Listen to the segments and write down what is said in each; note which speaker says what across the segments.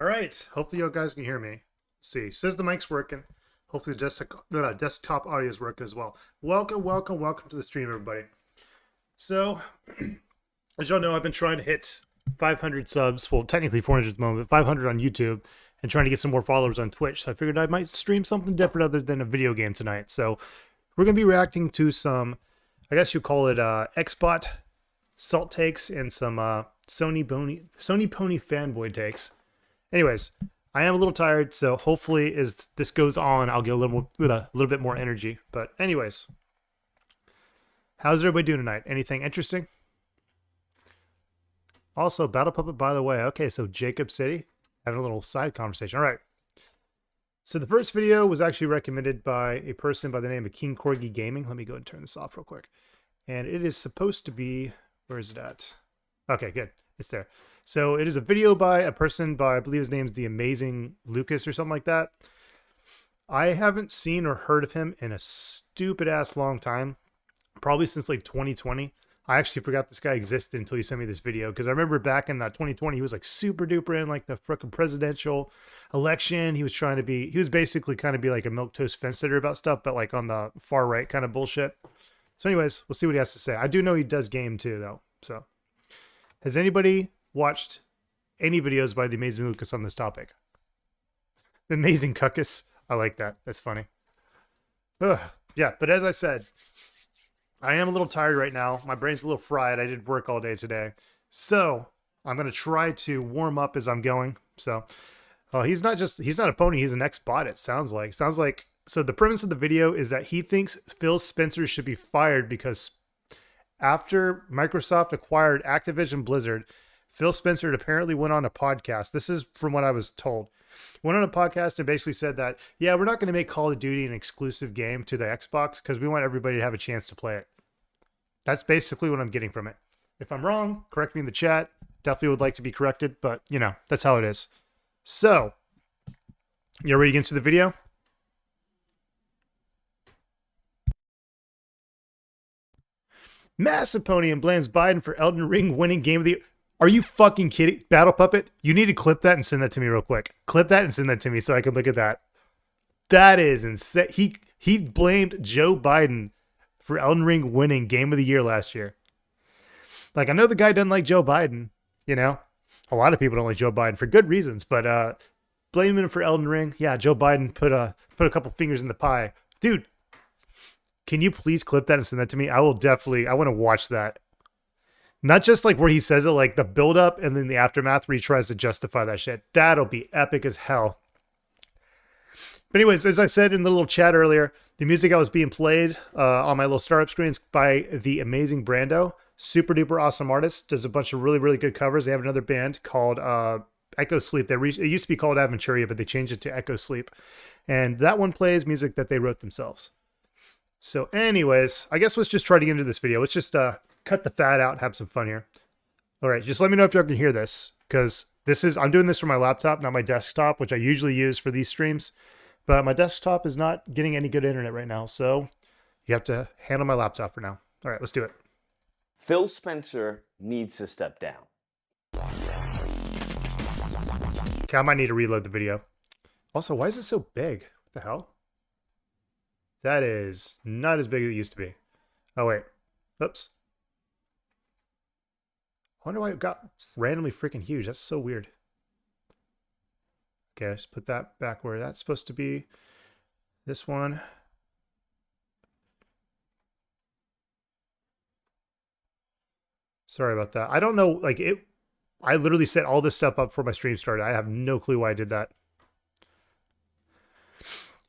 Speaker 1: right. Hopefully you guys can hear me. Let's see. Says the mic's working. Hopefully the desktop audio is working as well. Welcome to the stream, everybody. So, as y'all know, I've been trying to hit 500 subs. Well, technically 400 at the moment, but 500 on YouTube, and trying to get some more followers on Twitch. So I figured I might stream something different other than a video game tonight. So we're going to be reacting to some, I guess you call it Xbot salt takes and some Sony Pony fanboy takes. Anyways, I am a little tired, so hopefully as this goes on, I'll get a little bit more energy. But anyways, how's everybody doing tonight? Anything interesting? Also, Battle Puppet, by the way. Okay, so Jacob City, having a little side conversation. All right. So the first video was actually recommended by a person by the name of King Corgi Gaming. Let me go and turn this off real quick. And it is supposed to be, where is it at? Okay, good. It's there. So it is a video by a person by, I believe his name is The Amazing Lucas or something like that. I haven't seen or heard of him in a stupid ass long time. Probably since like 2020. I actually forgot this guy existed until you sent me this video, because I remember back in 2020 he was like super duper in like the freaking presidential election. He was basically kind of be like a milquetoast fence sitter about stuff, but like on the far right kind of bullshit. So anyways, we'll see what he has to say. I do know he does game too though. So has anybody watched any videos by The Amazing Lucas on this topic? The Amazing Cuckus. I like that. That's funny. Ugh. Yeah, but as I said, I am a little tired right now. My brain's a little fried. I did work all day today. So I'm going to try to warm up as I'm going. So he's not a pony. He's an Xbot, it sounds like. So the premise of the video is that he thinks Phil Spencer should be fired because after Microsoft acquired Activision Blizzard, Phil Spencer apparently went on a podcast. This is from what I was told. Went on a podcast and basically said that, yeah, we're not going to make Call of Duty an exclusive game to the Xbox because we want everybody to have a chance to play it. That's basically what I'm getting from it. If I'm wrong, correct me in the chat. Definitely would like to be corrected, but, you know, that's how it is. So, you ready to get into the video? Massive Pony blames Biden for Elden Ring winning Game of the Year. Are you fucking kidding? Battle Puppet, you need to clip that and send that to me real quick. Clip that and send that to me so I can look at that. That is insane. He blamed Joe Biden for Elden Ring winning Game of the Year last year. Like, I know the guy doesn't like Joe Biden, you know. A lot of people don't like Joe Biden for good reasons, but blaming him for Elden Ring, yeah, Joe Biden put a couple fingers in the pie. Dude, can you please clip that and send that to me? I want to watch that. Not just like where he says it, like the build up and then the aftermath where he tries to justify that shit. That'll be epic as hell. But anyways, as I said in the little chat earlier, the music that was being played on my little startup screens by The Amazing Brando. Super duper awesome artist. Does a bunch of really, really good covers. They have another band called Echo Sleep. It used to be called Aventuria, but they changed it to Echo Sleep. And that one plays music that they wrote themselves. So anyways, I guess let's just try to get into this video. Let's just cut the fat out and have some fun here. All right, just let me know if y'all can hear this, because I'm doing this from my laptop, not my desktop, which I usually use for these streams. But my desktop is not getting any good internet right now, so you have to handle my laptop for now. All right, let's do it.
Speaker 2: Phil Spencer needs to step down.
Speaker 1: Okay, I might need to reload the video. Also, why is it so big? What the hell? That is not as big as it used to be. Oh, wait. Oops. I wonder why it got randomly freaking huge. That's so weird. Okay, let's put that back where that's supposed to be. This one. Sorry about that. I don't know, like I literally set all this stuff up before my stream started. I have no clue why I did that.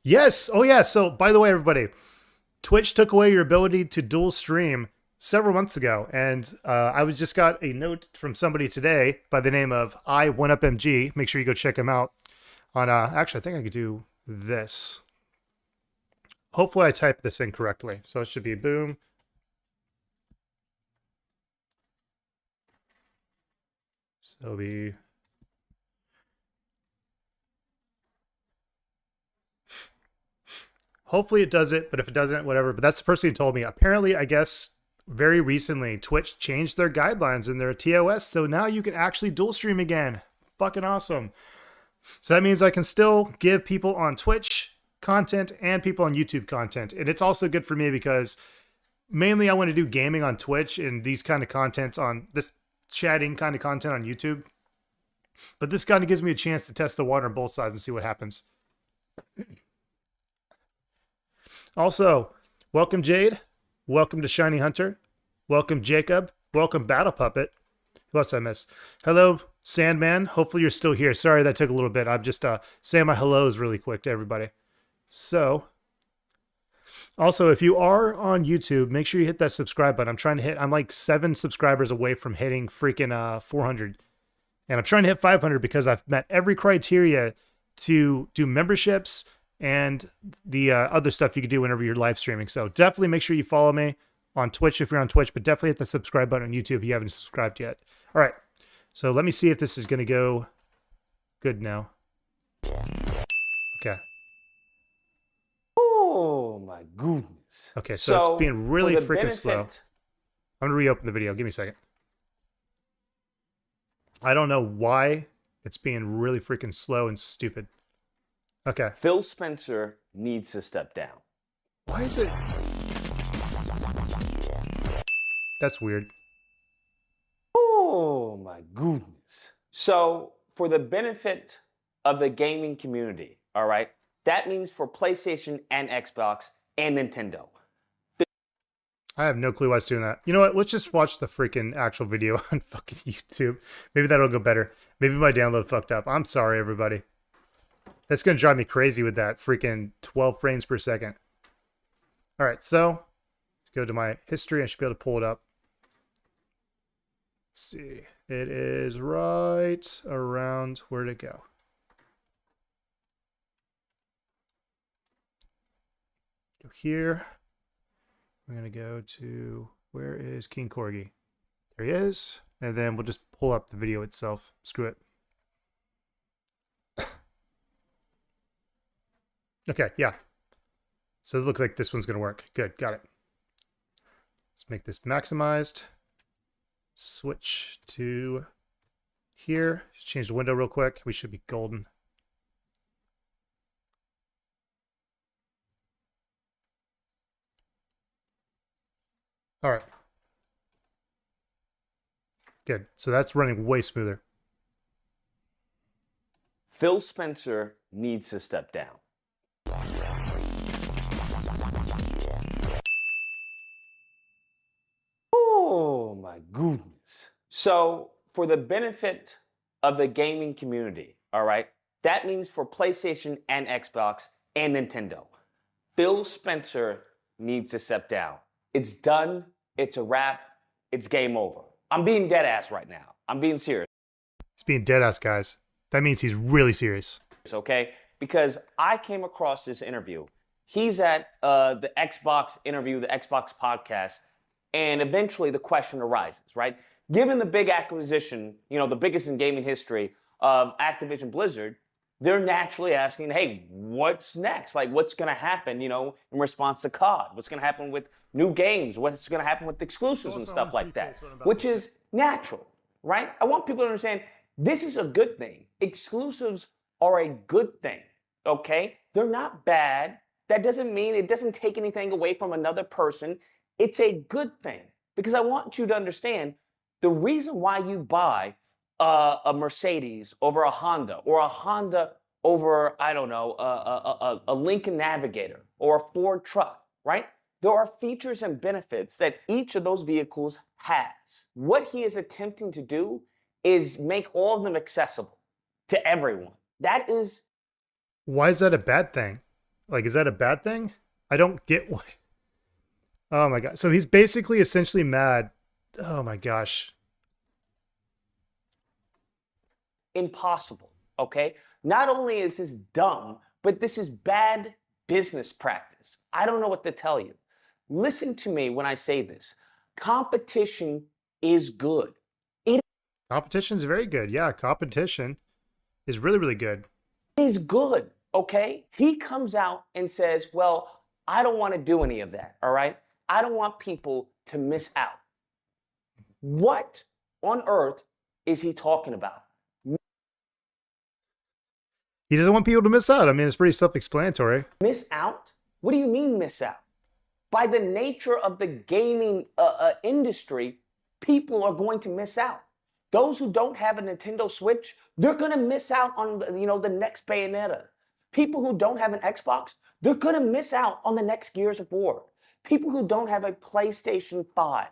Speaker 1: Yes. Oh yeah. So by the way, everybody, Twitch took away your ability to dual stream several months ago. And I just got a note from somebody today by the name of I1UpMG. Make sure you go check him out on, actually, I think I could do this. Hopefully I typed this in correctly. So it should be boom. So it'll be hopefully it does it, but if it doesn't, whatever. But that's the person who told me. Apparently, I guess very recently, Twitch changed their guidelines in their TOS, so now you can actually dual stream again. Fucking awesome. So that means I can still give people on Twitch content and people on YouTube content. And it's also good for me because mainly I want to do gaming on Twitch and these kind of content on this chatting kind of content on YouTube. But this kind of gives me a chance to test the water on both sides and see what happens. Also, welcome Jade. Welcome to Shiny Hunter. Welcome Jacob. Welcome Battle Puppet. Who else did I miss? Hello, Sandman. Hopefully you're still here. Sorry that took a little bit. I'm just saying my hellos really quick to everybody. So, also, if you are on YouTube, make sure you hit that subscribe button. I'm like 7 subscribers away from hitting freaking 400. And I'm trying to hit 500 because I've met every criteria to do memberships and the other stuff you can do whenever you're live streaming. So definitely make sure you follow me on Twitch if you're on Twitch, but definitely hit the subscribe button on YouTube if you haven't subscribed yet. All right. So let me see if this is going to go good now. Okay.
Speaker 2: Oh my goodness.
Speaker 1: Okay, so it's being really freaking slow. I'm going to reopen the video. Give me a second. I don't know why it's being really freaking slow and stupid. Okay.
Speaker 2: Phil Spencer needs to step down.
Speaker 1: Why is it? That's weird.
Speaker 2: Oh my goodness. So, for the benefit of the gaming community, all right, that means for PlayStation and Xbox and Nintendo.
Speaker 1: I have no clue why it's doing that. You know what? Let's just watch the freaking actual video on fucking YouTube. Maybe that'll go better. Maybe my download fucked up. I'm sorry, everybody. That's going to drive me crazy with that freaking 12 frames per second. All right, so let's go to my history. I should be able to pull it up. Let's see. It is right around, where'd it go? Go here. We're going to go to, where is King Corgi? There he is. And then we'll just pull up the video itself. Screw it. Okay, yeah. So it looks like this one's going to work. Good, got it. Let's make this maximized. Switch to here. Change the window real quick. We should be golden. All right. Good. So that's running way smoother.
Speaker 2: Phil Spencer needs to step down. Oh my goodness. So, for the benefit of the gaming community, all right, that means for PlayStation and Xbox and Nintendo, Phil Spencer needs to step down. It's done. It's a wrap. It's game over. I'm being dead ass right now. I'm being serious.
Speaker 1: He's being dead ass, guys. That means he's really serious.
Speaker 2: Okay? Because I came across this interview. He's at the Xbox interview, the Xbox podcast, and eventually the question arises, right? Given the big acquisition, you know, the biggest in gaming history of Activision Blizzard, they're naturally asking, hey, what's next? Like, what's going to happen, you know, in response to COD? What's going to happen with new games? What's going to happen with exclusives and stuff like that? Which is natural, right? I want people to understand this is a good thing. Exclusives are a good thing, okay? They're not bad. That doesn't mean it doesn't take anything away from another person. It's a good thing because I want you to understand the reason why you buy a Mercedes over a Honda, or a Honda over, I don't know, a Lincoln Navigator or a Ford truck, right? There are features and benefits that each of those vehicles has. What he is attempting to do is make all of them accessible to everyone. That is...
Speaker 1: Why is that a bad thing? Like, is that a bad thing? I don't get why. Oh my God. So he's basically essentially mad. Oh my gosh.
Speaker 2: Impossible, okay? Not only is this dumb, but this is bad business practice. I don't know what to tell you. Listen to me when I say this. Competition is good.
Speaker 1: Competition's very good. Yeah, competition is really, really good.
Speaker 2: It is good, okay? He comes out and says, well, I don't want to do any of that, all right? I don't want people to miss out. What on earth is he talking about?
Speaker 1: He doesn't want people to miss out. I mean, it's pretty self-explanatory.
Speaker 2: Miss out? What do you mean miss out? By the nature of the gaming industry, people are going to miss out. Those who don't have a Nintendo Switch, they're going to miss out on the next Bayonetta. People who don't have an Xbox, they're going to miss out on the next Gears of War. People who don't have a PlayStation 5,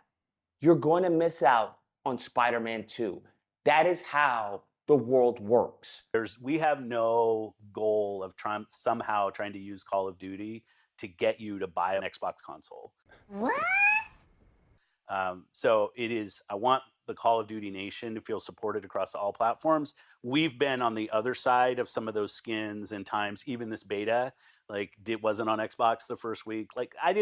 Speaker 2: you're going to miss out on Spider-Man 2. That is how the world works.
Speaker 3: We have no goal of somehow trying to use Call of Duty to get you to buy an Xbox console.
Speaker 4: What?
Speaker 3: So it is, I want the Call of Duty nation to feel supported across all platforms. We've been on the other side of some of those skins and times, even this beta, like it wasn't on Xbox the first week. Like I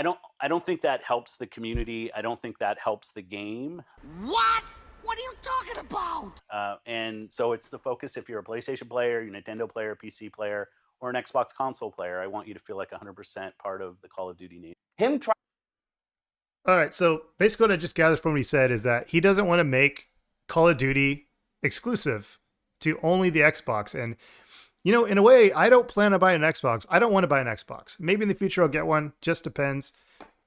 Speaker 3: don't think that helps the community. I don't think that helps the game.
Speaker 4: What? What are you talking about?
Speaker 3: And so it's the focus. If you're a PlayStation player, you're a Nintendo player, PC player, or an Xbox console player, I want you to feel like 100% part of the Call of Duty nation.
Speaker 1: All right, so basically what I just gathered from what he said is that he doesn't want to make Call of Duty exclusive to only the Xbox. And, in a way, I don't plan on buying an Xbox. I don't want to buy an Xbox. Maybe in the future I'll get one, just depends.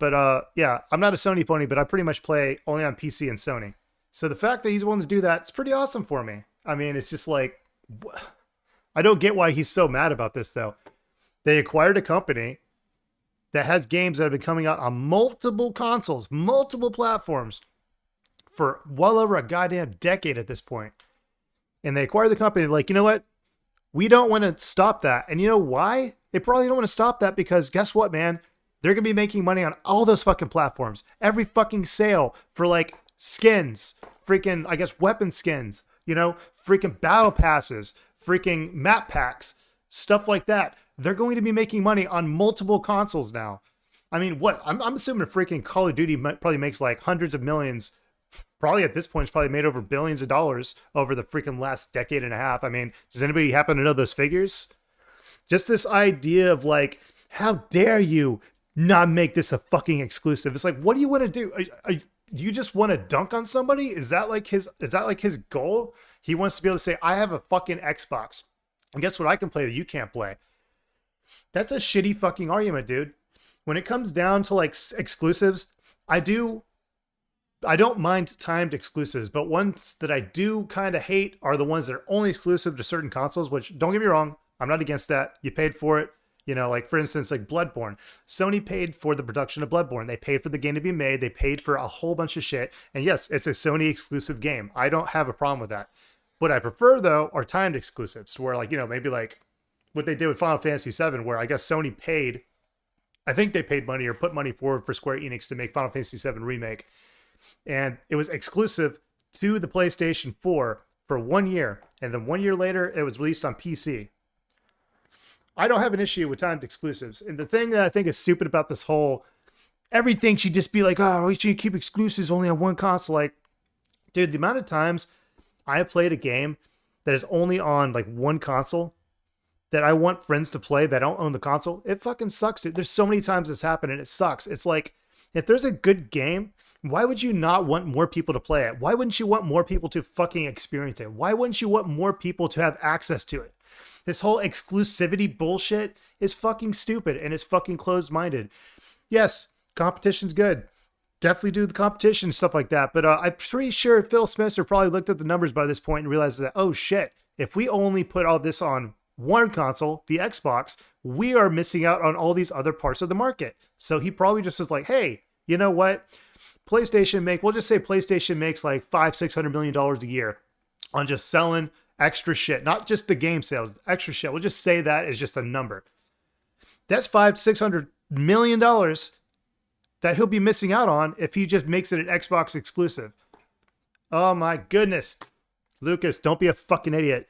Speaker 1: But yeah, I'm not a Sony pony, but I pretty much play only on PC and Sony. So the fact that he's willing to do that, it's pretty awesome for me. I mean, it's just like, I don't get why he's so mad about this, though. They acquired a company that has games that have been coming out on multiple consoles, multiple platforms for well over a goddamn decade at this point. And they acquired the company like, you know what? We don't want to stop that. And you know why? They probably don't want to stop that because guess what, man? They're going to be making money on all those fucking platforms. Every fucking sale for like skins, freaking, I guess, weapon skins, freaking battle passes, freaking map packs, stuff like that. They're going to be making money on multiple consoles now. I mean, what? I'm assuming freaking Call of Duty probably makes like hundreds of millions. Probably at this point, it's probably made over billions of dollars over the freaking last decade and a half. I mean, does anybody happen to know those figures? Just this idea of like, how dare you not make this a fucking exclusive? It's like, what do you want to do? Do you just want to dunk on somebody? Is that like his goal? He wants to be able to say, I have a fucking Xbox. And guess what I can play that you can't play? That's a shitty fucking argument, dude. When it comes down to like exclusives, I don't mind timed exclusives, but ones that I do kind of hate are the ones that are only exclusive to certain consoles, which don't get me wrong, I'm not against that. You paid for it. Like for instance, like Bloodborne. Sony paid for the production of Bloodborne. They paid for the game to be made. They paid for a whole bunch of shit. And yes, it's a Sony exclusive game. I don't have a problem with that. What I prefer though are timed exclusives where like, maybe like what they did with Final Fantasy VII, where I guess Sony paid, I think they paid money or put money forward for Square Enix to make Final Fantasy VII Remake. And it was exclusive to the PlayStation 4 for 1 year. And then 1 year later, it was released on PC. I don't have an issue with timed exclusives. And the thing that I think is stupid about this whole, everything should just be like, oh, we should keep exclusives only on one console. Like, dude, the amount of times I have played a game that is only on like one console that I want friends to play that don't own the console, it fucking sucks, dude. There's so many times this happened and it sucks. It's like, if there's a good game, why would you not want more people to play it? Why wouldn't you want more people to fucking experience it? Why wouldn't you want more people to have access to it? This whole exclusivity bullshit is fucking stupid and it's fucking closed-minded. Yes, competition's good. Definitely do the competition, stuff like that. But I'm pretty sure Phil Spencer probably looked at the numbers by this point and realized that, oh shit, if we only put all this on one console, the Xbox, we are missing out on all these other parts of the market. So he probably just was like, hey, you know what? we'll just say PlayStation makes like $500-600 million a year on just selling extra shit, not just the game sales, extra shit. We'll just say that is just a number. That's $500-600 million that he'll be missing out on if he just makes it an Xbox exclusive. Oh my goodness. Lucas, don't be a fucking idiot.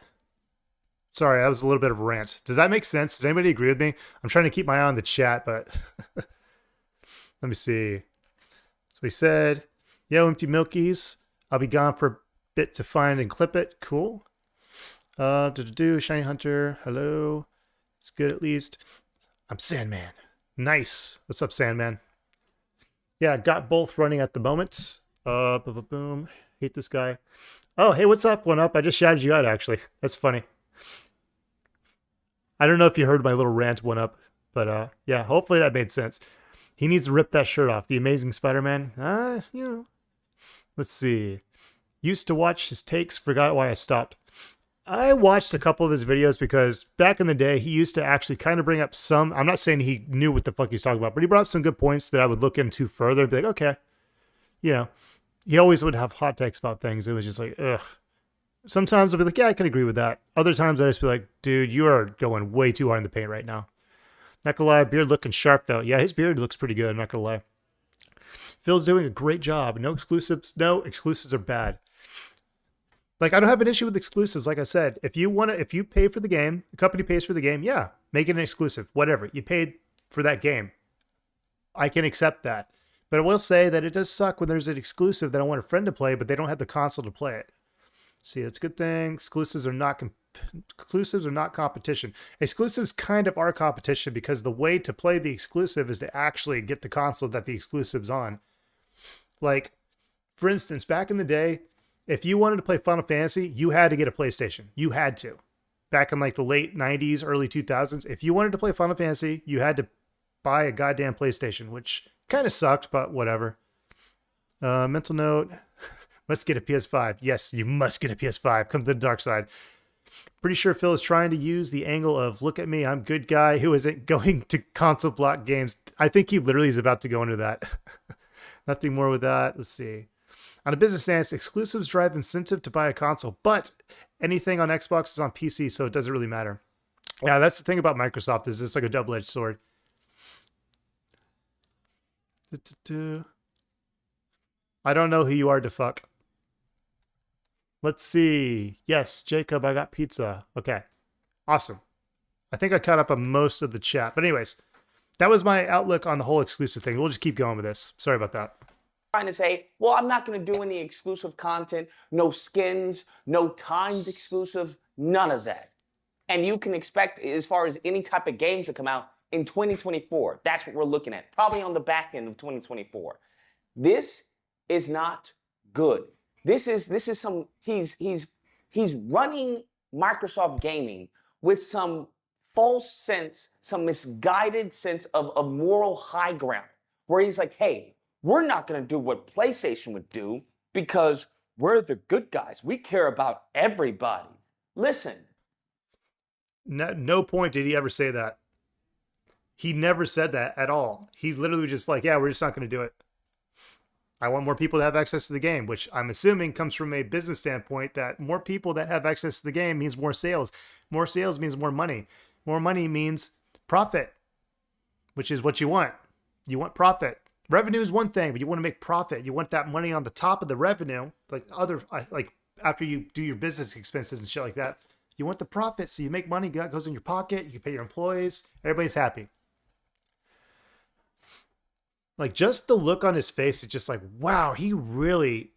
Speaker 1: Sorry, that was a little bit of a rant. Does that make sense? Does anybody agree with me? I'm trying to keep my eye on the chat, but let me see. So he said, yo, empty milkies. I'll be gone for a bit to find and clip it. Cool. Shiny Hunter. Hello. It's good at least. I'm Sandman. Nice. What's up, Sandman? Yeah, got both running at the moment. Boom. Hate this guy. Oh, hey, what's up? One up. I just shouted you out, actually. That's funny. I don't know if you heard my little rant one up, but yeah, hopefully that made sense. He needs to rip that shirt off. The Amazing Spider-Man. Let's see. Used to watch his takes, forgot why I stopped. I watched a couple of his videos because back in the day, he used to actually kind of bring up some, I'm not saying he knew what the fuck he's talking about, but he brought up some good points that I would look into further and be like, okay, he always would have hot takes about things. It was just like, ugh. Sometimes I'll be like, yeah, I can agree with that. Other times I just be like, dude, you are going way too hard in the paint right now. Not gonna lie, beard looking sharp though. Yeah, his beard looks pretty good, I'm not gonna lie. Phil's doing a great job. No exclusives. No, exclusives are bad. Like, I don't have an issue with exclusives. Like I said, if you pay for the game, the company pays for the game, yeah, make it an exclusive. Whatever. You paid for that game. I can accept that. But I will say that it does suck when there's an exclusive that I want a friend to play, but they don't have the console to play it. See, that's a good thing. Exclusives are not competition. Exclusives kind of are competition because the way to play the exclusive is to actually get the console that the exclusive's on. Like, for instance, back in the day, if you wanted to play Final Fantasy, you had to get a PlayStation. You had to. Back in like the late 90s, early 2000s, if you wanted to play Final Fantasy, you had to buy a goddamn PlayStation, which kind of sucked, but whatever. Mental note, must get a PS5. Yes, you must get a PS5. Come to the dark side. Pretty sure Phil is trying to use the angle of, look at me, I'm good guy who isn't going to console block games. I think he literally is about to go into that. Nothing more with that. Let's see. On a business stance, exclusives drive incentive to buy a console, but anything on Xbox is on PC, so it doesn't really matter. Yeah, that's the thing about Microsoft, is it's like a double-edged sword. I don't know who you are to fuck. Let's see. Yes, Jacob, I got pizza. Okay. Awesome. I think I caught up on most of the chat. But anyways, that was my outlook on the whole exclusive thing. We'll just keep going with this. Sorry about that.
Speaker 2: Trying to say, well, I'm not going to do any exclusive content, no skins, no timed exclusive, none of that. And you can expect, as far as any type of games to come out in 2024, that's what we're looking at, probably on the back end of 2024. This is not good. This is some, he's running Microsoft Gaming with some false sense, some misguided sense of moral high ground, where he's like, hey, we're not going to do what PlayStation would do because we're the good guys. We care about everybody. Listen.
Speaker 1: No point did he ever say that. He never said that at all. He literally just like, yeah, we're just not going to do it. I want more people to have access to the game, which I'm assuming comes from a business standpoint that more people that have access to the game means more sales. More sales means more money. More money means profit, which is what you want. You want profit. Revenue is one thing, but you want to make profit. You want that money on the top of the revenue, like after you do your business expenses and shit like that. You want the profit, so you make money, that goes in your pocket, you can pay your employees, everybody's happy. Like, just the look on his face is just like, wow, he really,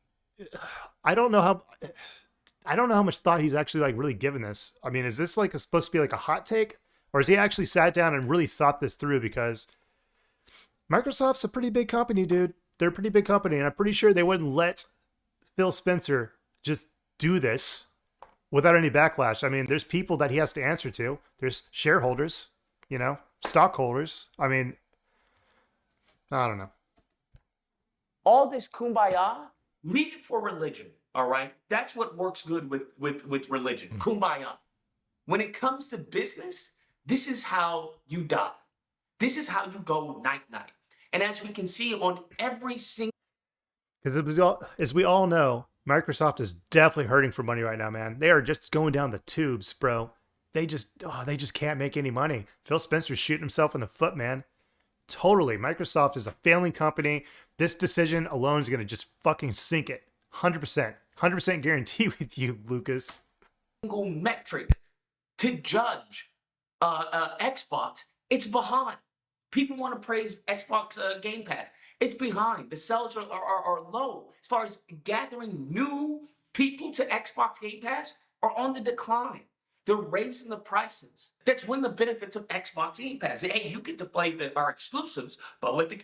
Speaker 1: I don't know how much thought he's actually like really given this. I mean, is this like supposed to be like a hot take, or has he actually sat down and really thought this through? Because Microsoft's a pretty big company, dude. They're a pretty big company, and I'm pretty sure they wouldn't let Phil Spencer just do this without any backlash. I mean, there's people that he has to answer to. There's shareholders, stockholders. I mean, I don't know.
Speaker 2: All this kumbaya, leave it for religion, all right? That's what works good with religion, kumbaya. When it comes to business, this is how you die. This is how you go night-night. And as we can see on every single...
Speaker 1: Because as we all know, Microsoft is definitely hurting for money right now, man. They are just going down the tubes, bro. They just can't make any money. Phil Spencer's shooting himself in the foot, man. Totally. Microsoft is a failing company. This decision alone is going to just fucking sink it. 100%. 100% guarantee with you, Lucas.
Speaker 2: Single metric to judge Xbox, it's behind. People want to praise Xbox Game Pass. It's behind. The sales are low. As far as gathering new people to Xbox Game Pass are on the decline.
Speaker 5: They're raising the prices. That's one of the benefits of Xbox Game Pass. Hey, you get to play our exclusives, but with the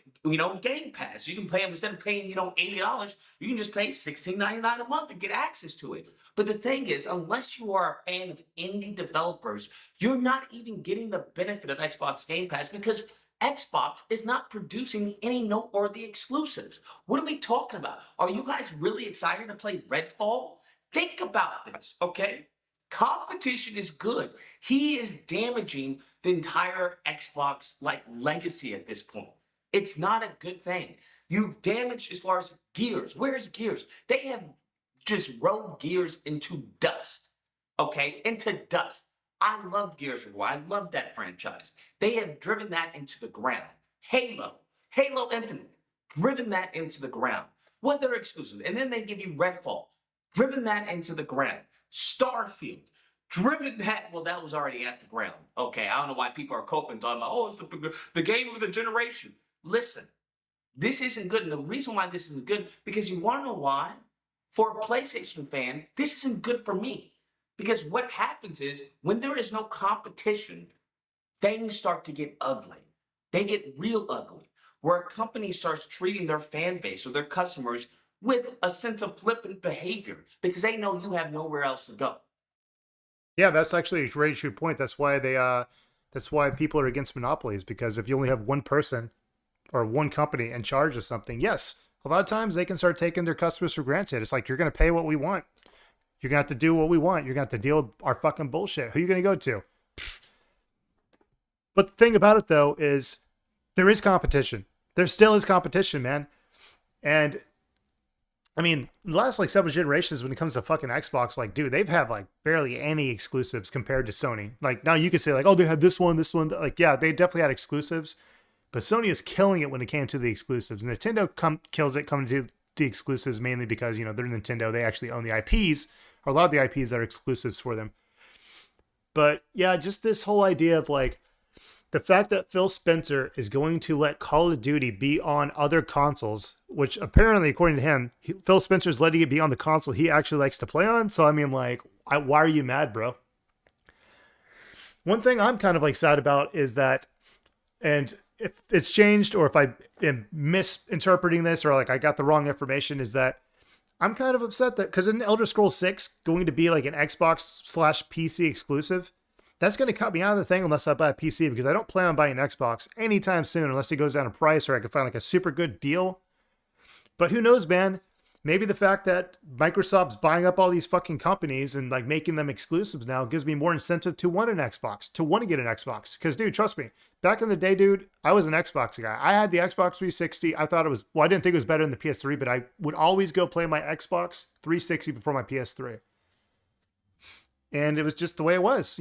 Speaker 5: Game Pass, you can play them instead of paying $80. You can just pay $16.99 a month and get access to it. But the thing is, unless you are a fan of indie developers, you're not even getting the benefit of Xbox Game Pass because Xbox is not producing any noteworthy exclusives. What are we talking about? Are you guys really excited to play Redfall? Think about this, okay? Competition is good. He is damaging the entire Xbox legacy at this point. It's not a good thing. You've damaged as far as Gears. Where's Gears? They have just rode Gears into dust. Okay? Into dust. I love Gears of War. I love that franchise. They have driven that into the ground. Halo Infinite, driven that into the ground. Whether exclusive. And then they give you Redfall, driven that into the ground. Starfield, driven that, well, that was already at the ground. Okay, I don't know why people are coping, talking about, oh, it's the game of the generation. Listen, this isn't good. And the reason why this isn't good, because you want to know why? For a PlayStation fan, this isn't good for me. Because what happens is, when there is no competition, things start to get ugly. They get real ugly. Where a company starts treating their fan base or their customers with a sense of flippant behavior because they know you have nowhere else to go.
Speaker 1: Yeah, that's actually a very true point. That's why that's why people are against monopolies, because if you only have one person or one company in charge of something, yes, a lot of times they can start taking their customers for granted. It's like, you're going to pay what we want. You're going to have to do what we want. You're going to have to deal with our fucking bullshit. Who are you going to go to? But the thing about it, though, is there is competition. There still is competition, man. And I mean, the last several generations, when it comes to fucking Xbox, dude, they've had barely any exclusives compared to Sony. Now you could say oh, they had this one. Yeah, they definitely had exclusives, but Sony is killing it when it came to the exclusives. And Nintendo kills it coming to the exclusives, mainly because, they're Nintendo. They actually own the IPs, or a lot of the IPs that are exclusives for them. But yeah, just this whole idea of the fact that Phil Spencer is going to let Call of Duty be on other consoles, which apparently, according to him, Phil Spencer's letting it be on the console he actually likes to play on. So, I mean, why are you mad, bro? One thing I'm kind of sad about is that, and if it's changed or if I am misinterpreting this or I got the wrong information, is that I'm kind of upset that, because in Elder Scrolls 6 going to be an Xbox/PC exclusive, that's going to cut me out of the thing unless I buy a PC, because I don't plan on buying an Xbox anytime soon unless it goes down in price or I can find a super good deal. But who knows, man? Maybe the fact that Microsoft's buying up all these fucking companies and making them exclusives now gives me more incentive to want an Xbox, to want to get an Xbox. Because, dude, trust me, back in the day, dude, I was an Xbox guy. I had the Xbox 360. I thought it was, I didn't think it was better than the PS3, but I would always go play my Xbox 360 before my PS3. And it was just the way it was,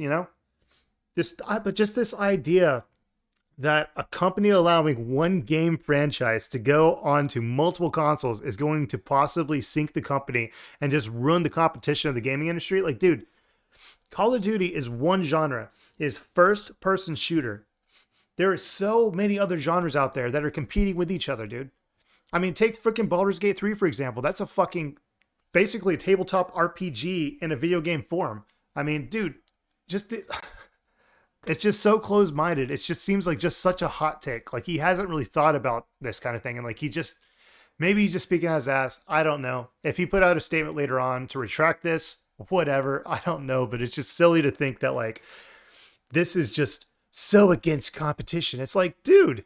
Speaker 1: But just this idea that a company allowing one game franchise to go onto multiple consoles is going to possibly sink the company and just ruin the competition of the gaming industry. Dude, Call of Duty is one genre. It is first-person shooter. There are so many other genres out there that are competing with each other, dude. I mean, take freaking Baldur's Gate 3, for example. That's basically a tabletop RPG in a video game form. I mean, dude, it's just so closed-minded. It just seems just such a hot take. He hasn't really thought about this kind of thing. And maybe he's just speaking out his ass. I don't know. If he put out a statement later on to retract this, whatever, I don't know. But it's just silly to think that this is just so against competition. It's dude,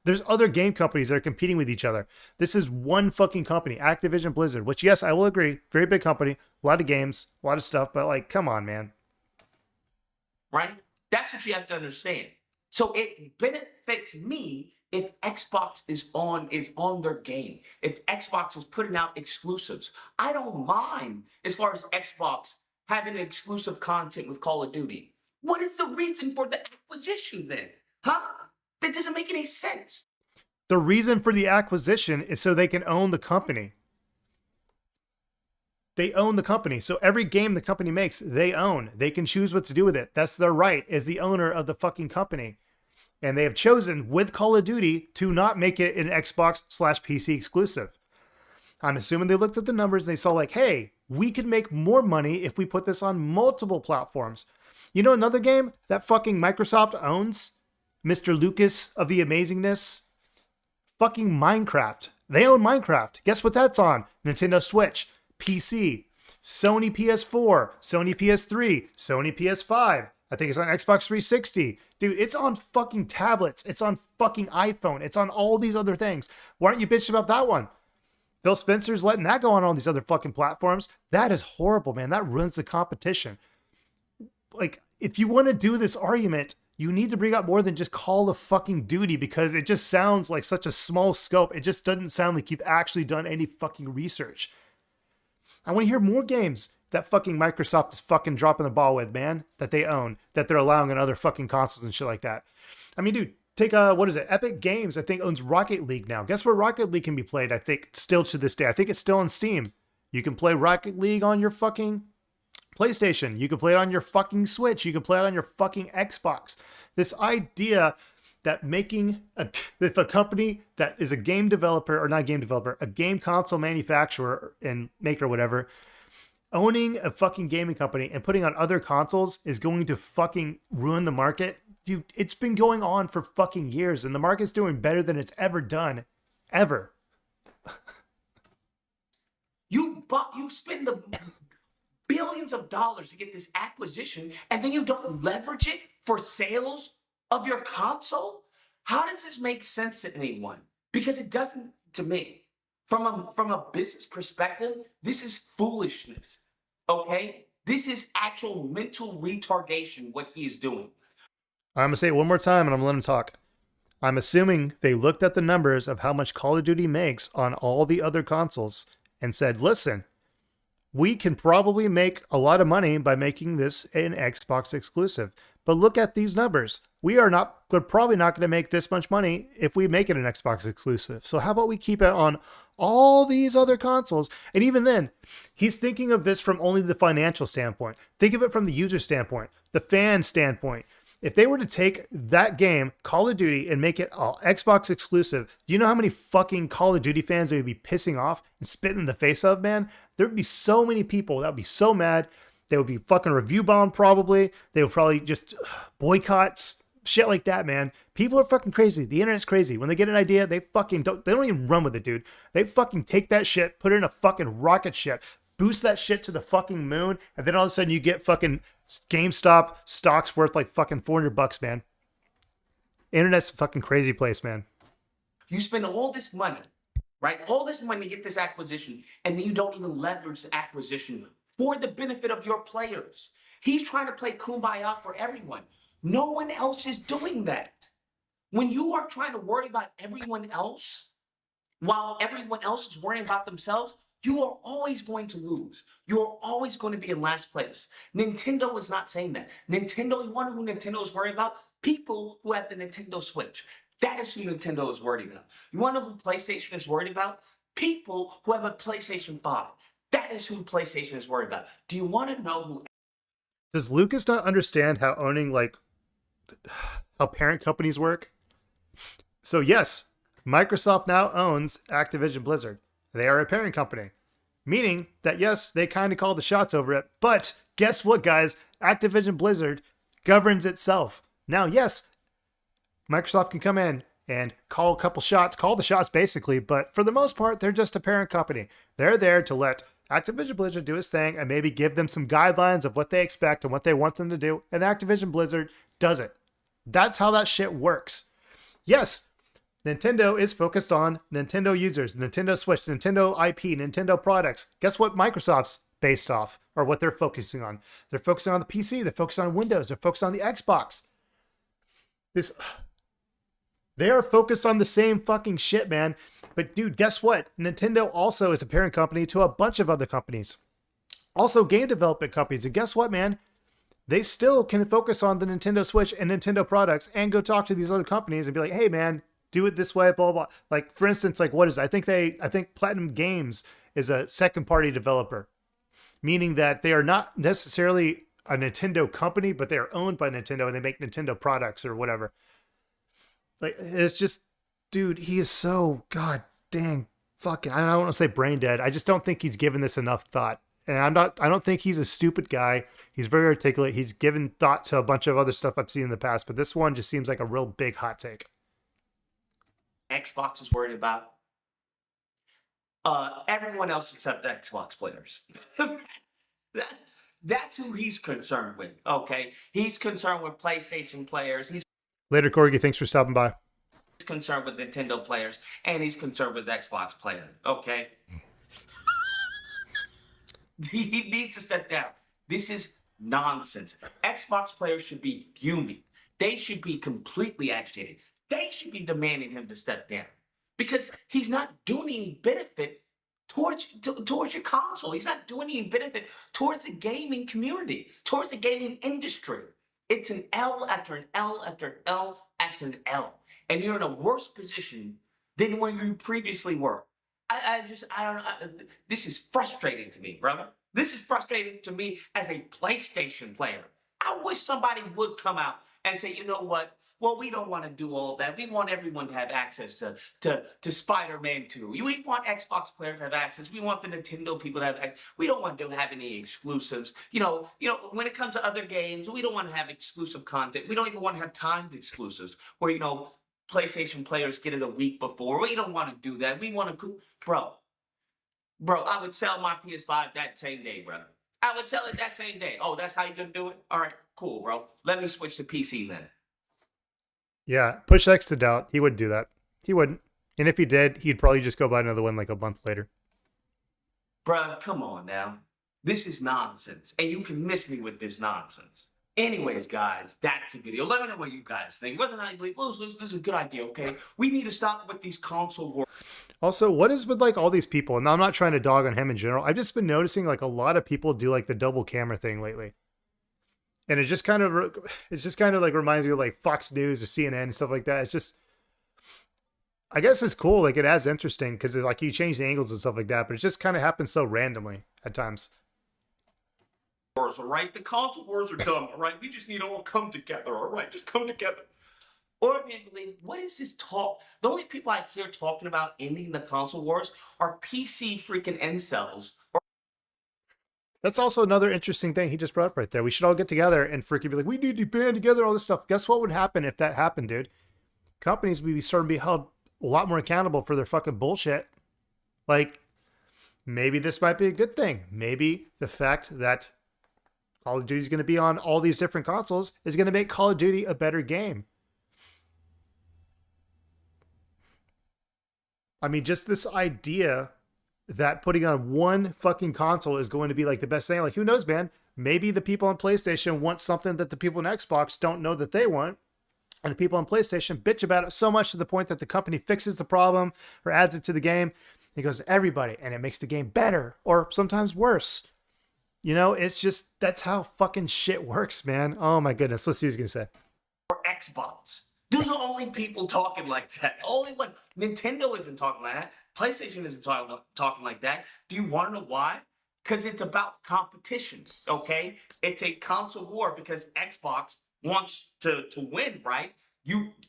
Speaker 1: there's other game companies that are competing with each other. This is one fucking company, Activision Blizzard, which, yes, I will agree, very big company, a lot of games, a lot of stuff. But come on, man.
Speaker 5: Right? That's what you have to understand. So it benefits me if Xbox is on their game. If Xbox is putting out exclusives. I don't mind as far as Xbox having exclusive content with Call of Duty. What is the reason for the acquisition then? Huh? That doesn't make any sense.
Speaker 1: The reason for the acquisition is so they can own the company. They own the company. So every game the company makes, they own. They can choose what to do with it. That's their right as the owner of the fucking company. And they have chosen with Call of Duty to not make it an Xbox/PC exclusive. I'm assuming they looked at the numbers and they saw hey, We could make more money if we put this on multiple platforms. You know another game that fucking Microsoft owns? Mr. Lucas of the Amazingness? Fucking Minecraft. They own Minecraft. Guess what that's on? Nintendo Switch, PC, Sony PS4, Sony PS3, Sony PS5. I think it's on Xbox 360. Dude, it's on fucking tablets. It's on fucking iPhone. It's on all these other things. Why aren't you bitching about that one? Phil Spencer's letting that go on all these other fucking platforms. That is horrible, man. That ruins the competition. Like, if you want to do this argument, you need to bring up more than just Call of fucking Duty, because it just sounds like such a small scope. It just doesn't sound like you've actually done any fucking research. I want to hear more games that fucking Microsoft is fucking dropping the ball with, man, that they own, that they're allowing on other fucking consoles and shit like that. I mean, dude, take what is it? Epic Games, I think, owns Rocket League now. Guess where Rocket League can be played? I think still to this day. I think it's still on Steam. You can play Rocket League on your fucking PlayStation. You can play it on your fucking Switch. You can play it on your fucking Xbox. This idea that making if a company that is a game developer, or not game developer, a game console manufacturer and maker or whatever, owning a fucking gaming company and putting on other consoles is going to fucking ruin the market. Dude, it's been going on for fucking years, and the market's doing better than it's ever done. Ever.
Speaker 5: You spend the billions of dollars to get this acquisition, and then you don't leverage it for sales of your console? How does this make sense to anyone? Because it doesn't to me. From a business perspective, this is foolishness, okay? This is actual mental retardation, what he is doing.
Speaker 1: I'm going to say it one more time and I'm going to let him talk. I'm assuming they looked at the numbers of how much Call of Duty makes on all the other consoles and said, listen, we can probably make a lot of money by making this an Xbox exclusive. But look at these numbers. We're probably not going to make this much money if we make it an Xbox exclusive. So how about we keep it on all these other consoles? And even then, he's thinking of this from only the financial standpoint. Think of it from the user standpoint, the fan standpoint. If they were to take that game, Call of Duty, and make it all Xbox exclusive, do you know how many fucking Call of Duty fans they would be pissing off and spitting in the face of, man? There would be so many people that would be so mad. They would be fucking review bombed probably. They would probably just boycotts, shit like that, man. People are fucking crazy. The internet's crazy. When they get an idea, they don't even run with it, dude. They fucking take that shit, put it in a fucking rocket ship, boost that shit to the fucking moon, and then all of a sudden you get fucking GameStop stocks worth like fucking $400, man. Internet's a fucking crazy place, man.
Speaker 5: You spend all this money, right? All this money to get this acquisition, and then you don't even leverage the acquisition for the benefit of your players. He's trying to play kumbaya for everyone. No one else is doing that. When you are trying to worry about everyone else, while everyone else is worrying about themselves, you are always going to lose. You are always going to be in last place. Nintendo is not saying that. Nintendo, you wonder who Nintendo is worried about? People who have the Nintendo Switch. That is who Nintendo is worried about. You want to know who PlayStation is worried about? People who have a PlayStation 5. That is who PlayStation is worried about. Do you want to know who?
Speaker 1: Does Lucas not understand how owning, like, how parent companies work? So yes, Microsoft now owns Activision Blizzard. They are a parent company, meaning that yes, they kind of call the shots over it. But guess what, guys? Activision Blizzard governs itself. Now, yes, Microsoft can come in and call a couple shots, call the shots basically, but for the most part, they're just a parent company. They're there to let Activision Blizzard do its thing and maybe give them some guidelines of what they expect and what they want them to do, and Activision Blizzard does it. That's how that shit works. Yes, Nintendo is focused on Nintendo users, Nintendo Switch, Nintendo IP, Nintendo products. Guess what Microsoft's based off, or what they're focusing on? They're focusing on the PC, they're focused on Windows, they're focused on the Xbox. They are focused on the same fucking shit, man. But dude, guess what? Nintendo also is a parent company to a bunch of other companies. Also game development companies. And guess what, man? They still can focus on the Nintendo Switch and Nintendo products and go talk to these other companies and be like, hey man, do it this way, blah, blah, blah. Like, for instance, like what is it? I think Platinum Games is a second party developer, meaning that they are not necessarily a Nintendo company, but they are owned by Nintendo and they make Nintendo products or whatever. Like, it's just, dude, he is so god dang fucking, I don't want to say brain dead. I just don't think he's given this enough thought. And I don't think he's a stupid guy. He's very articulate. He's given thought to a bunch of other stuff I've seen in the past, but this one just seems like a real big hot take.
Speaker 5: Xbox is worried about everyone else except Xbox players. That's who he's concerned with, okay? He's concerned with PlayStation players. He's
Speaker 1: Later, Corgi. Thanks for stopping by.
Speaker 5: concerned with Nintendo players, and he's concerned with Xbox players, okay? He needs to step down. This is nonsense. Xbox players should be fuming. They should be completely agitated. They should be demanding him to step down because he's not doing any benefit towards your console. He's not doing any benefit towards the gaming community, towards the gaming industry. It's an L after an L after an L after an L. And you're in a worse position than when you previously were. This is frustrating to me, brother. This is frustrating to me as a PlayStation player. I wish somebody would come out and say, you know what? Well, we don't want to do all of that. We want everyone to have access to Spider-Man 2. We want Xbox players to have access. We want the Nintendo people to have access. We don't want to have any exclusives. You know, when it comes to other games, we don't want to have exclusive content. We don't even want to have timed exclusives where, PlayStation players get it a week before. We don't want to do that. We want to, bro, I would sell my PS5 that same day, brother. I would sell it that same day. Oh, that's how you're going to do it? All right, cool, bro. Let me switch to PC then.
Speaker 1: Yeah, push X to doubt. He wouldn't do that. He wouldn't. And if he did, he'd probably just go buy another one like a month later.
Speaker 5: Bruh, come on now. This is nonsense. And you can miss me with this nonsense. Anyways, guys, that's the video. Let me know what you guys think. Whether or not you believe, lose, this is a good idea, okay? We need to stop with these console wars.
Speaker 1: Also, what is with like all these people? And I'm not trying to dog on him in general. I've just been noticing like a lot of people do like the double camera thing lately. And it just kind of like reminds me of like Fox News or CNN and stuff like that. It's just, I guess it's cool. Like it adds interesting because it's like you change the angles and stuff like that, but it just kind of happens so randomly at times.
Speaker 5: All right, the console wars are dumb. All right, we just need to all come together. All right, just come together. Or if you believe, what is this talk? The only people I hear talking about ending the console wars are PC freaking incels.
Speaker 1: That's also another interesting thing he just brought up right there. We should all get together and freaking be like, we need to band together, all this stuff. Guess what would happen if that happened, dude? Companies would be starting to be held a lot more accountable for their fucking bullshit. Like, maybe this might be a good thing. Maybe the fact that Call of Duty is going to be on all these different consoles is going to make Call of Duty a better game. I mean, just this idea that putting on one fucking console is going to be like the best thing. Like, who knows, man? Maybe the people on PlayStation want something that the people on Xbox don't know that they want. And the people on PlayStation bitch about it so much to the point that the company fixes the problem or adds it to the game. It goes to everybody and it makes the game better or sometimes worse. It's just, that's how fucking shit works, man. Oh my goodness. Let's see what he's going to say.
Speaker 5: Or Xbox. Those are the only people talking like that. Only one. Nintendo isn't talking like that. PlayStation isn't talking like that. Do you want to know why? Because it's about competition, okay? It's a console war because Xbox wants to win, right?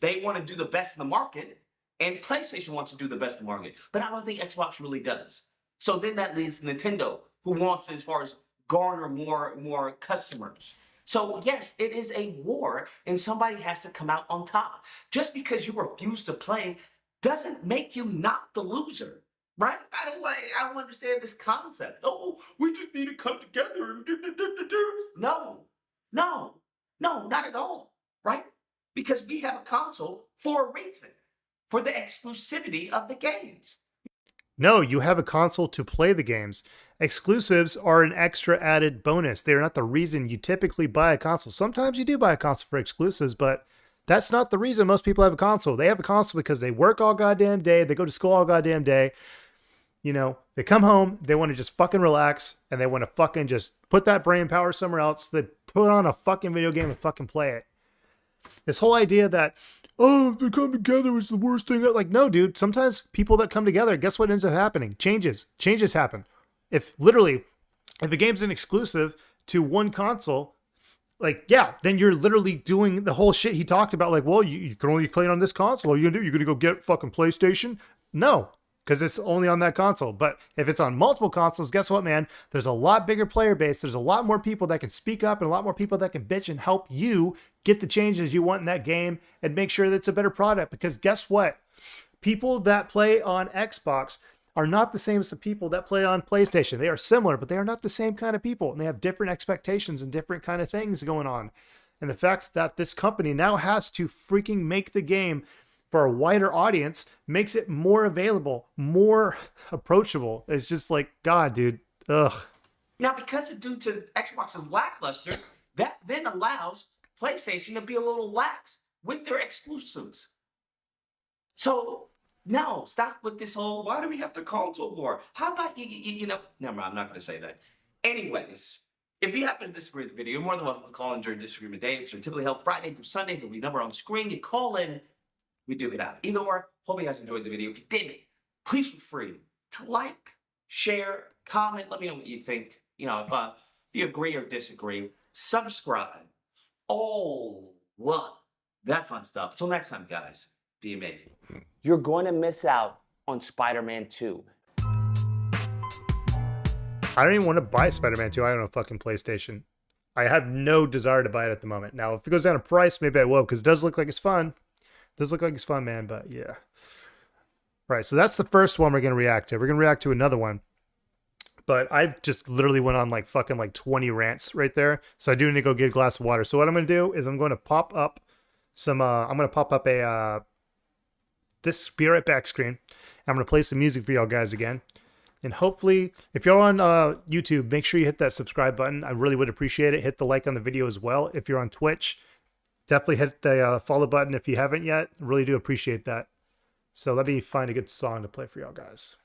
Speaker 5: They want to do the best in the market, and PlayStation wants to do the best in the market. But I don't think Xbox really does. So then that leaves Nintendo, who wants to, as far as garner more customers. So yes, it is a war, and somebody has to come out on top. Just because you refuse to play doesn't make you not the loser, right? I don't understand this concept. Oh, we just need to come together and do. No, not at all, right? Because we have a console for a reason, for the exclusivity of the games.
Speaker 1: No, you have a console to play the games. Exclusives are an extra added bonus. They're not the reason you typically buy a console. Sometimes you do buy a console for exclusives, but that's not the reason most people have a console. They have a console because they work all goddamn day. They go to school all goddamn day. They come home, they want to just fucking relax, and they want to fucking just put that brain power somewhere else. They put on a fucking video game and fucking play it. This whole idea that, oh, if they come together, it's the worst thing. Like, no, dude. Sometimes people that come together, guess what ends up happening? Changes happen. If the game's an exclusive to one console, like, yeah, then you're literally doing the whole shit he talked about. Like, well, you can only play it on this console. What are you going to do? You're going to go get fucking PlayStation? No, because it's only on that console. But if it's on multiple consoles, guess what, man? There's a lot bigger player base. There's a lot more people that can speak up and a lot more people that can bitch and help you get the changes you want in that game and make sure that it's a better product. Because guess what? People that play on Xbox are not the same as the people that play on PlayStation. They are similar, but they are not the same kind of people. And they have different expectations and different kind of things going on. And the fact that this company now has to freaking make the game for a wider audience makes it more available, more approachable. It's just like, God, dude. Ugh.
Speaker 5: Now, because due to Xbox's lackluster, that then allows PlayStation to be a little lax with their exclusives. So, no, stop with this whole, why do we have to console war? How about you know, never mind, I'm not going to say that. Anyways, if you happen to disagree with the video, you're more than welcome to call in during Disagreement Day, which are typically held Friday through Sunday. There'll be a number on the screen. You call in, we duke it out. Either or, hope you guys enjoyed the video. If you did, please feel free to like, share, comment. Let me know what you think. You know, if you agree or disagree, subscribe. All that fun stuff. Till next time, guys, be amazing.
Speaker 2: You're going to miss out on Spider-Man 2.
Speaker 1: I don't even want to buy Spider-Man 2. I don't know, fucking PlayStation. I have no desire to buy it at the moment. Now, if it goes down in price, maybe I will, because it does look like it's fun. It does look like it's fun, man, but yeah. Right, so that's the first one we're going to react to. We're going to react to another one. But I've just literally went on like fucking like 20 rants right there. So I do need to go get a glass of water. So what I'm going to do is I'm going to pop up some, I'm going to pop up a, this be right back screen. I'm going to play some music for y'all guys again. And hopefully, if you're on YouTube, make sure you hit that subscribe button. I really would appreciate it. Hit the like on the video as well. If you're on Twitch, definitely hit the follow button if you haven't yet. Really do appreciate that. So let me find a good song to play for y'all guys.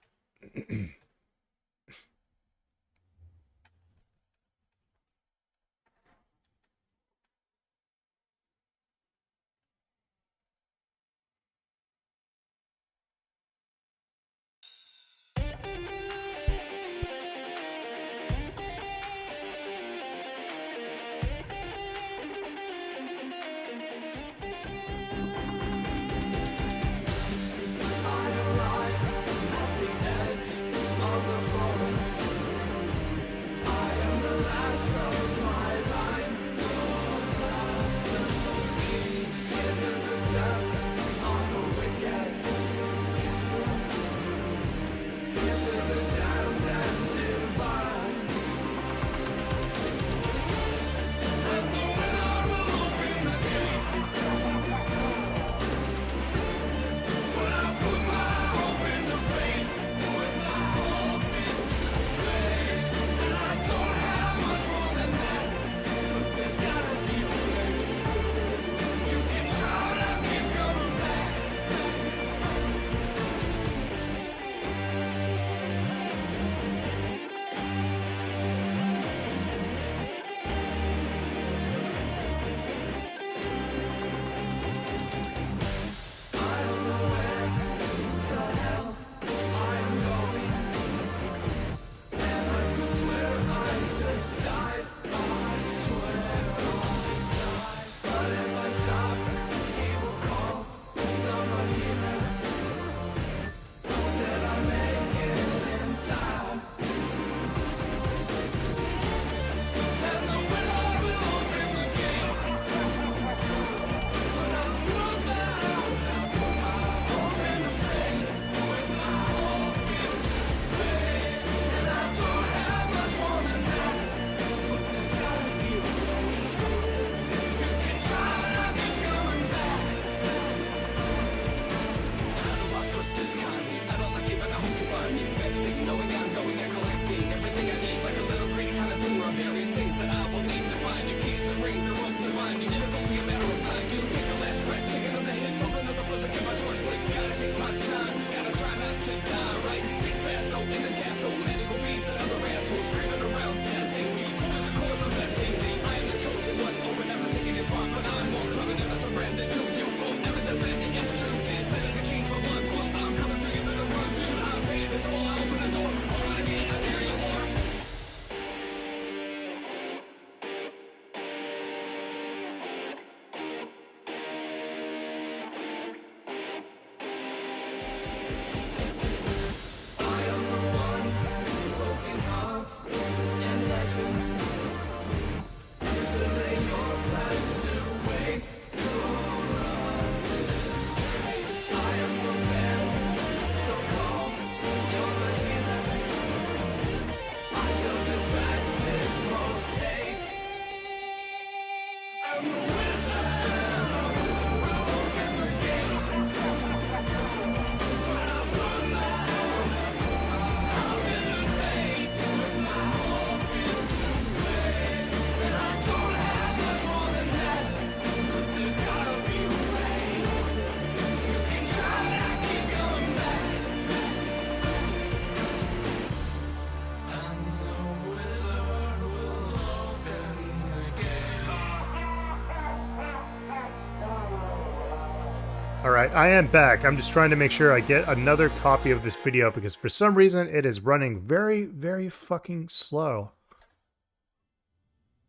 Speaker 1: right, I am back. I'm just trying to make sure I get another copy of this video because for some reason it is running very, very fucking slow.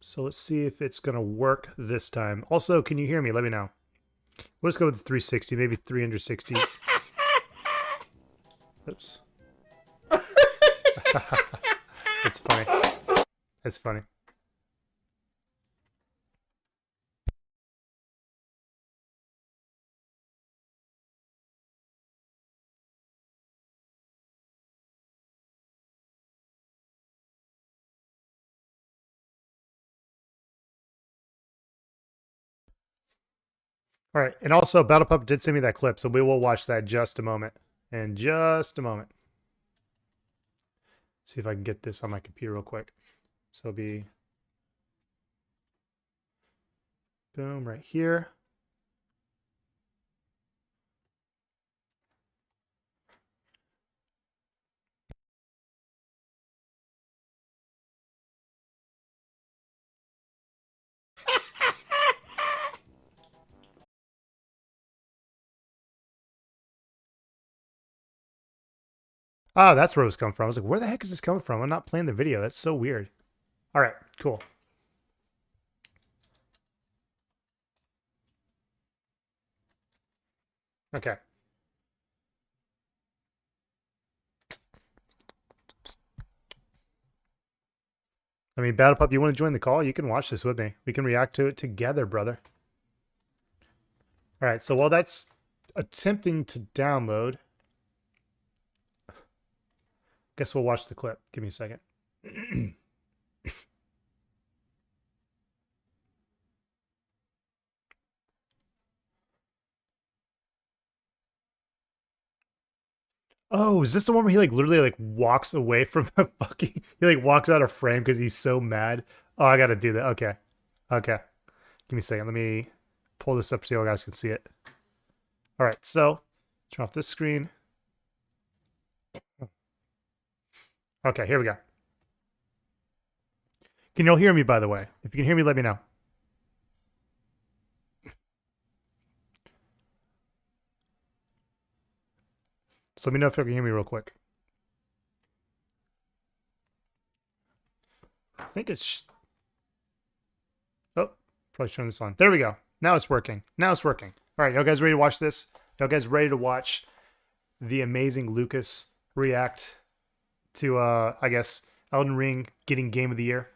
Speaker 1: So let's see if it's going to work this time. Also, can you hear me? Let me know. We'll just go with the 360, maybe 360. Oops. That's funny. That's funny. All right, and also Battle Pup did send me that clip, so we will watch that in just a moment. In just a moment. See if I can get this on my computer real quick. So it'll be boom right here. Oh, that's where it was coming from. I was like, where the heck is this coming from? I'm not playing the video. That's so weird. All right, cool. Okay. I mean, Battle Pup, you want to join the call? You can watch this with me. We can react to it together, brother. All right, so while that's attempting to download, guess we'll watch the clip. Give me a second. Oh, is this the one where he like literally like walks away from the fucking, he like walks out of frame because he's so mad? Oh, I gotta do that. Okay. Okay. Give me a second. Let me pull this up so you guys can see it. All right, so turn off this screen. Okay, here we go. Can you all hear me, by the way? If you can hear me, let me know. So let me know if you can hear me real quick. I think it's... Oh, probably turn this on. There we go. Now it's working. Now it's working. All right, y'all guys ready to watch this? Y'all guys ready to watch the amazing Lucas react to, I guess, Elden Ring getting Game of the Year?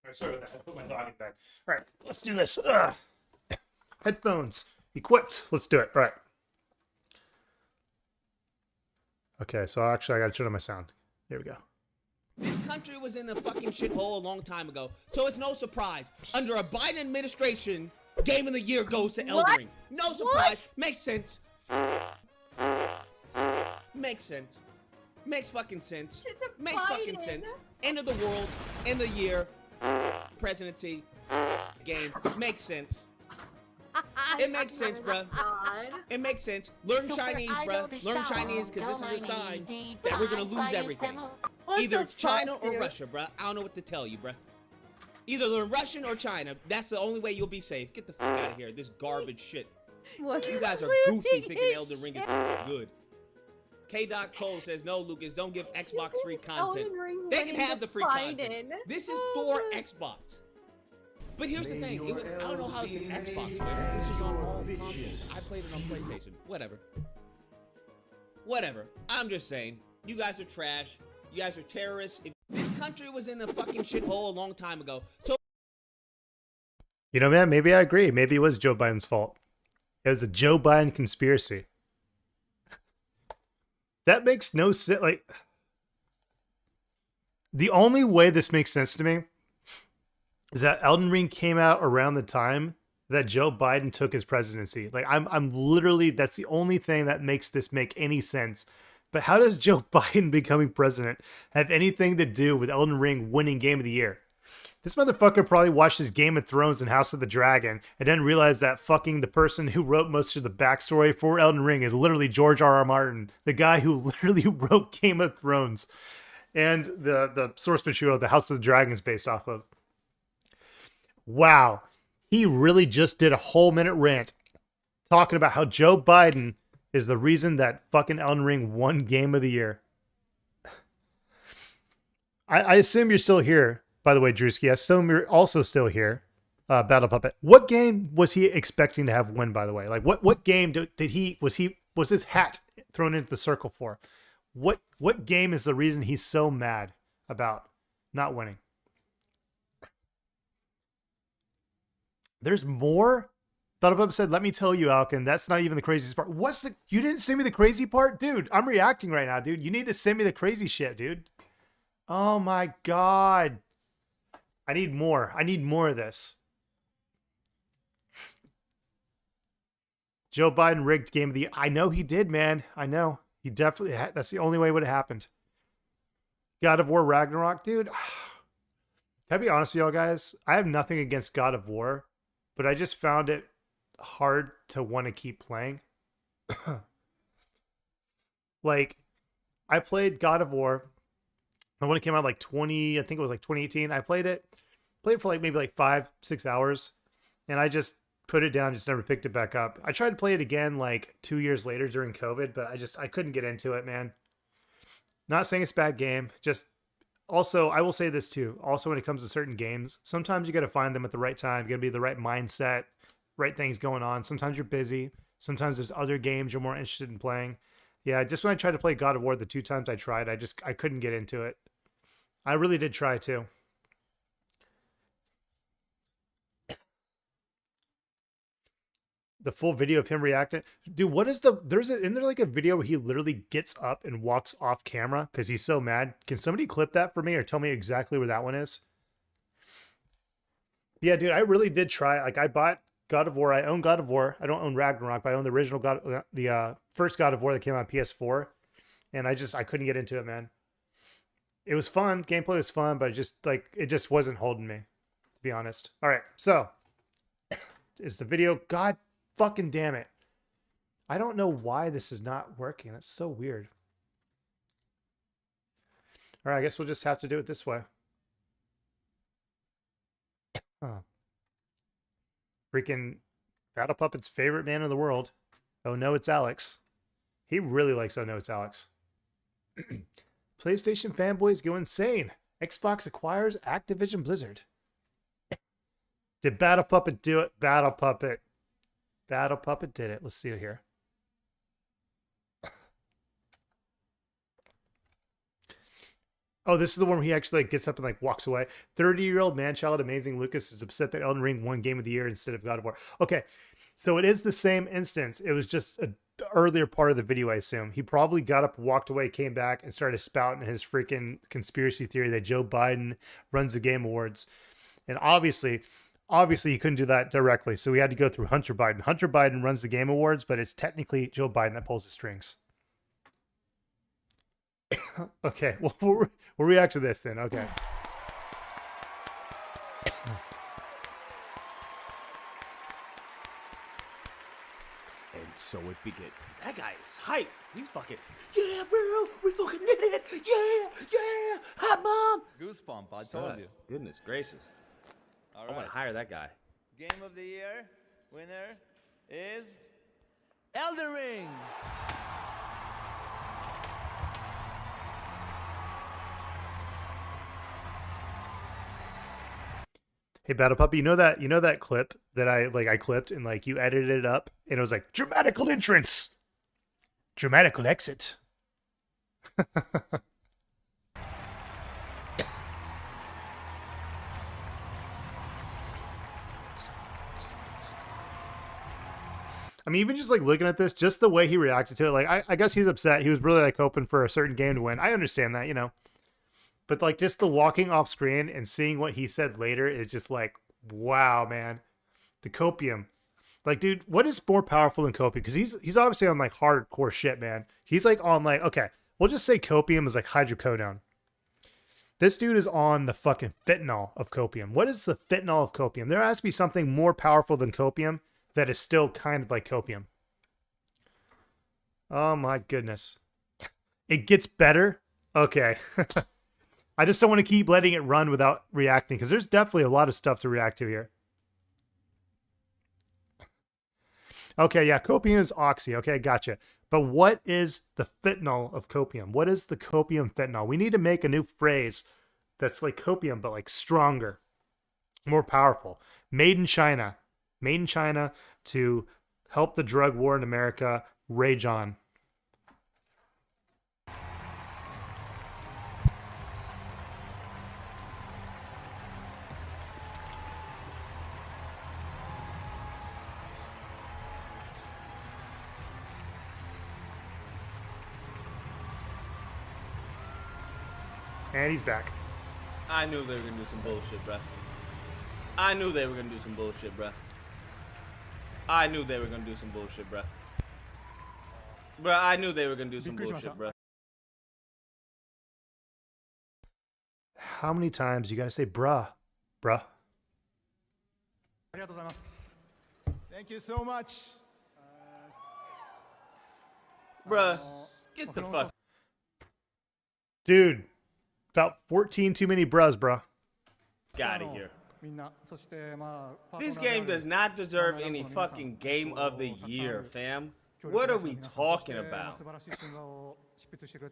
Speaker 1: All right, sorry about that. I put my dog in bed. All right, let's do this. Ugh. Headphones equipped. Let's do it. All right. Okay, so actually I got to turn on my sound. There we go.
Speaker 6: This country was in a fucking shithole a long time ago, so it's no surprise. Under a Biden administration, Game of the Year goes to Elden Ring. No surprise. Makes sense. Makes sense. Makes fucking sense. Makes fucking sense. End of the world. End of the year. Presidency. Game. Makes sense. It makes sense, bruh. It makes sense. Learn Chinese, bruh. Learn Chinese, because this is a sign that we're gonna lose everything. Either it's China or Russia, bruh. I don't know what to tell you, bruh. Either learn Russian or China. That's the only way you'll be safe. Get the fuck out of here. This garbage shit. You guys are goofy thinking Elden Ring is good. K. Cole says, no, Lucas, don't give Xbox free content. They can have the free content. This is for Xbox. But here's the thing. It was, I don't know how it's an Xbox, but this is on all consoles. I played it on PlayStation. Whatever. Whatever. I'm just saying. You guys are trash. You guys are terrorists. If this country was in a fucking shithole a long time ago. So,
Speaker 1: you know, man, maybe I agree. Maybe it was Joe Biden's fault. It was a Joe Biden conspiracy. That makes no sense. Like, The only way this makes sense to me is that Elden Ring came out around the time that Joe Biden took his presidency. Like I'm literally, that's the only thing that makes this make any sense. But how does Joe Biden becoming president have anything to do with Elden Ring winning Game of the Year? This motherfucker probably watched his Game of Thrones and House of the Dragon and then realized that fucking the person who wrote most of the backstory for Elden Ring is literally George R.R. Martin, the guy who literally wrote Game of Thrones and the source material the House of the Dragon is based off of. Wow. He really just did a whole minute rant talking about how Joe Biden is the reason that fucking Elden Ring won Game of the Year. I assume you're still here. By the way, Drewski, I assume you're also still here. Battle Puppet. What game was he expecting to have win, by the way? Like what game was his hat thrown into the circle for? What game is the reason he's so mad about not winning? There's more? Battle Puppet said, let me tell you, Alkin, that's not even the craziest part. You didn't send me the crazy part? Dude, I'm reacting right now, dude. You need to send me the crazy shit, dude. Oh my God. I need more. I need more of this. Joe Biden rigged Game of the Year. I know he did, man. I know. He definitely that's the only way it would have happened. God of War Ragnarok, dude. Can I be honest with y'all, guys? I have nothing against God of War, but I just found it hard to want to keep playing. Like, I played God of War. And when it came out like 2018, I played it for like maybe like 5-6 hours. And I just put it down, just never picked it back up. I tried to play it again like 2 years later during COVID, but I couldn't get into it, man. Not saying it's a bad game. Just also, I will say this too. Also, when it comes to certain games, sometimes you got to find them at the right time. You got to be the right mindset, right things going on. Sometimes you're busy. Sometimes there's other games you're more interested in playing. Yeah, just when I tried to play God of War the 2 times I tried, I couldn't get into it. I really did try too. The full video of him reacting. Dude, what is isn't there like a video where he literally gets up and walks off camera because he's so mad? Can somebody clip that for me or tell me exactly where that one is? Yeah, dude, I really did try. Like, I bought God of War. I own God of War. I don't own Ragnarok, but I own the original the first God of War that came on PS4. And I couldn't get into it, man. It was fun. Gameplay was fun, but it just wasn't holding me, to be honest. All right, so is the video? God fucking damn it. I don't know why this is not working. That's so weird. All right, I guess we'll just have to do it this way. Huh. Freaking Battle Puppet's favorite man in the world. Oh no, it's Alex. He really likes Oh no, it's Alex. PlayStation fanboys go insane. Xbox acquires Activision Blizzard. Did Battle Puppet do it? Battle Puppet. Battle Puppet did it. Let's see it here. Oh, this is the one where he actually gets up and walks away. 30-year-old man-child Amazing Lucas is upset that Elden Ring won Game of the Year instead of God of War. Okay, so it is the same instance. It was just the earlier part of the video, I assume. He probably got up, walked away, came back, and started spouting his freaking conspiracy theory that Joe Biden runs the Game Awards. And obviously he couldn't do that directly, so we had to go through Hunter Biden. Hunter Biden runs the Game Awards, but it's technically Joe Biden that pulls the strings. Okay, well, we'll react to this then. Okay.
Speaker 6: And so it began.
Speaker 5: That guy is hype. He's fucking, yeah, bro, we fucking did it. Yeah. Hi, Mom.
Speaker 7: Goosebump, I told you.
Speaker 2: Goodness gracious.
Speaker 7: All
Speaker 2: I want
Speaker 7: right.
Speaker 2: to hire that guy.
Speaker 7: Game of the Year winner is Elden Ring.
Speaker 1: Hey, Battle Puppy, you know that clip that I clipped and you edited it up and it was like dramatical entrance, dramatical exit. I mean, even just looking at this, just the way he reacted to it, I guess he's upset. He was really hoping for a certain game to win. I understand that, But like just the walking off screen and seeing what he said later is just like, wow, man. The copium. Like, dude, what is more powerful than copium? Because he's obviously on like hardcore shit, man. He's like on like, okay, we'll just say copium is like hydrocodone. This dude is on the fucking fentanyl of copium. What is the fentanyl of copium? There has to be something more powerful than copium that is still kind of like copium. Oh my goodness. It gets better? Okay. I just don't want to keep letting it run without reacting, because there's definitely a lot of stuff to react to here. Okay, yeah, copium is oxy. Okay, gotcha. But what is the fentanyl of copium? What is the copium fentanyl? We need to make a new phrase that's like copium, but like stronger, more powerful. Made in China. Made in China to help the drug war in America rage on. And he's back.
Speaker 6: I knew they were gonna do some bullshit, bruh. I knew they were gonna do some bullshit, bruh. I knew they were gonna do some bullshit, bruh. Bruh, I knew they were gonna do some bullshit, bruh.
Speaker 1: How many times you gotta say bruh? Bruh.
Speaker 8: Thank you so much.
Speaker 6: Bruh, get the fuck.
Speaker 1: Dude, about 14 too many bruhs, bruh.
Speaker 6: Out of here. This game does not deserve any fucking game of the year, fam. What are we talking about?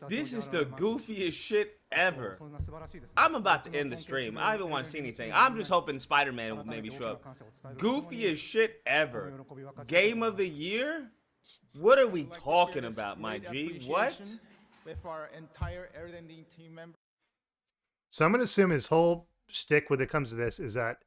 Speaker 6: This is the goofiest shit ever. I'm about to end the stream. I don't even want to see anything. I'm just hoping Spider-Man will maybe show up. Goofiest shit ever. Game of the year? What are we talking about, my G? What?
Speaker 8: With our entire editing team member.
Speaker 1: So I'm going to assume his whole shtick when it comes to this is that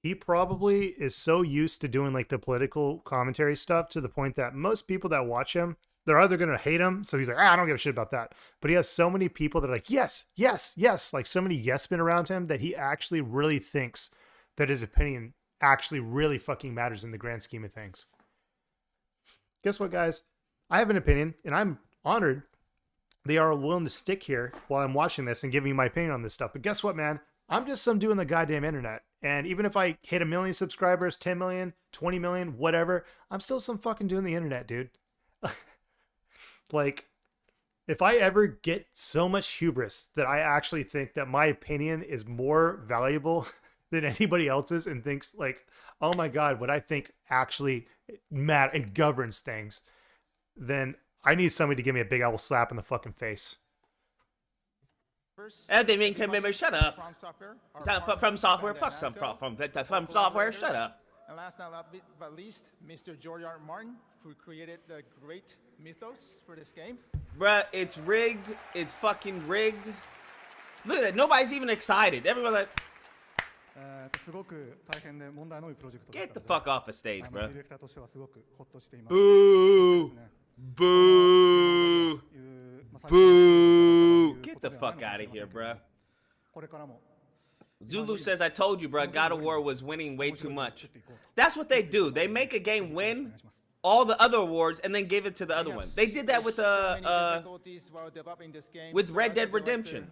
Speaker 1: he probably is so used to doing like the political commentary stuff to the point that most people that watch him, they're either going to hate him. So he's like, I don't give a shit about that. But he has so many people that are like, yes, yes, yes. Like so many yes men around him that he actually really thinks that his opinion actually really fucking matters in the grand scheme of things. Guess what, guys? I have an opinion and I'm honored they are willing to stick here while I'm watching this and giving me my opinion on this stuff. But guess what, man? I'm just some doing the goddamn internet. And even if I hit 1 million subscribers, 10 million, 20 million, whatever, I'm still some fucking doing the internet, dude. Like, if I ever get so much hubris that I actually think that my opinion is more valuable than anybody else's and thinks like, oh my God, what I think actually matters and governs things, then I need somebody to give me a big old slap in the fucking face.
Speaker 6: Shut up.
Speaker 8: From software.
Speaker 6: From software. Fuck from software. Shut up.
Speaker 8: And last but least, Mr. George R. Martin, who created the great mythos for this game.
Speaker 6: Bruh, it's rigged. It's fucking rigged. Look at that. Nobody's even excited. Everyone like, get the fuck off the stage, bruh. Boo. Boo. Boo. Get the fuck out of here, bruh. Zulu says, I told you, bruh, God of War was winning way too much. That's what they do. They make a game win all the other awards and then give it to the other one. They did that with Red Dead Redemption.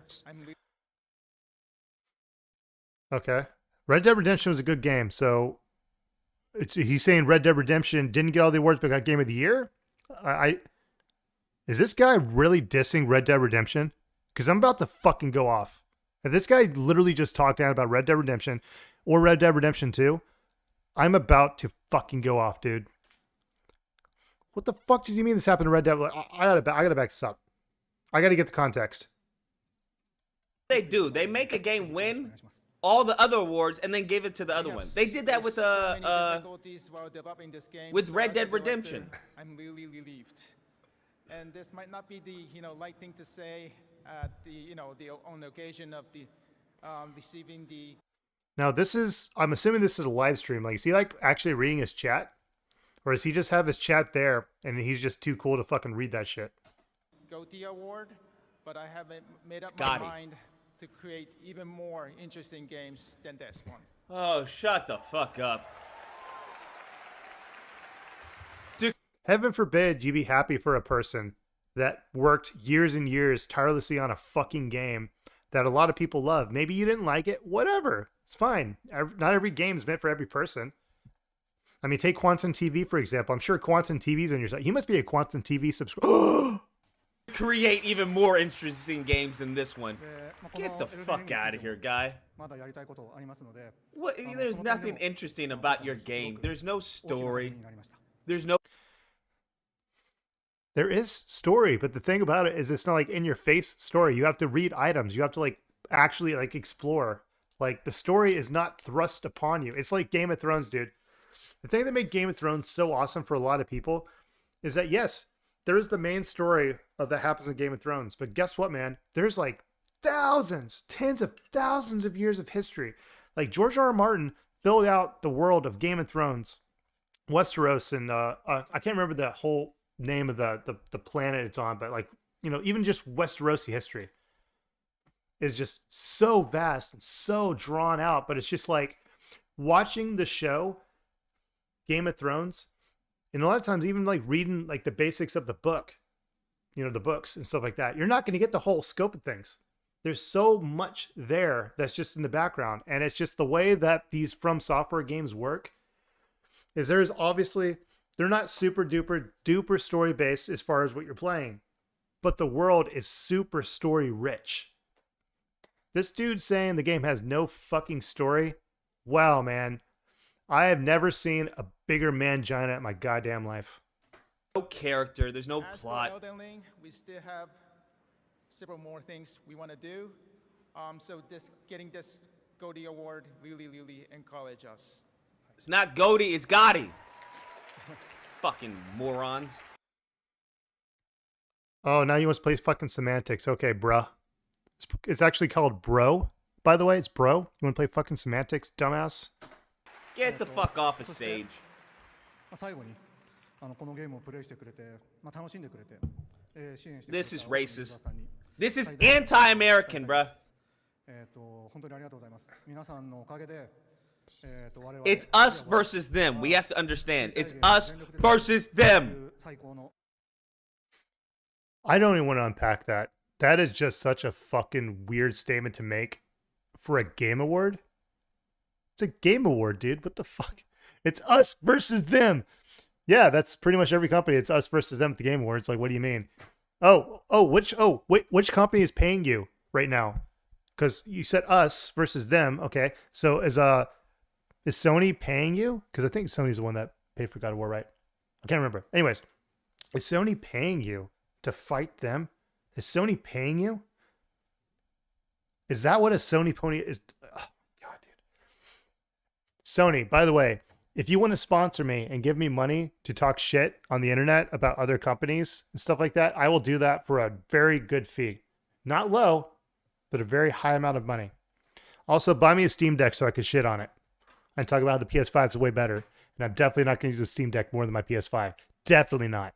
Speaker 1: Okay. Red Dead Redemption was a good game, so he's saying Red Dead Redemption didn't get all the awards but got Game of the Year? Is this guy really dissing Red Dead Redemption? Because I'm about to fucking go off. If this guy literally just talked down about Red Dead Redemption or Red Dead Redemption 2, I'm about to fucking go off, dude. What the fuck does he mean this happened to Red Dead? I gotta back this up. I gotta get the context.
Speaker 6: They do. They make a game win all the other awards and then give it to the other one. They did that with Red Dead Redemption.
Speaker 8: I'm really relieved. And this might not be the light thing to say at the on the occasion of the receiving the.
Speaker 1: Now I'm assuming this is a live stream. Like, is he like actually reading his chat, or does he just have his chat there and he's just too cool to fucking read that shit?
Speaker 8: GOTY award, but I haven't made up
Speaker 6: Scotty.
Speaker 8: my mind to create even more interesting games than this one.
Speaker 6: Oh, shut the fuck up.
Speaker 1: Heaven forbid you be happy for a person that worked years and years tirelessly on a fucking game that a lot of people love. Maybe you didn't like it, whatever. It's fine. Not every game is meant for every person. I mean, take Quantum TV, for example. I'm sure Quantum TV's on your side. He must be a Quantum TV subscriber.
Speaker 6: Create even more interesting games than this one. Get the fuck out of here, guy. What? There's nothing interesting about your game. There's no story. There's no...
Speaker 1: There is story, but the thing about it is it's not like in your face story. You have to read items. You have to like actually like explore. Like the story is not thrust upon you. It's like Game of Thrones, dude. The thing that made Game of Thrones so awesome for a lot of people is that yes, there is the main story of that happens in Game of Thrones, but guess what, man? There's like thousands, tens of thousands of years of history. Like George R. R. Martin filled out the world of Game of Thrones, Westeros, and I can't remember the whole name of the planet it's on, but like, you know, even just Westerosi history is just so vast and so drawn out. But it's just like watching the show Game of Thrones, and a lot of times even like reading like the basics of the book, you know, the books and stuff like that, you're not going to get the whole scope of things. There's so much there that's just in the background, and it's just the way that these From Software games work is there's obviously, they're not super duper story based as far as what you're playing, but the world is super story rich. This dude saying the game has no fucking story. Wow, man. I have never seen a bigger mangina in my goddamn life.
Speaker 6: No character. There's no
Speaker 8: As
Speaker 6: plot.
Speaker 8: for Elden Ring, we still have several more things we want to do. So getting this Goldie Award really encourage us.
Speaker 6: It's not Goaty, it's Gotti. Fucking morons.
Speaker 1: Oh, now you want to play fucking semantics. Okay, bruh. It's actually called Bro. By the way, it's Bro. You want to play fucking semantics, dumbass?
Speaker 6: Get the fuck off the stage. This is racist. This is anti-American, bruh. It's us versus them. We have to understand. It's us versus them.
Speaker 1: I don't even want to unpack that. That is just such a fucking weird statement to make for a game award. It's a game award, dude. What the fuck? It's us versus them. Yeah, that's pretty much every company. It's us versus them at the Game Awards. Like, what do you mean? Which company is paying you right now? Because you said us versus them. Okay, so is Sony paying you? Because I think Sony's the one that paid for God of War, right? I can't remember. Anyways, is Sony paying you to fight them? Is Sony paying you? Is that what a Sony pony is? Oh, God, dude. Sony, by the way, if you want to sponsor me and give me money to talk shit on the internet about other companies and stuff like that, I will do that for a very good fee. Not low, but a very high amount of money. Also, buy me a Steam Deck so I can shit on it and talk about how the PS5 is way better. And I'm definitely not going to use the Steam Deck more than my PS5. Definitely not.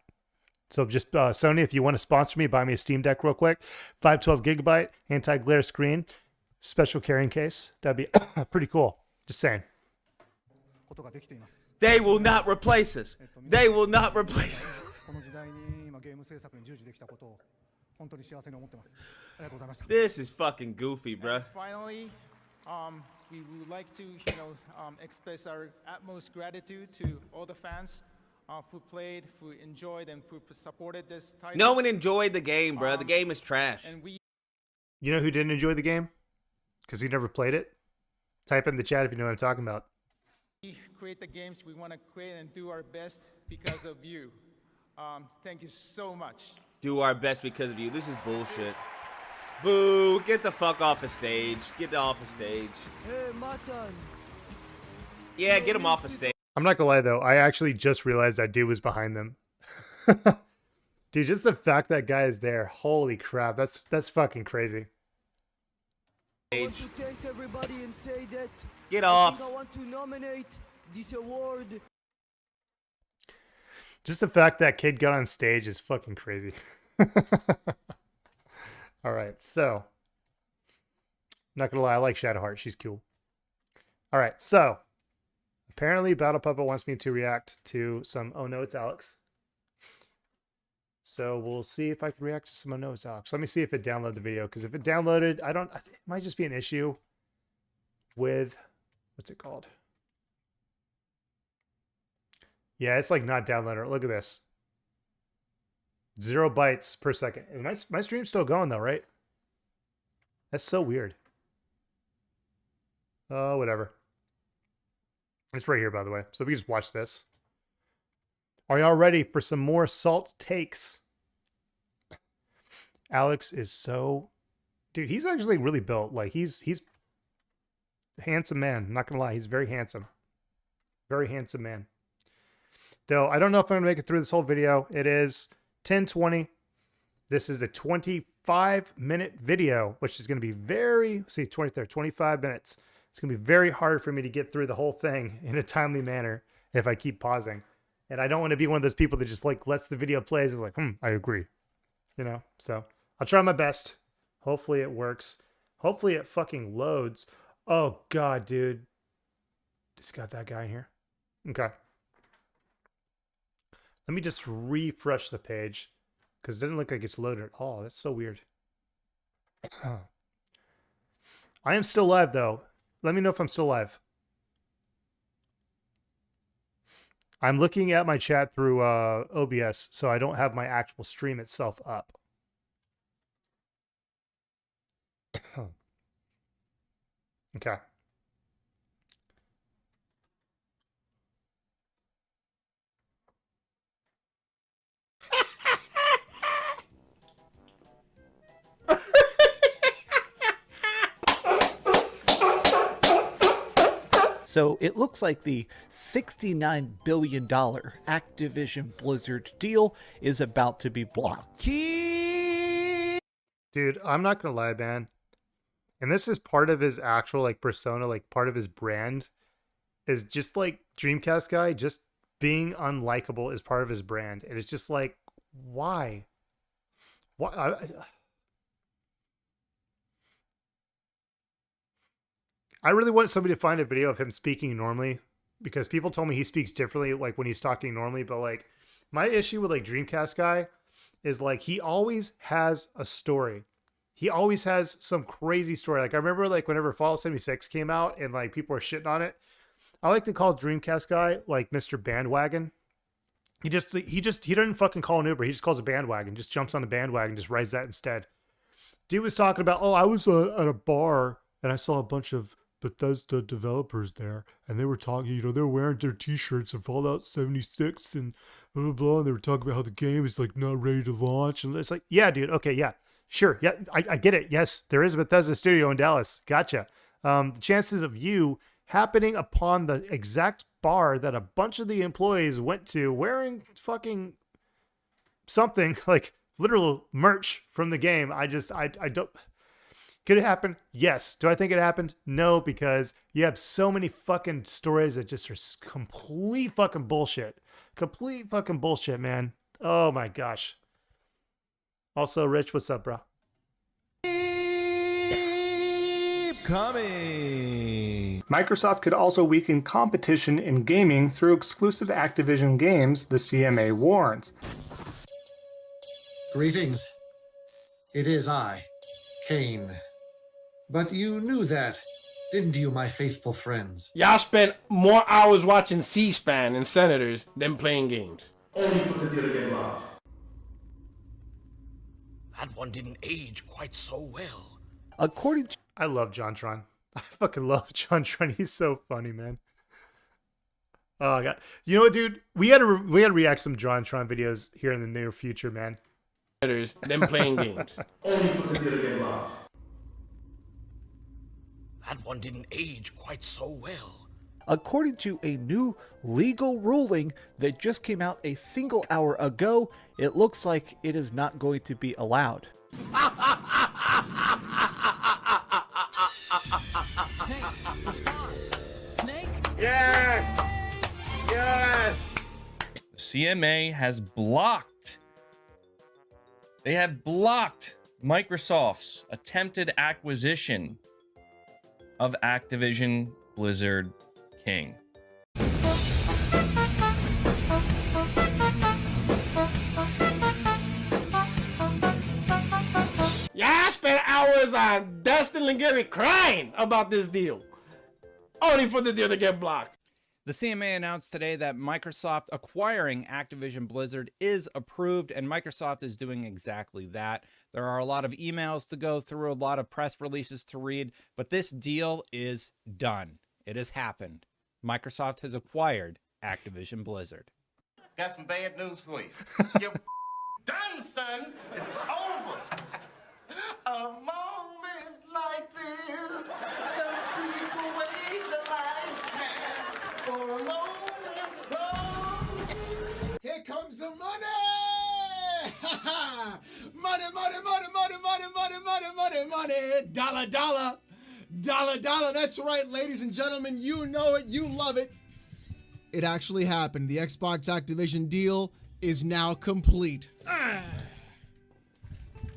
Speaker 1: So just Sony, if you want to sponsor me, buy me a Steam Deck real quick. 512 gigabyte, anti-glare screen, special carrying case. That'd be pretty cool. Just saying.
Speaker 6: They will not replace us. They will not replace us. This is fucking goofy, bruh.
Speaker 8: And finally, we would like to, express our utmost gratitude to all the fans who played, who enjoyed, and who supported this title.
Speaker 6: No one enjoyed the game, bruh. The game is trash.
Speaker 8: And we
Speaker 1: You know who didn't enjoy the game? Because he never played it? Type in the chat if you know what I'm talking about.
Speaker 8: create the games we want to create and do our best because of you. Thank you so much.
Speaker 6: Do our best because of you. This is bullshit. Boo! Get the fuck off the stage. Get off the stage.
Speaker 7: Hey, Matan.
Speaker 6: Yeah, get him off the stage.
Speaker 1: I'm not gonna lie though, I actually just realized that dude was behind them. Dude, just the fact that guy is there, holy crap, that's fucking crazy.
Speaker 7: I want to thank everybody and say that
Speaker 6: Get off.
Speaker 7: I want to nominate this award.
Speaker 1: Just the fact that kid got on stage is fucking crazy. All right, so Not gonna lie, I like Shadowheart. She's cool. All right, so apparently Battle Puppet wants me to react to some Oh No, It's Alex. So we'll see if I can react to some Oh No, It's Alex. Let me see if it downloaded the video, because if it downloaded, I think it might just be an issue with, what's it called? Yeah, it's like not downloaded. Look at this. 0 bytes per second. And my stream's still going though, right? That's so weird. Oh, whatever. It's right here, by the way. So we just watch this. Are y'all ready for some more salt takes? Alex is so... Dude, he's actually really built. Like, he's a handsome man. I'm not going to lie. He's very handsome. Very handsome man. Though, I don't know if I'm going to make it through this whole video. It is 10:20. This is a 25-minute video, which is going to be very... See, 25 minutes. It's going to be very hard for me to get through the whole thing in a timely manner if I keep pausing. And I don't want to be one of those people that just like lets the video play and is like, I agree. You know? So I'll try my best. Hopefully it works. Hopefully it fucking loads. Oh, God, dude. Just got that guy in here. Okay. Let me just refresh the page because it doesn't look like it's loaded at all. That's so weird. I am still live, though. Let me know if I'm still live. I'm looking at my chat through OBS, so I don't have my actual stream itself up. Okay.
Speaker 9: So it looks like the $69 billion Activision Blizzard deal is about to be blocked.
Speaker 1: Dude, I'm not gonna lie, man. And this is part of his actual like persona, like part of his brand is just like Dreamcast guy, just being unlikable is part of his brand. And it's just like, why? Why? I really want somebody to find a video of him speaking normally because people told me he speaks differently like when he's talking normally. But like my issue with like Dreamcast guy is like he always has a story. He always has some crazy story. Like I remember like whenever Fallout 76 came out and like people were shitting on it. I like to call Dreamcast guy like Mr. Bandwagon. He doesn't fucking call an Uber. He just calls a bandwagon. Just jumps on the bandwagon, just rides that instead. Dude was talking about, oh, I was at a bar and I saw a bunch of Bethesda developers there, and they were talking, you know, they were wearing their t-shirts of Fallout 76 and blah, blah, blah. And they were talking about how the game is like not ready to launch. And it's like, yeah, dude. Okay. Yeah, sure. Yeah. I get it. Yes. There is a Bethesda studio in Dallas. Gotcha. The chances of you happening upon the exact bar that a bunch of the employees went to wearing fucking something like literal merch from the game. I don't. Could it happen? Yes. Do I think it happened? No, because you have so many fucking stories that just are complete fucking bullshit. Complete fucking bullshit, man. Oh my gosh. Also, Rich, what's up, bro?
Speaker 9: Keep coming.
Speaker 10: Microsoft could also weaken competition in gaming through exclusive Activision games, the CMA warns.
Speaker 11: Greetings. It is I, Kane. But you knew that, didn't you, my faithful friends?
Speaker 12: Y'all spent more hours watching C-SPAN and senators than playing games. Only for the deal to get lost.
Speaker 4: That one didn't age quite so well.
Speaker 9: According to...
Speaker 1: I love JonTron. I fucking love JonTron. He's so funny, man. Oh god. You know what, dude? We gotta react some JonTron videos here in the near future, man.
Speaker 12: Senators than playing games. Only for the deal to get lost.
Speaker 4: That one didn't age quite so well.
Speaker 9: According to a new legal ruling that just came out a single hour ago, it looks like it is not going to be allowed.
Speaker 13: Snake?
Speaker 12: Yes! Yes!
Speaker 14: CMA has blocked. They have blocked Microsoft's attempted acquisition of Activision Blizzard King.
Speaker 12: Yeah, I spent hours on Dustin and Gary crying about this deal, only for the deal to get blocked.
Speaker 13: The CMA announced today that Microsoft acquiring Activision Blizzard is approved, and Microsoft is doing exactly that. There are a lot of emails to go through, a lot of press releases to read, but this deal is done. It has happened. Microsoft has acquired Activision Blizzard.
Speaker 15: Got some bad news for you. You're done, son. It's over. A moment like this, some people wait a lifetime for a moment long.
Speaker 16: Here comes the money! Money, money, money, money, money, money, money, money, money. Dollar, dollar. Dollar, dollar. That's right, ladies and gentlemen. You know it. You love it. It actually happened. The Xbox Activision deal is now complete.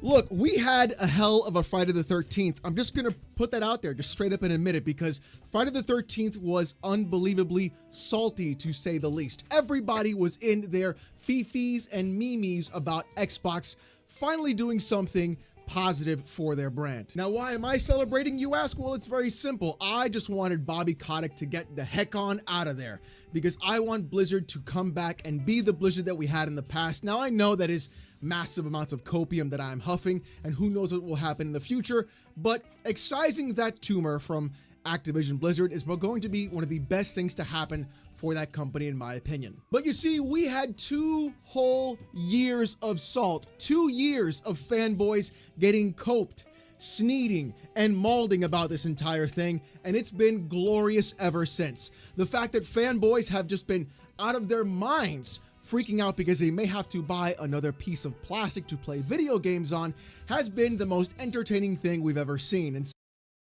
Speaker 16: Look, we had a hell of a Friday the 13th. I'm just going to put that out there, just straight up and admit it, because Friday the 13th was unbelievably salty, to say the least. Everybody was in their fifis and memes about Xbox finally doing something positive for their brand. Now, why am I celebrating, you ask? Well, it's very simple. I just wanted Bobby Kotick to get the heck on out of there, because I want Blizzard to come back and be the Blizzard that we had in the past. Now, I know that is massive amounts of copium that I'm huffing, and who knows what will happen in the future, but excising that tumor from Activision Blizzard is going to be one of the best things to happen for that company, in my opinion. But you see, we had 2 whole years of salt, 2 years of fanboys getting coped, sneeding, and mauling about this entire thing, and it's been glorious ever since. The fact that fanboys have just been out of their minds freaking out because they may have to buy another piece of plastic to play video games on has been the most entertaining thing we've ever seen. And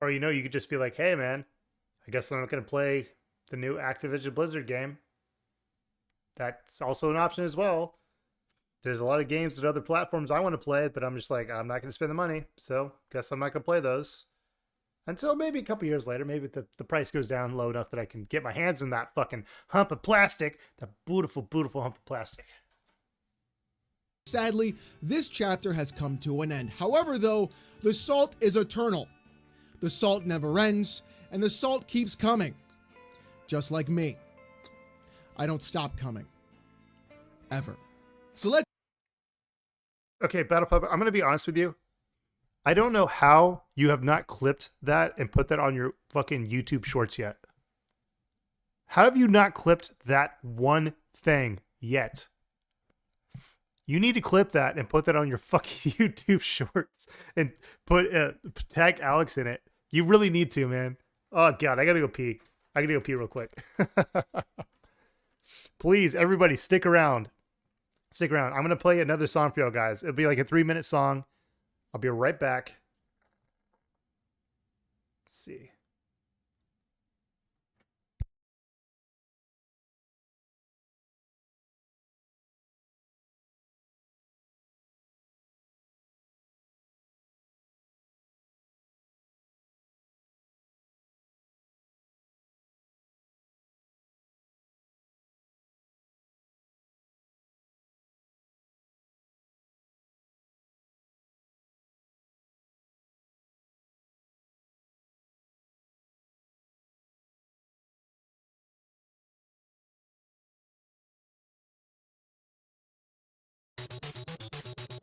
Speaker 1: or, you know, you could just be like, hey, man, I guess I'm not going to play the new Activision Blizzard game. That's also an option as well. There's a lot of games that other platforms I want to play, but I'm just like, I'm not going to spend the money, so guess I'm not going to play those. Until maybe a couple years later, maybe the price goes down low enough that I can get my hands on that fucking hump of plastic, that beautiful, beautiful hump of plastic.
Speaker 16: sadly, this chapter has come to an end. However, though, the salt is eternal. The salt never ends, and the salt keeps coming. Just like me. I don't stop coming. Ever. So let's...
Speaker 1: Okay, Battle Pub, I'm going to be honest with you. I don't know how you have not clipped that and put that on your fucking YouTube shorts yet. How have you not clipped that one thing yet? You need to clip that and put that on your fucking YouTube shorts and put tag Alex in it. You really need to, man. Oh God, I gotta go pee. I gotta go pee real quick. Please, everybody, stick around. Stick around. I'm gonna play another song for y'all guys. It'll be like a 3-minute song. I'll be right back. Let's see.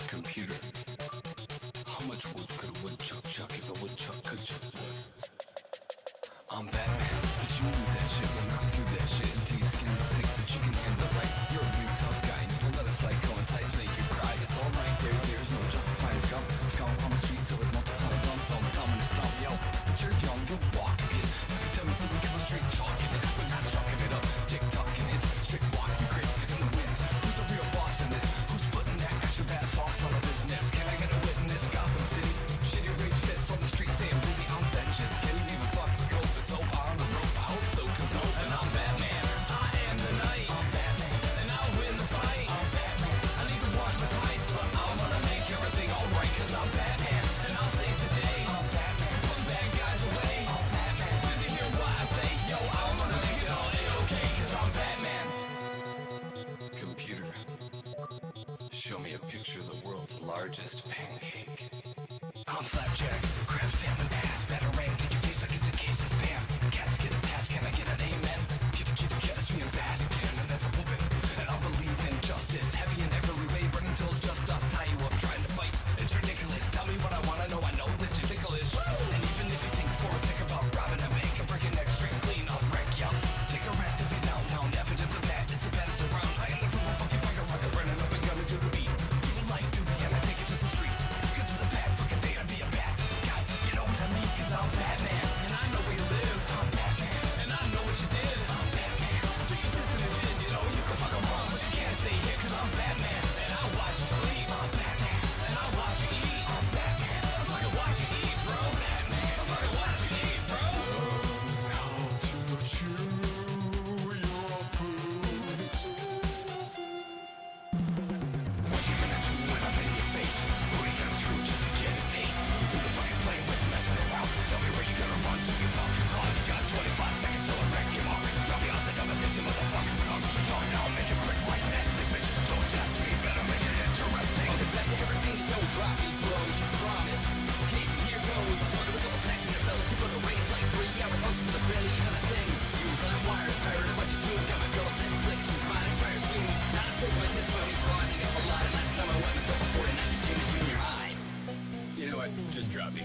Speaker 17: Computer, how much wood could a woodchuck chuck if a woodchuck could chuck wood? I'm Batman, but you knew that shit when I threw that shit into your skin and stick, but you can handle it right. You're a big tough guy, and you don't let a psycho and tights make you cry. It's alright, there's no justifying scum. Scum on the street till it's multiplying dumb from the common stop, yo. But you're young, you'll walk again. Every time you see me, give a straight chalking it, but not chalking it up. Tick-tocking it, straight walking Chris in the wind. Who's the real boss in this? Who's putting that extra bad sauce on a business? Can I get a witness? Gotham City, shitty rage fits on the street, staying busy on vengeance. Can you even fucking cope with soap? I'm largest pancake. I'm flapjack, crab stamping ass, batarang to your face like it's a case of spam. Cats get a pass, can I get an amen? Get us being bad again, and that's a whooping. And I'll believe in justice, heavy in every way, but until it's just us, tie you up trying to fight. It's ridiculous, tell me what I wanna know, I know that you're ticklish. And even if you think for a sick about robbing a bank and breaking neck straight clean off wreck, yeah. Take a rest if you downtown, evidence of that, it's the baddest around. I am the purple fucking bugger rocket, running up and gunning to the beat. Do you like doobie, can I take it to the street? Cause it's a bad fucking day to be a bad guy. You know what I mean? Cause I'm Batman, and I know where you live. I'm Batman, and I know what you did. I'm Batman, so you listen to shit, you know you can fuck around, but you can't stay here. Cause I'm Batman, and I watch you sleep. I'm Batman, and I watch you eat. I'm Batman, I fucking watch you eat, bro. Batman, I fucking watch you eat, bro. How to chew your food. What you gonna do when I'm in your face? Who you gonna screw just to get a taste? Who's a fucking playing with, messing around? Tell me where you gonna run to your fucking car. You got 25 seconds till I wreck your mark. Drop me off the competition, motherfucker. Talk to talk now, make it quick like Nestle, bitch. Don't test me, better make it interesting. The best of everything's no drop me, bro. You promise. Okay, so here goes. Smuggle a couple snacks in your belly. You put the ratings like 3 hours functions. That's barely even a thing. Use that wire, pirate a bunch of tunes. Got my girls Netflix and mine expires soon. Not as close my tips, but it's fun. And it's a lot. And last time I went myself before the 90s, Jimmy Junior High. You know what? Just drop me.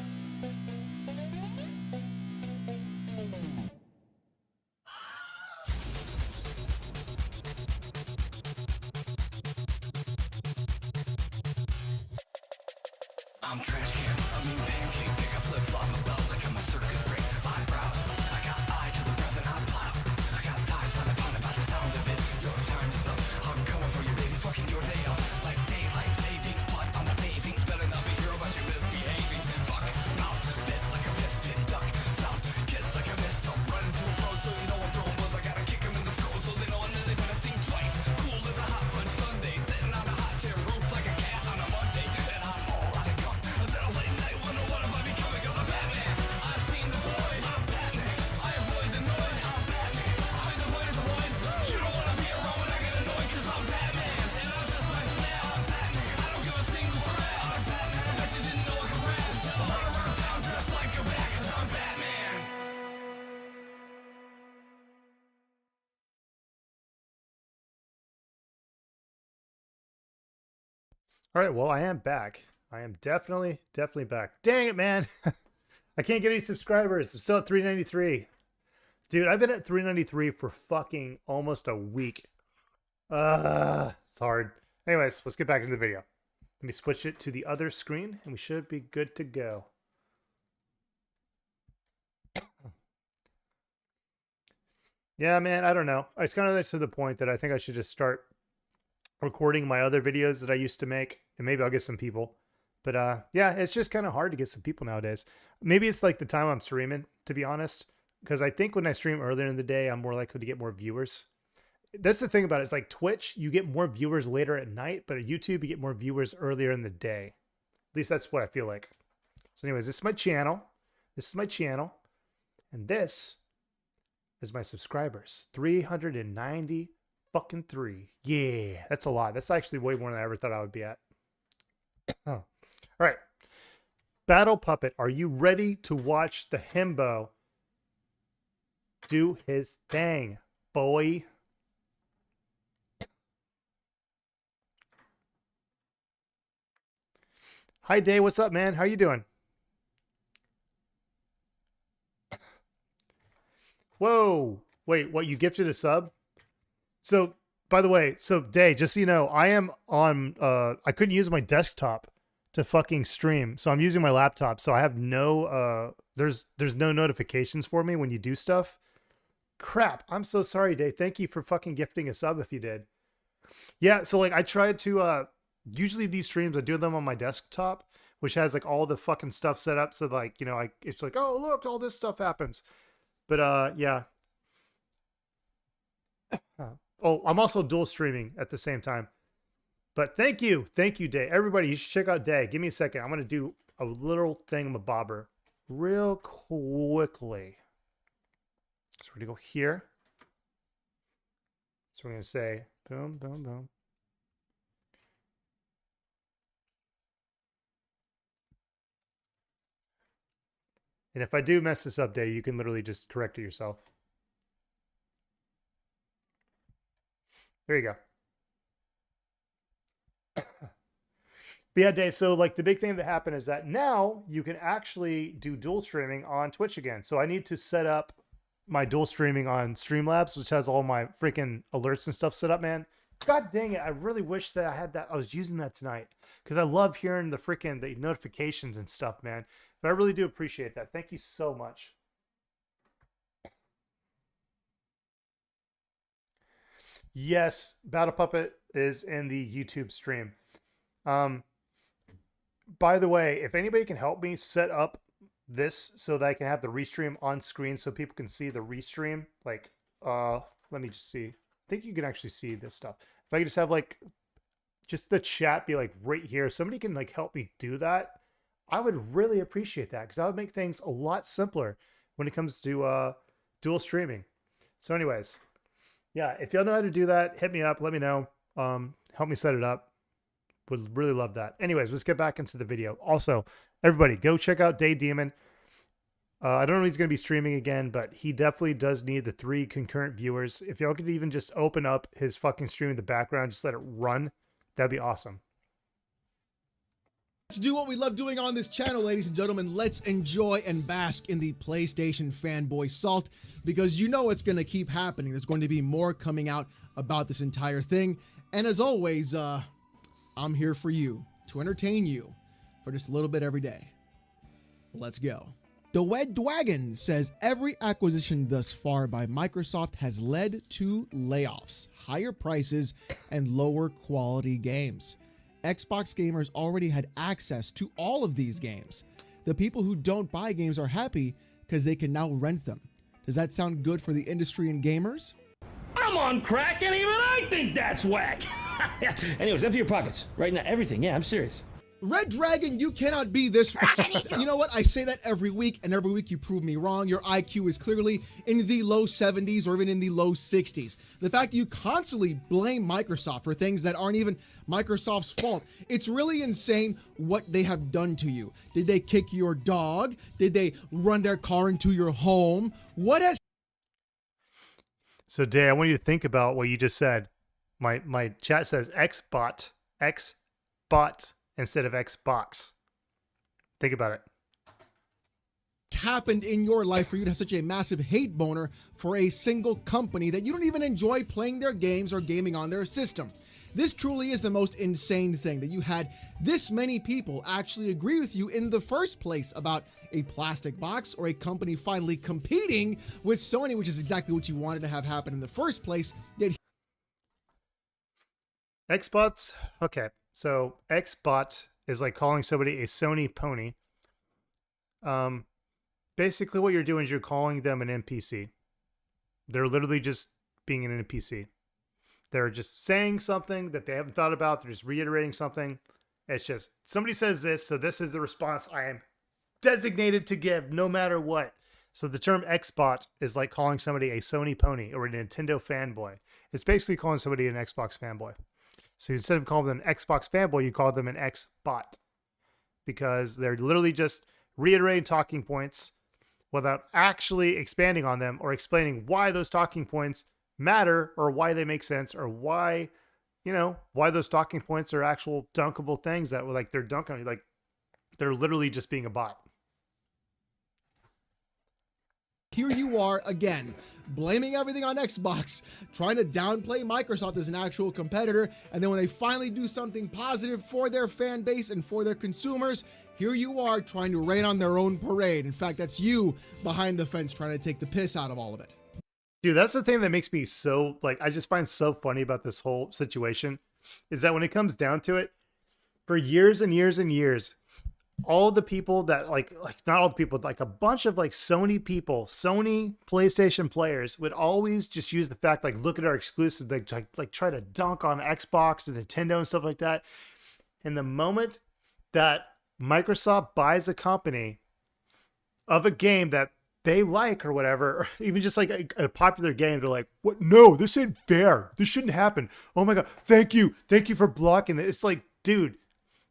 Speaker 17: I'm trash can, I mean pancake, pick a flip-flop, a belt like I'm a circus break. Eyebrows, I got eye to the present, I plow. I got thighs pounded by the sound of it. Your time is up, I'm coming for you, baby, fucking your day up. Like daylight savings, blood on the pavings. Better not be here about you misbehaving. Fuck, mouth, fist like a piston duck. South, kiss like a mist up. Run to a flow so you know I'm throwing buzz. I gotta kick them in the skull so they know, and then they better think twice. Cool as a hot fudge sundae, sitting on a hot tin roof like a cat on a Monday. And I'm all out of gum. Instead of late night, wonder what if I become, cause I'm Batman. I've seen the void, I'm Batman. I avoid the noise, I'm Batman. I'm the void is the void. You don't wanna be around when I get annoyed, cause I'm Batman. And I'm just my snap, I'm Batman. I don't give a single crap, I'm Batman. I bet you didn't know I could rap. I'm all around town dressed like a bat, cause I'm Batman.
Speaker 1: All right, well, I am back. I am definitely back. Dang it, man. I can't get any subscribers. I'm still at 393. Dude, I've been at 393 for fucking almost a week. It's hard. Anyways, let's get back into the video. Let me switch it to the other screen, and we should be good to go. Yeah, man, I don't know. It's kind of to the point that I think I should just start recording my other videos that I used to make, and maybe I'll get some people. But yeah, it's just kind of hard to get some people nowadays. Maybe it's like the time I'm streaming, to be honest, because I think when I stream earlier in the day, I'm more likely to get more viewers. That's the thing about it. It's like Twitch, you get more viewers later at night, but at YouTube, you get more viewers earlier in the day. At least that's what I feel like. So anyways, this is my channel. This is my channel. And this is my subscribers. 390 fucking 3. Yeah, that's a lot. That's actually way more than I ever thought I would be at. Oh. All right. Battle Puppet, are you ready to watch the himbo do his thing, boy? Hi, Day. What's up, man? How you doing? Whoa. Wait, what? You gifted a sub? So, by the way, so Day, just so you know, I am on, I couldn't use my desktop to fucking stream. So I'm using my laptop. So I have no, there's no notifications for me when you do stuff. Crap. I'm so sorry, Day. Thank you for fucking gifting a sub if you did. Yeah. So like I tried to, usually these streams, I do them on my desktop, which has like all the fucking stuff set up. So like, you know, it's like, oh, look, all this stuff happens. But, yeah. Oh, I'm also dual streaming at the same time. But thank you. Thank you, Day. Everybody, you should check out Day. Give me a second. I'm going to do a little thingamabobber real quickly. So we're going to go here. So we're going to say, boom, boom, boom. And if I do mess this up, Day, you can literally just correct it yourself. There you go. But yeah, Dave, so like the big thing that happened is that now you can actually do dual streaming on Twitch again. So I need to set up my dual streaming on Streamlabs, which has all my freaking alerts and stuff set up, man. God dang it. I really wish that I had that. I was using that tonight because I love hearing the notifications and stuff, man. But I really do appreciate that. Thank you so much. Yes, Battle Puppet is in the YouTube stream. By the way, if anybody can help me set up this so that I can have the restream on screen so people can see the restream, like, let me just see. I think you can actually see this stuff. If I could just have like, just the chat be like right here. Somebody can like help me do that. I would really appreciate that because that would make things a lot simpler when it comes to dual streaming. So anyways, yeah, if y'all know how to do that, hit me up, let me know. Help me set it up. Would really love that. Anyways, let's get back into the video. Also, everybody, go check out Day Demon. I don't know if he's going to be streaming again, but he definitely does need the 3 concurrent viewers. If y'all could even just open up his fucking stream in the background, just let it run, that'd be awesome.
Speaker 16: Let's do what we love doing on this channel, ladies and gentlemen. Let's enjoy and bask in the PlayStation fanboy salt, because you know it's going to keep happening. There's going to be more coming out about this entire thing. And as always, I'm here for you, to entertain you for just a little bit every day. Let's go. The Wed Dwagon says every acquisition thus far by Microsoft has led to layoffs, higher prices, and lower quality games. Xbox gamers already had access to all of these games. The people who don't buy games are happy because they can now rent them. Does that sound good for the industry and gamers?
Speaker 18: I'm on crack and even I think that's whack. Anyways, empty your pockets. Right now, everything. Yeah, I'm serious.
Speaker 16: Red Dragon, you cannot be this. You know what? I say that every week, and every week you prove me wrong. Your IQ is clearly in the low 70s or even in the low 60s. The fact that you constantly blame Microsoft for things that aren't even Microsoft's fault, it's really insane what they have done to you. Did they kick your dog? Did they run their car into your home? What has...
Speaker 1: So, Day, I want you to think about what you just said. My chat says Xbot. Xbot. Instead of Xbox. Think about it.
Speaker 16: Happened in your life for you to have such a massive hate boner for a single company that you don't even enjoy playing their games or gaming on their system? This truly is the most insane thing, that you had this many people actually agree with you in the first place about a plastic box or a company finally competing with Sony, which is exactly what you wanted to have happen in the first place. Yet
Speaker 1: Xbots. Okay. So Xbot is like calling somebody a Sony pony. Basically what you're doing is you're calling them an NPC. They're literally just being an NPC. They're just saying something that they haven't thought about. They're just reiterating something. It's just somebody says this, so this is the response I am designated to give no matter what. So the term Xbot is like calling somebody a Sony pony or a Nintendo fanboy. It's basically calling somebody an Xbox fanboy. So instead of calling them an Xbox fanboy, you call them an Xbot, because they're literally just reiterating talking points without actually expanding on them or explaining why those talking points matter or why they make sense or why, why those talking points are actual dunkable things that were like they're dunking, like they're literally just being a bot.
Speaker 16: here you are again, blaming everything on Xbox, trying to downplay Microsoft as an actual competitor, and then when they finally do something positive for their fan base and for their consumers, here you are trying to rain on their own parade. In fact, that's you behind the fence trying to take the piss out of all of it.
Speaker 1: Dude, that's the thing that makes me so, I just find so funny about this whole situation, is that when it comes down to it, for years and years and years, all the people that not all the people, like a bunch of Sony people, Sony PlayStation players would always just use the fact, look at our exclusive, like try to dunk on Xbox and Nintendo and stuff like that. And the moment that Microsoft buys a company of a game that they like or whatever, or even just a popular game, they're like, what? No, this ain't fair. This shouldn't happen. Oh my God. Thank you. Thank you for blocking it. It's like, dude,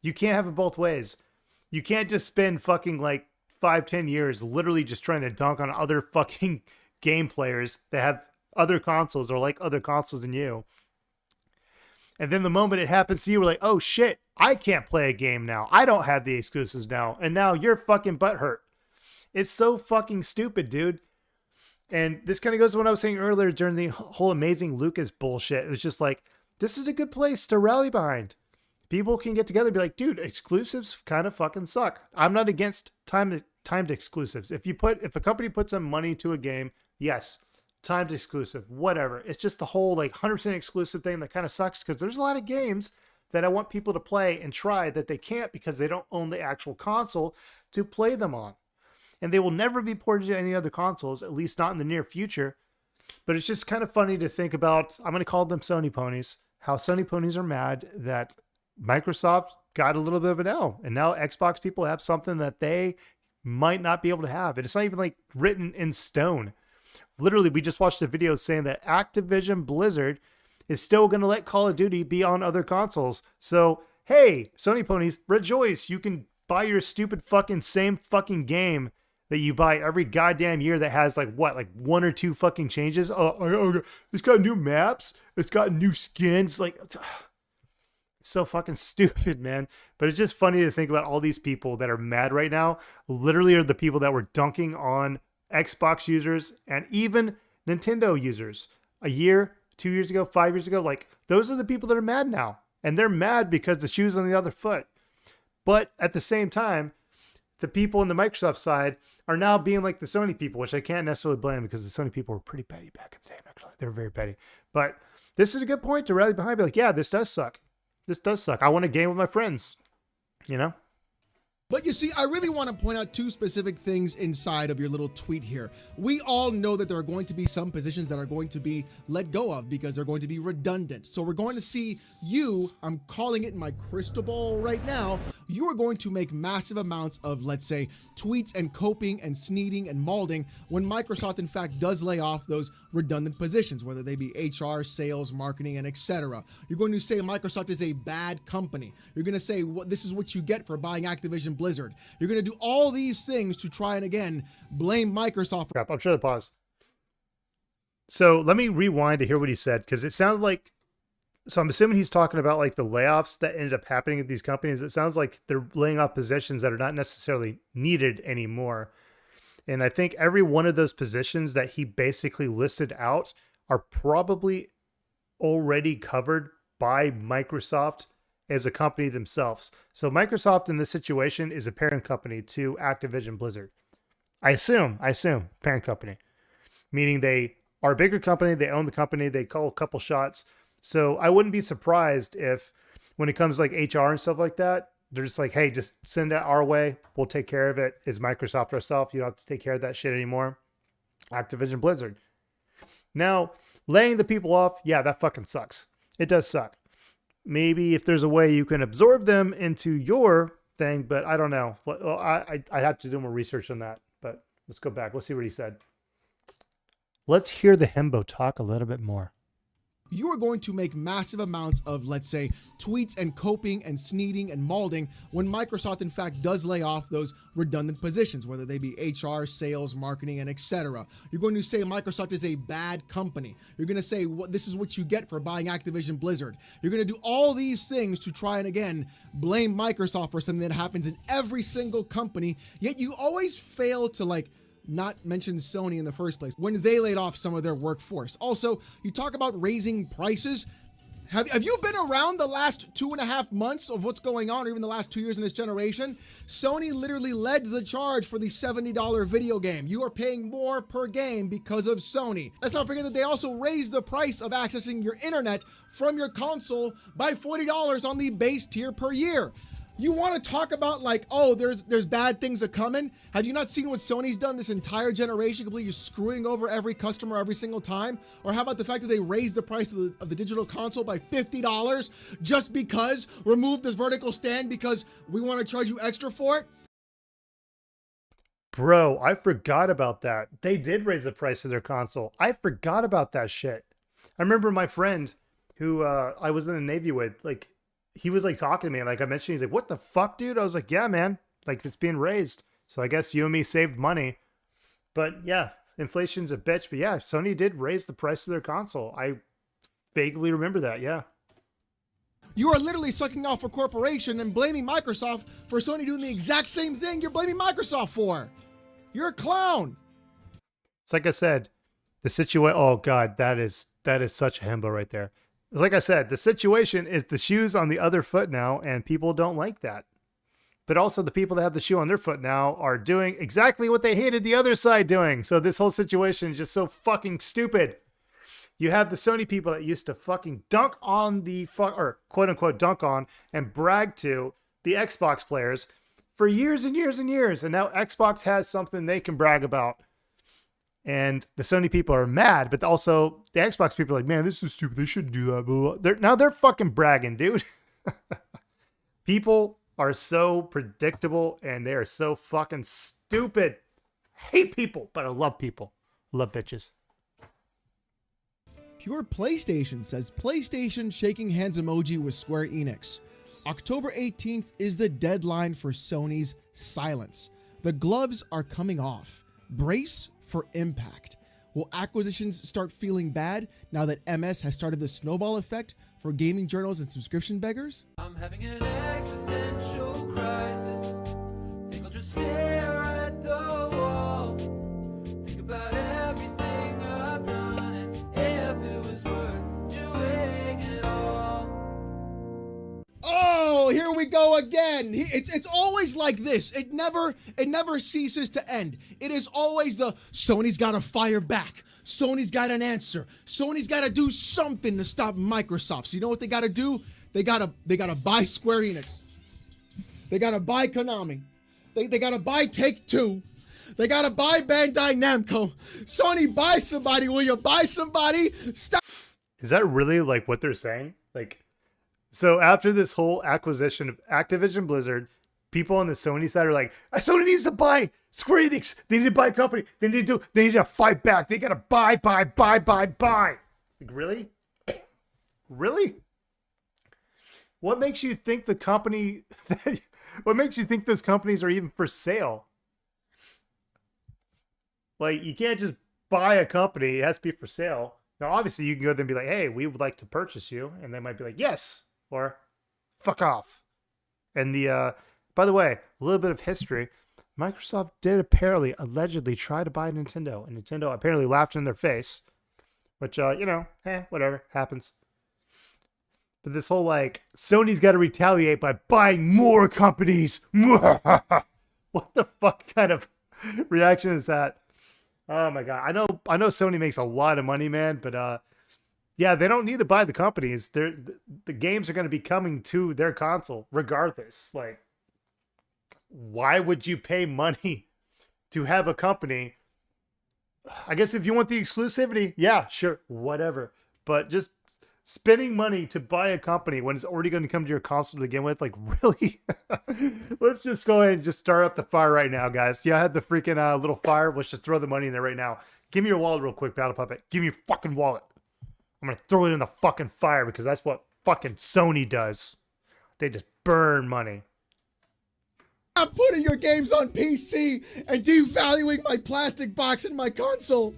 Speaker 1: you can't have it both ways. You can't just spend fucking $5 5-10 years literally just trying to dunk on other fucking game players that have other consoles or like other consoles than you. And then the moment it happens to you, we're like, oh shit, I can't play a game now. I don't have the exclusives now. And now you're fucking butthurt. It's so fucking stupid, dude. And this kind of goes to what I was saying earlier during the whole Amazing Lucas bullshit. It was just like, this is a good place to rally behind. People can get together and be like, dude, exclusives kind of fucking suck. I'm not against timed exclusives. If a company puts some money to a game, yes, timed exclusive, whatever. It's just the whole like 100% exclusive thing that kind of sucks because there's a lot of games that I want people to play and try that they can't because they don't own the actual console to play them on. And they will never be ported to any other consoles, at least not in the near future. But it's just kind of funny to think about, I'm going to call them Sony ponies, how Sony ponies are mad that Microsoft got a little bit of an L. And now Xbox people have something that they might not be able to have. And it's not even like written in stone. Literally, we just watched a video saying that Activision Blizzard is still going to let Call of Duty be on other consoles. So, hey, Sony ponies, rejoice. You can buy your stupid fucking same fucking game that you buy every goddamn year that has like what, like 1 or 2 fucking changes. Oh, it's got new maps. It's got new skins. Like, it's so fucking stupid, man. But it's just funny to think about all these people that are mad right now. Literally are the people that were dunking on Xbox users and even Nintendo users a year, 2 years ago, 5 years ago. Like, those are the people that are mad now. And they're mad because the shoe's on the other foot. But at the same time, the people in the Microsoft side are now being like the Sony people, which I can't necessarily blame because the Sony people were pretty petty back in the day. They were very petty. But this is a good point to rally behind. Be like, yeah, this does suck. This does suck. I want a game with my friends, you know?
Speaker 16: But you see, I really want to point out 2 specific things inside of your little tweet here. We all know that there are going to be some positions that are going to be let go of because they're going to be redundant. So we're going to see you, I'm calling it in my crystal ball right now, you are going to make massive amounts of, let's say, tweets and coping and sneaking and molding when Microsoft, in fact, does lay off those redundant positions, whether they be HR, sales, marketing, and etc. You're going to say Microsoft is a bad company. You're going to say, this is what you get for buying Activision Blizzard. You're going to do all these things to try and, again, blame Microsoft.
Speaker 1: Crap, I'm trying to pause. So let me rewind to hear what he said, because it sounded like, so I'm assuming he's talking about like the layoffs that ended up happening at these companies. It sounds like they're laying off positions that are not necessarily needed anymore. And I think every one of those positions that he basically listed out are probably already covered by Microsoft as a company themselves. So Microsoft in this situation is a parent company to Activision Blizzard. I assume, parent company. Meaning they are a bigger company, they own the company, they call a couple shots. So I wouldn't be surprised if when it comes to like HR and stuff like that, they're just like, hey, just send it our way. We'll take care of it. Is Microsoft ourselves. You don't have to take care of that shit anymore. Activision Blizzard. Now, laying the people off, yeah, that fucking sucks. It does suck. Maybe if there's a way you can absorb them into your thing, but I don't know. Well, I'd have to do more research on that. But let's go back. Let's see what he said. Let's hear the himbo talk a little bit more.
Speaker 16: You are going to make massive amounts of, let's say, tweets and coping and sneaking and molding when Microsoft, in fact, does lay off those redundant positions, whether they be HR, sales, marketing, and etc. You're going to say Microsoft is a bad company. You're going to say, this is what you get for buying Activision Blizzard. You're going to do all these things to try and, again, blame Microsoft for something that happens in every single company, yet you always fail to, like, not mention Sony in the first place when they laid off some of their workforce. Also, you talk about raising prices. Have you been around the last 2.5 months of what's going on, or even the last 2 years in this generation? Sony literally led the charge for the $70 video game. You are paying more per game because of Sony. Let's not forget that they also raised the price of accessing your internet from your console by $40 on the base tier per year. You want to talk about like, oh, there's bad things are coming? Have you not seen what Sony's done this entire generation, completely screwing over every customer every single time? Or how about the fact that they raised the price of the digital console by $50 just because, remove this vertical stand because we want to charge you extra for it?
Speaker 1: Bro, I forgot about that. They did raise the price of their console. I forgot about that shit. I remember my friend who I was in the Navy with, like, he was like talking to me, and like I mentioned, he's like, what the fuck, dude? I was like, yeah, man, like it's being raised. So I guess you and me saved money. But yeah, inflation's a bitch. But yeah, Sony did raise the price of their console. I vaguely remember that, yeah.
Speaker 16: You are literally sucking off a corporation and blaming Microsoft for Sony doing the exact same thing you're blaming Microsoft for. You're a clown.
Speaker 1: It's like I said, the situation. Oh God, that is such a himbo right there. Like I said, the situation is the shoe's on the other foot now, and people don't like that. But also the people that have the shoe on their foot now are doing exactly what they hated the other side doing. So this whole situation is just so fucking stupid. You have the Sony people that used to fucking dunk on or quote unquote dunk on and brag to the Xbox players for years and years and years. And now Xbox has something they can brag about. And the Sony people are mad, but also the Xbox people are like, man, this is stupid. They shouldn't do that. Blah, blah. Now they're fucking bragging, dude. People are so predictable and they are so fucking stupid. I hate people, but I love people. I love bitches.
Speaker 16: Pure PlayStation says PlayStation shaking hands emoji with Square Enix. October 18th is the deadline for Sony's silence. The gloves are coming off. Brace for impact. Will acquisitions start feeling bad now that MS has started the snowball effect for gaming journals and subscription beggars?
Speaker 19: I'm having an existential crisis. Think I'll just stare at the wall. Think about everything I've done and if it was worth doing it all.
Speaker 16: Oh, here we go again. It's always like this. It never ceases to end. It is always the Sony's got to fire back. Sony's got an answer. Sony's got to do something to stop Microsoft. So you know what they got to do? They got to buy Square Enix. They got to buy Konami. They got to buy Take-Two. They got to buy Bandai Namco. Sony, buy somebody. Will you buy somebody? Stop.
Speaker 1: Is that really like what they're saying? Like, so after this whole acquisition of Activision Blizzard, people on the Sony side are like, Sony needs to buy Square Enix. They need to buy a company. They need to fight back. They got to buy. Like, really? Really? What makes you think the company, what makes you think those companies are even for sale? Like, you can't just buy a company. It has to be for sale. Now, obviously, you can go there and be like, hey, we would like to purchase you. And they might be like, yes, or fuck off. And by the way, a little bit of history. Microsoft did apparently, allegedly try to buy Nintendo. And Nintendo apparently laughed in their face. Which, whatever, happens. But this whole, like, Sony's got to retaliate by buying more companies. What the fuck kind of reaction is that? Oh my God. I know Sony makes a lot of money, man, but yeah, they don't need to buy the companies. The games are going to be coming to their console regardless. Like, why would you pay money to have a company? I guess if you want the exclusivity, yeah, sure, whatever. But just spending money to buy a company when it's already going to come to your console to begin with, like, really? Let's just go ahead and just start up the fire right now, guys. Yeah, I had the freaking little fire. Let's just throw the money in there right now. Give me your wallet real quick, Battle Puppet. Give me your fucking wallet. I'm going to throw it in the fucking fire because that's what fucking Sony does. They just burn money.
Speaker 16: I'm putting your games on PC and devaluing my plastic box in my console.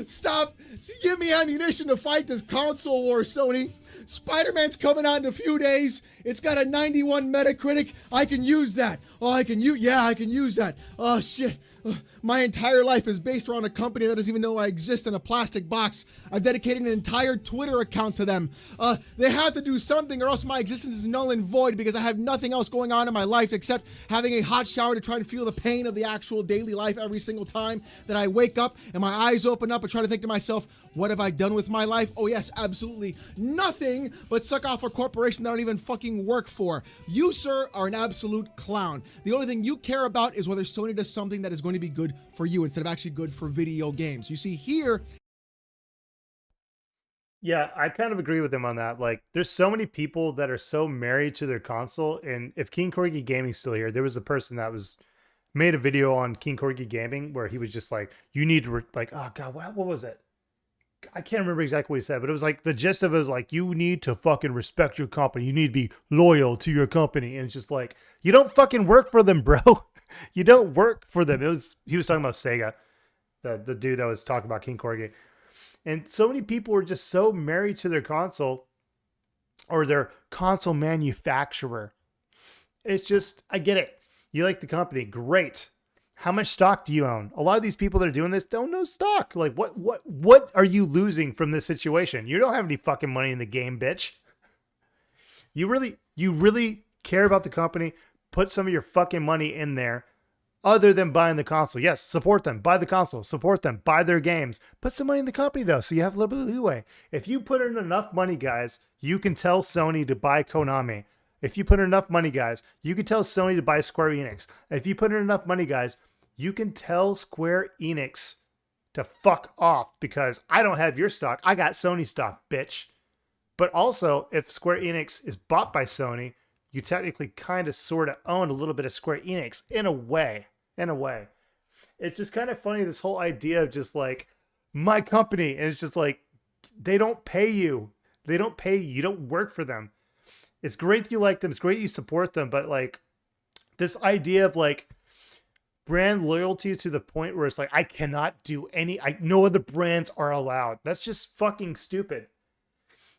Speaker 16: Stop. Give me ammunition to fight this console war, Sony. Spider-Man's coming out in a few days. It's got a 91 Metacritic. I can use that. Oh, I can use that. Oh, shit. My entire life is based around a company that doesn't even know I exist in a plastic box. I've dedicated an entire Twitter account to them. They have to do something or else my existence is null and void because I have nothing else going on in my life except having a hot shower to try to feel the pain of the actual daily life every single time that I wake up and my eyes open up and try to think to myself, what have I done with my life? Oh yes, absolutely nothing but suck off a corporation that I don't even fucking work for. You, sir, are an absolute clown. The only thing you care about is whether Sony does something that is going to be good for you instead of actually good for video games. You see here.
Speaker 1: Yeah, I kind of agree with him on that. Like, there's so many people that are so married to their console. And if King Corgi Gaming's still here, there was a person that made a video on King Corgi Gaming where he was just like, you need to, oh God, what was it? I can't remember exactly what he said, but it was like the gist of it was like, you need to fucking respect your company. You need to be loyal to your company. And it's just like, you don't fucking work for them, bro. You don't work for them. He was talking about Sega, the dude that was talking about King Corgi. And so many people were just so married to their console or their console manufacturer. It's just, I get it. You like the company. Great. How much stock do you own? A lot of these people that are doing this don't know stock. Like, what are you losing from this situation? You don't have any fucking money in the game, bitch. You really care about the company. Put some of your fucking money in there other than buying the console. Yes, support them. Buy the console. Support them. Buy their games. Put some money in the company, though, so you have a little bit of leeway. If you put in enough money, guys, you can tell Sony to buy Konami. If you put in enough money, guys, you can tell Sony to buy Square Enix. If you put in enough money, guys, you can tell Square Enix to fuck off because I don't have your stock. I got Sony stock, bitch. But also, if Square Enix is bought by Sony, you technically kind of sort of own a little bit of Square Enix in a way. In a way. It's just kind of funny, this whole idea of just like, my company. And it's just like, they don't pay you. They don't pay you. You don't work for them. It's great that you like them. It's great you support them. But like, this idea of like, brand loyalty to the point where it's like, I cannot do no other brands are allowed. That's just fucking stupid.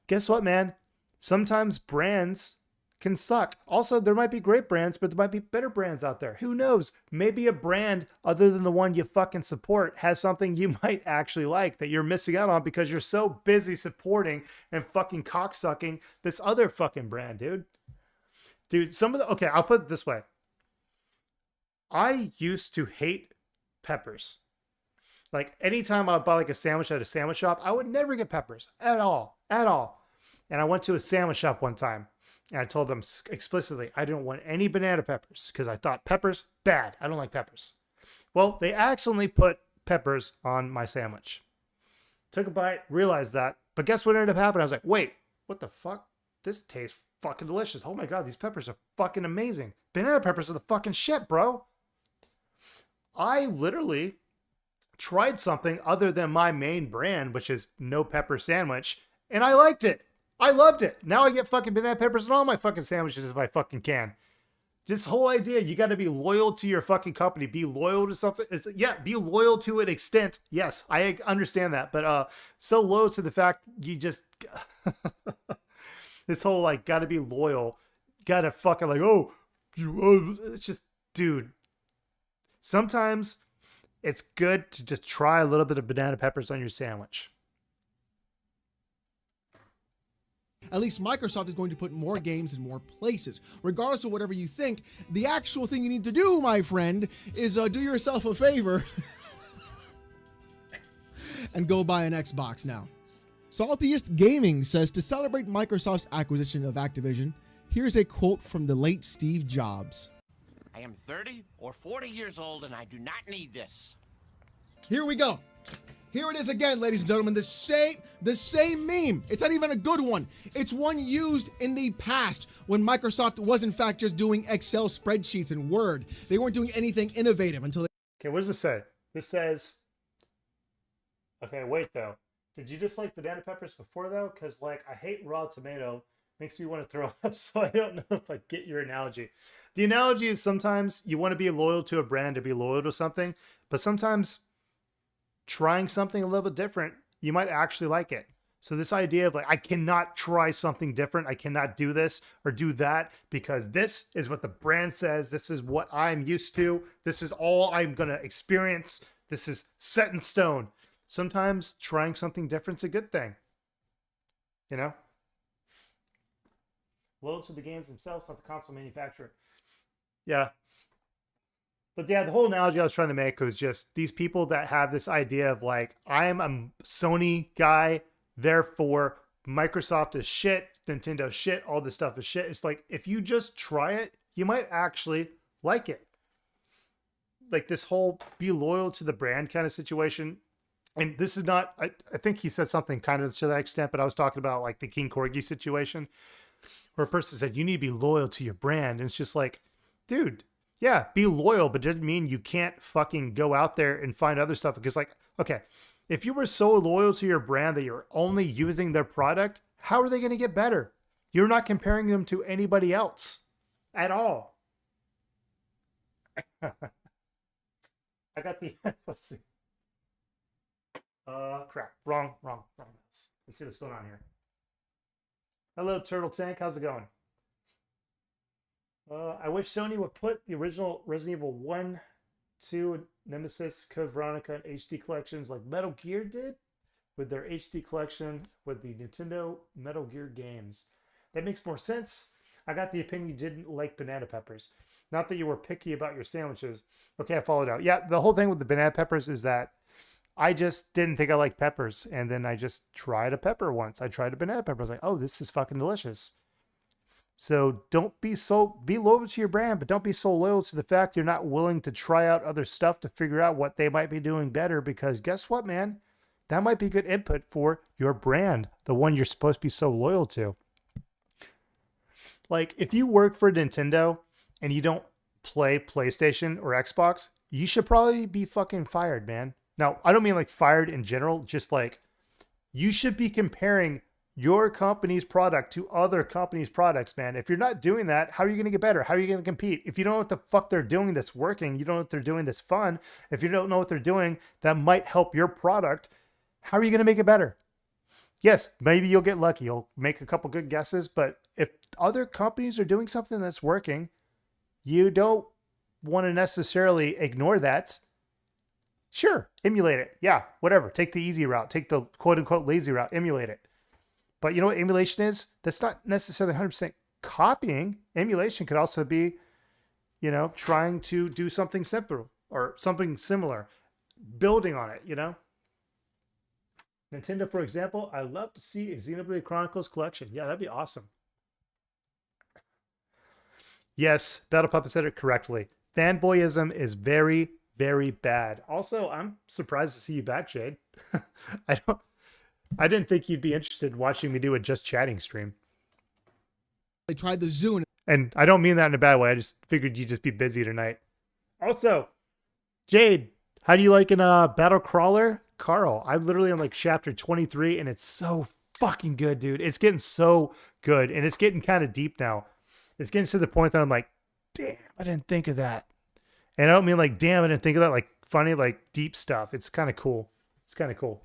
Speaker 1: Guess what, man? Sometimes brands can suck. Also, there might be great brands, but there might be better brands out there. Who knows? Maybe a brand other than the one you fucking support has something you might actually like that you're missing out on because you're so busy supporting and fucking cocksucking this other fucking brand, dude. Dude, okay, I'll put it this way. I used to hate peppers. Like, anytime I would buy like a sandwich at a sandwich shop, I would never get peppers at all. At all. And I went to a sandwich shop one time and I told them explicitly, I didn't want any banana peppers because I thought peppers, bad. I don't like peppers. Well, they accidentally put peppers on my sandwich. Took a bite, realized that. But guess what ended up happening? I was like, wait, what the fuck? This tastes fucking delicious. Oh my God, these peppers are fucking amazing. Banana peppers are the fucking shit, bro. I literally tried something other than my main brand, which is no pepper sandwich, and I liked it. I loved it. Now I get fucking banana peppers in all my fucking sandwiches if I fucking can. This whole idea, you got to be loyal to your fucking company. Be loyal to something. Be loyal to an extent. Yes, I understand that. But so loyal to the fact you just... this whole, like, got to be loyal. Got to fucking, like, it's just, dude. Sometimes it's good to just try a little bit of banana peppers on your sandwich.
Speaker 16: At least Microsoft is going to put more games in more places. Regardless of whatever you think, the actual thing you need to do, my friend, is do yourself a favor and go buy an Xbox now. Saltiest Gaming says to celebrate Microsoft's acquisition of Activision, here's a quote from the late Steve Jobs.
Speaker 4: I am 30 or 40 years old and I do not need this.
Speaker 16: Here we go. Here it is again, ladies and gentlemen, the same meme. It's not even a good one. It's one used in the past when Microsoft was in fact just doing Excel spreadsheets and Word. They weren't doing anything innovative until they...
Speaker 1: Okay, what does this say? This says... Okay, wait though. Did you just like banana peppers before though? Because like, I hate raw tomato. Makes me want to throw up, so I don't know if I get your analogy. The analogy is sometimes you want to be loyal to a brand to be loyal to something, but sometimes trying something a little bit different, you might actually like it. So this idea of like, I cannot try something different. I cannot do this or do that because this is what the brand says. This is what I'm used to. This is all I'm going to experience. This is set in stone. Sometimes trying something different is a good thing. You know? Loyal to the games themselves, not the console manufacturer. Yeah. But yeah, the whole analogy I was trying to make was just these people that have this idea of like, I'm a Sony guy, therefore Microsoft is shit, Nintendo shit, all this stuff is shit. It's like, if you just try it, you might actually like it. Like this whole be loyal to the brand kind of situation. And this is not, I think he said something kind of to that extent, but I was talking about like the King Corgi situation where a person said, you need to be loyal to your brand. And it's just like, dude, yeah, be loyal, but it doesn't mean you can't fucking go out there and find other stuff. Because like, okay, If you were so loyal to your brand that you're only using their product, how are they going to get better? You're not comparing them to anybody else at all. I got the, let's see. Crap. Wrong. Let's see what's going on here. Hello, Turtle Tank. How's it going? I wish Sony would put the original Resident Evil 1, 2, Nemesis, Code Veronica, and HD collections like Metal Gear did with their HD collection with the Nintendo Metal Gear games. That makes more sense. I got the opinion you didn't like banana peppers. Not that you were picky about your sandwiches. Okay, I followed out. Yeah, the whole thing with the banana peppers is that I just didn't think I liked peppers. And then I just tried a pepper once. I tried a banana pepper. I was like, oh, this is fucking delicious. So don't be loyal to your brand, but don't be so loyal to the fact you're not willing to try out other stuff to figure out what they might be doing better. Because guess what, man? That might be good input for your brand, the one you're supposed to be so loyal to. Like, if you work for Nintendo and you don't play PlayStation or Xbox, you should probably be fucking fired, man. Now, I don't mean like fired in general, just like you should be comparing your company's product to other companies' products, man. If you're not doing that, how are you going to get better? How are you going to compete? If you don't know what the fuck they're doing that's working, you don't know what they're doing that's fun, if you don't know what they're doing that might help your product, how are you going to make it better? Yes, maybe you'll get lucky. You'll make a couple good guesses, but if other companies are doing something that's working, you don't want to necessarily ignore that. Sure, emulate it. Yeah, whatever. Take the easy route. Take the quote-unquote lazy route. Emulate it. But you know what emulation is? That's not necessarily 100% copying. Emulation could also be, you know, trying to do something simple or something similar, building on it, you know? Nintendo, for example, I'd love to see a Xenoblade Chronicles collection. Yeah, that'd be awesome. Yes, Battle Puppet said it correctly. Fanboyism is very, very bad. Also, I'm surprised to see you back, Jade. I didn't think you'd be interested in watching me do a just chatting stream.
Speaker 16: I tried the Zune.
Speaker 1: And I don't mean that in a bad way. I just figured you'd just be busy tonight. Also, Jade, how do you like in Battle Crawler? Carl, I'm literally on like chapter 23 and it's so fucking good, dude. It's getting so good and it's getting kind of deep now. It's getting to the point that I'm like, damn, I didn't think of that. And I don't mean like, damn, I didn't think of that, like funny, like deep stuff. It's kind of cool. It's kind of cool.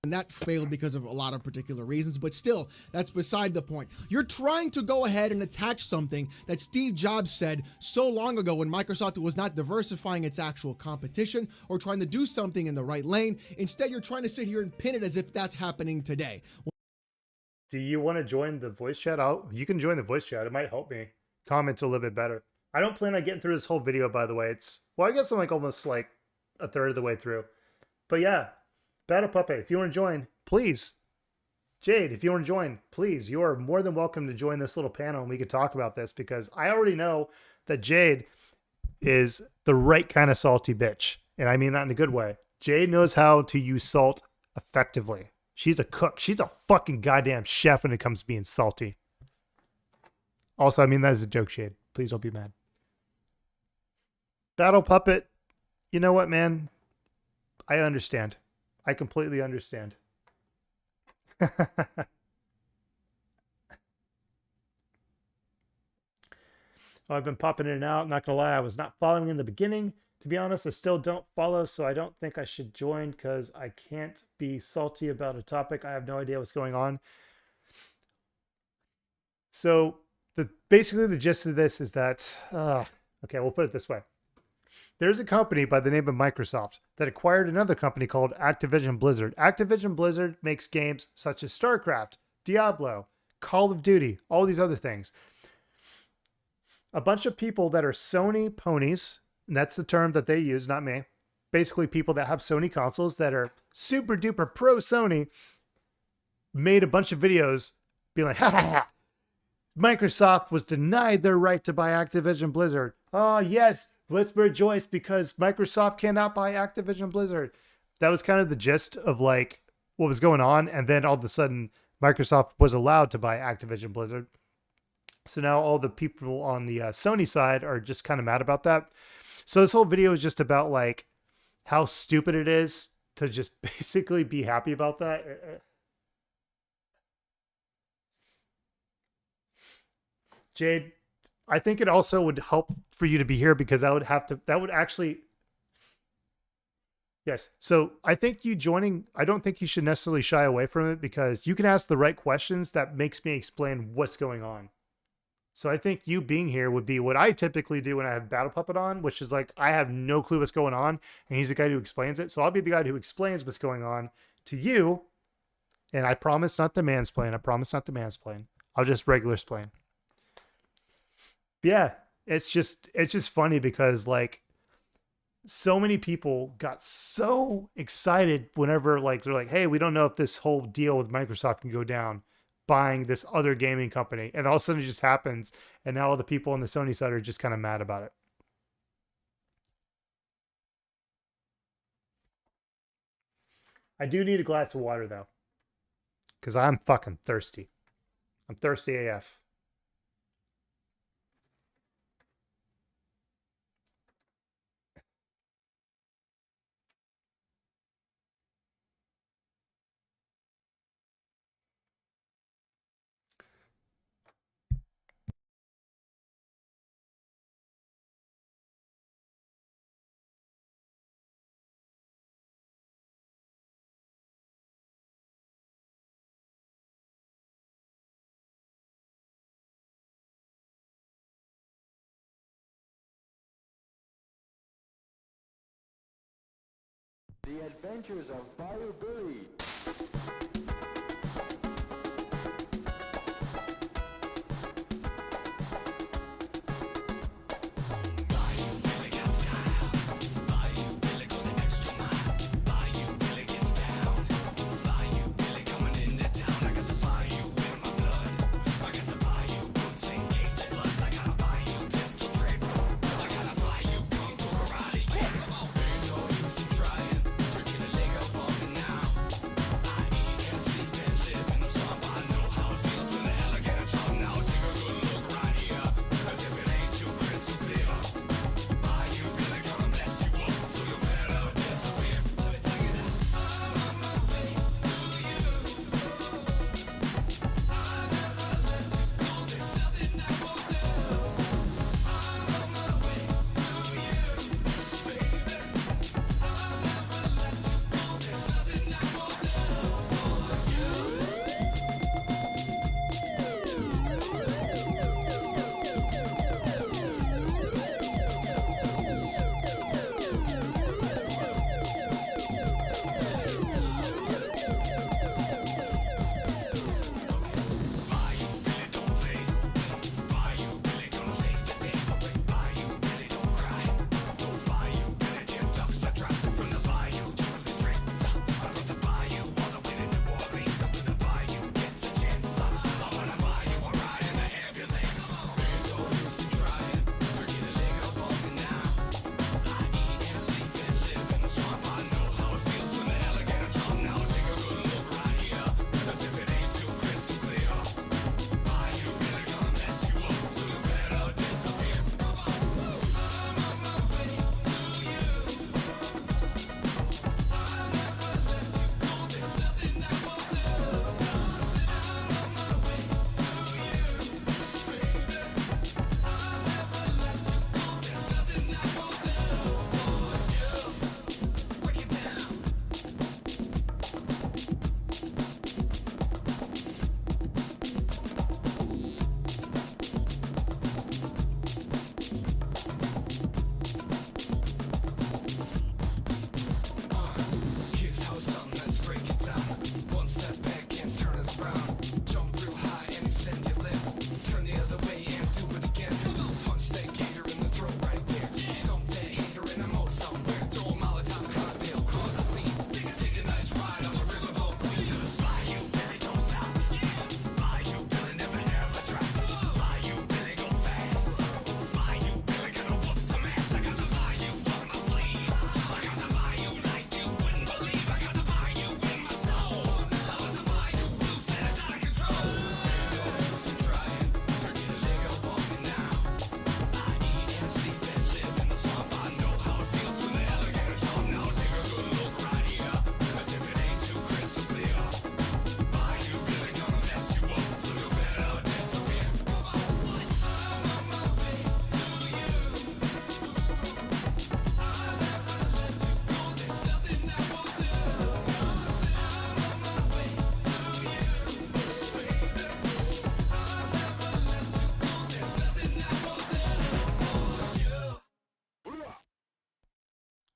Speaker 16: And that failed because of a lot of particular reasons, but still, that's beside the point. You're trying to go ahead and attach something that Steve Jobs said so long ago when Microsoft was not diversifying its actual competition or trying to do something in the right lane. Instead, you're trying to sit here and pin it as if that's happening today.
Speaker 1: Do you want to join the voice chat? You can join the voice chat. It might help me comment a little bit better. I don't plan on getting through this whole video, by the way. Well, I guess I'm like almost like a third of the way through. But yeah. Battle Puppet, if you want to join, please. Jade, if you want to join, please. You are more than welcome to join this little panel and we could talk about this because I already know that Jade is the right kind of salty bitch. And I mean that in a good way. Jade knows how to use salt effectively. She's a cook. She's a fucking goddamn chef when it comes to being salty. Also, I mean that as a joke, Jade. Please don't be mad. Battle Puppet, you know what, man? I understand. I completely understand. I've been popping in and out. Not gonna lie, I was not following in the beginning. To be honest, I still don't follow, so I don't think I should join because I can't be salty about a topic. I have no idea what's going on. So basically the gist of this is that, okay, we'll put it this way. There's a company by the name of Microsoft that acquired another company called Activision Blizzard. Activision Blizzard makes games such as StarCraft, Diablo, Call of Duty, all these other things. A bunch of people that are Sony ponies, and that's the term that they use, not me. Basically people that have Sony consoles that are super duper pro Sony made a bunch of videos being like, ha ha ha. Microsoft was denied their right to buy Activision Blizzard. Oh yes, let's rejoice because Microsoft cannot buy Activision Blizzard. That was kind of the gist of like what was going on. And then all of a sudden Microsoft was allowed to buy Activision Blizzard. So now all the people on the Sony side are just kind of mad about that. So this whole video is just about like how stupid it is to just basically be happy about that. Jade, I think it also would help for you to be here because that would actually, yes. So I think you joining, I don't think you should necessarily shy away from it because you can ask the right questions that makes me explain what's going on. So I think you being here would be what I typically do when I have Battle Puppet on, which is like, I have no clue what's going on and he's the guy who explains it. So I'll be the guy who explains what's going on to you. And I promise not to mansplain. I promise not to mansplain. I'll just regular explain. Yeah, it's just funny because like so many people got so excited whenever like they're like, hey, we don't know if this whole deal with Microsoft can go down buying this other gaming company, and all of a sudden it just happens, and now all the people on the Sony side are just kind of mad about it. I do need a glass of water though, because I'm fucking thirsty. I'm thirsty AF.
Speaker 19: The Adventures of Fire Billy.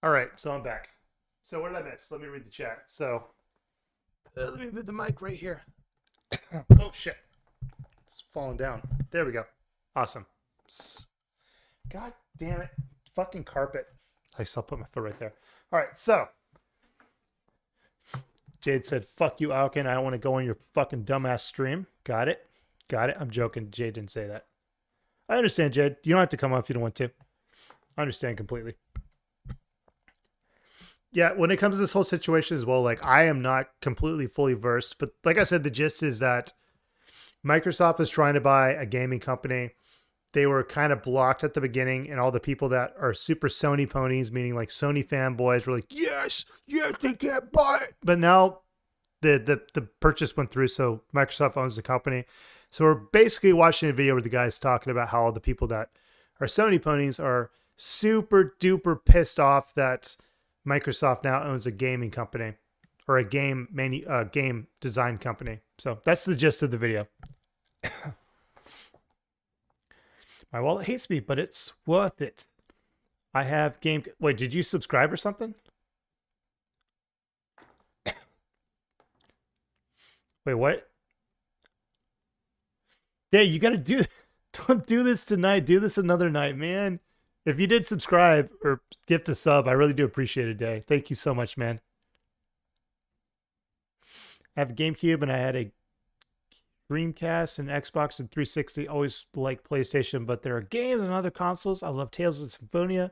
Speaker 1: All right, so I'm back. So what did I miss? Let me read the chat. So let me move the mic right here. Oh shit, it's falling down. There we go. Awesome. God damn it, fucking carpet. I still put my foot right there. All right, so Jade said, "Fuck you, Alkin. I don't want to go on your fucking dumbass stream." Got it. Got it. I'm joking. Jade didn't say that. I understand, Jade. You don't have to come up if you don't want to. I understand completely. Yeah, when it comes to this whole situation as well, like I am not completely fully versed, but like I said, the gist is that Microsoft is trying to buy a gaming company. They were kind of blocked at the beginning, and all the people that are super Sony ponies, meaning like Sony fanboys, were like, yes, they can't buy it. But now the purchase went through, so Microsoft owns the company. So we're basically watching a video where the guy's talking about how all the people that are Sony ponies are super duper pissed off that Microsoft now owns a gaming company or a game design company. So that's the gist of the video. My wallet hates me, but it's worth it. I have game. Wait, did you subscribe or something? Wait, what? Hey, you gotta do. Don't do this tonight. Do this another night, man. If you did subscribe or gift a sub, I really do appreciate it, Day. Thank you so much, man. I have a GameCube and I had a Dreamcast and Xbox and 360. Always like PlayStation, but there are games and other consoles. I love Tales of Symphonia.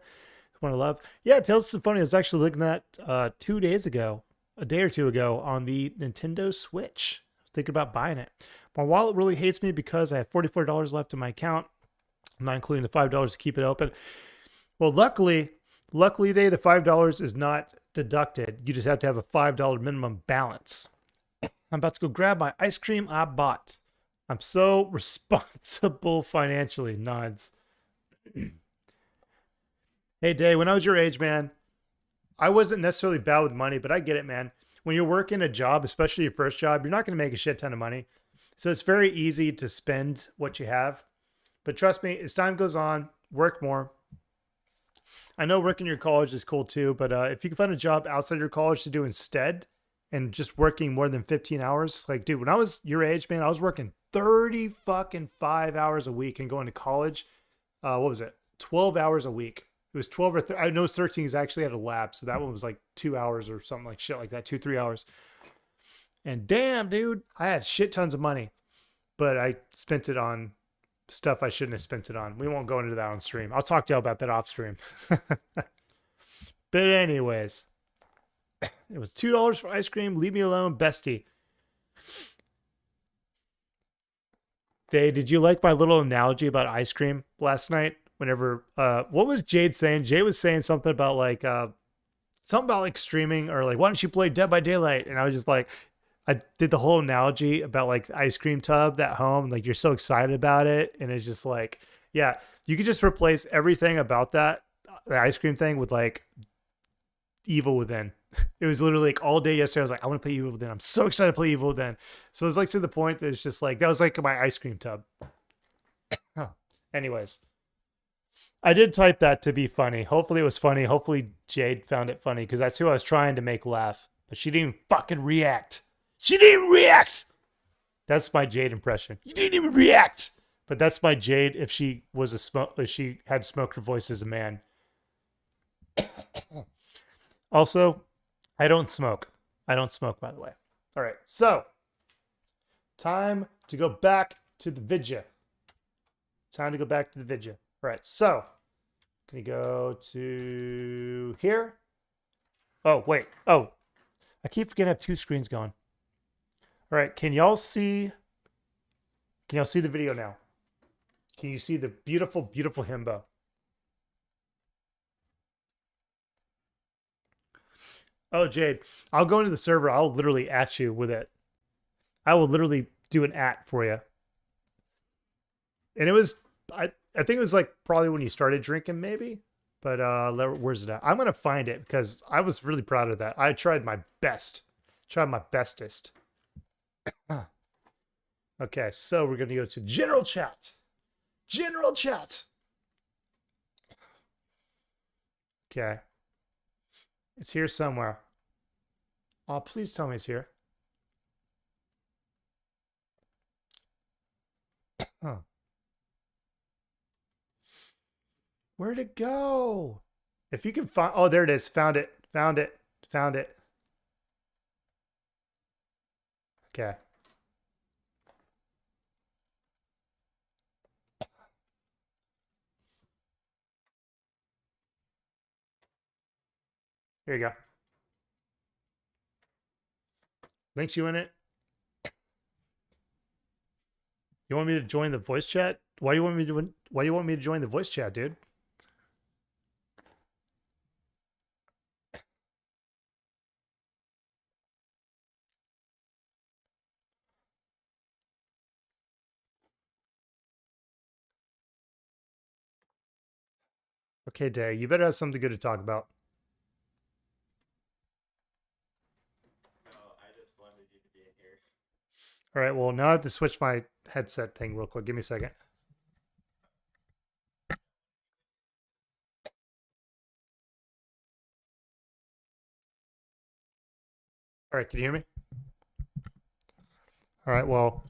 Speaker 1: One I love. Yeah, Tales of Symphonia. I was actually looking at 2 days ago, a day or two ago, on the Nintendo Switch. I was thinking about buying it. My wallet really hates me because I have $44 left in my account. I'm not including the $5 to keep it open. Well, luckily, Day, the $5 is not deducted. You just have to have a $5 minimum balance. I'm about to go grab my ice cream I bought. I'm so responsible financially. Nods. Hey, Day, when I was your age, man, I wasn't necessarily bad with money, but I get it, man. When you're working a job, especially your first job, you're not going to make a shit ton of money. So it's very easy to spend what you have. But trust me, as time goes on, work more. I know working your college is cool too, but if you can find a job outside your college to do instead and just working more than 15 hours, like, dude, when I was your age, man, I was working 5 hours a week and going to college. What was it? 12 hours a week. It was 12 or I know 13 is actually at a lab. So that one was like 2 hours or something like shit like that, 2-3 hours. And damn, dude, I had shit tons of money, but I spent it on stuff I shouldn't have spent it on. We won't go into that on stream. I'll talk to you about that off stream. But anyways, it was $2 for ice cream. Leave me alone, bestie. Day, did you like my little analogy about ice cream last night? Whenever, what was Jade saying? Jade was saying something about like streaming or like, why don't you play Dead by Daylight? And I was just like, I did the whole analogy about like the ice cream tub at home. Like you're so excited about it. And it's just like, yeah, you could just replace everything about that, the ice cream thing with like Evil Within. It was literally like all day yesterday. I was like, I want to play Evil Within. I'm so excited to play Evil Within. So it was like to the point that it's just like, that was like my ice cream tub. Anyways, I did type that to be funny. Hopefully it was funny. Hopefully Jade found it funny because that's who I was trying to make laugh. But she didn't even fucking react. She didn't react. That's my Jade impression. You didn't even react. But that's my Jade if she was if she had smoked her voice as a man. Also, I don't smoke. I don't smoke, by the way. All right, so time to go back to the vidya. Time to go back to the vidya. All right, so can you go to here? Oh, wait. Oh, I keep forgetting I have two screens going. All right, can y'all see the video now? Can you see the beautiful, beautiful himbo? Oh, Jade, I'll go into the server. I'll literally at you with it. I will literally do an at for you. And it was, I think it was like probably when you started drinking maybe. But where's it at? I'm going to find it because I was really proud of that. I tried my best. Tried my bestest. Okay, so we're going to go to general chat. General chat. Okay. It's here somewhere. Oh, please tell me it's here. Huh. Where'd it go? If you can find, oh, there it is. Found it. Found it. Found it. Okay. Here you go. Links you in it. You want me to join the voice chat? Why do you want me to join the voice chat, dude? Okay, Day, you better have something good to talk about. All right, well, now I have to switch my headset thing real quick. Give me a second. All right, can you hear me? All right, well,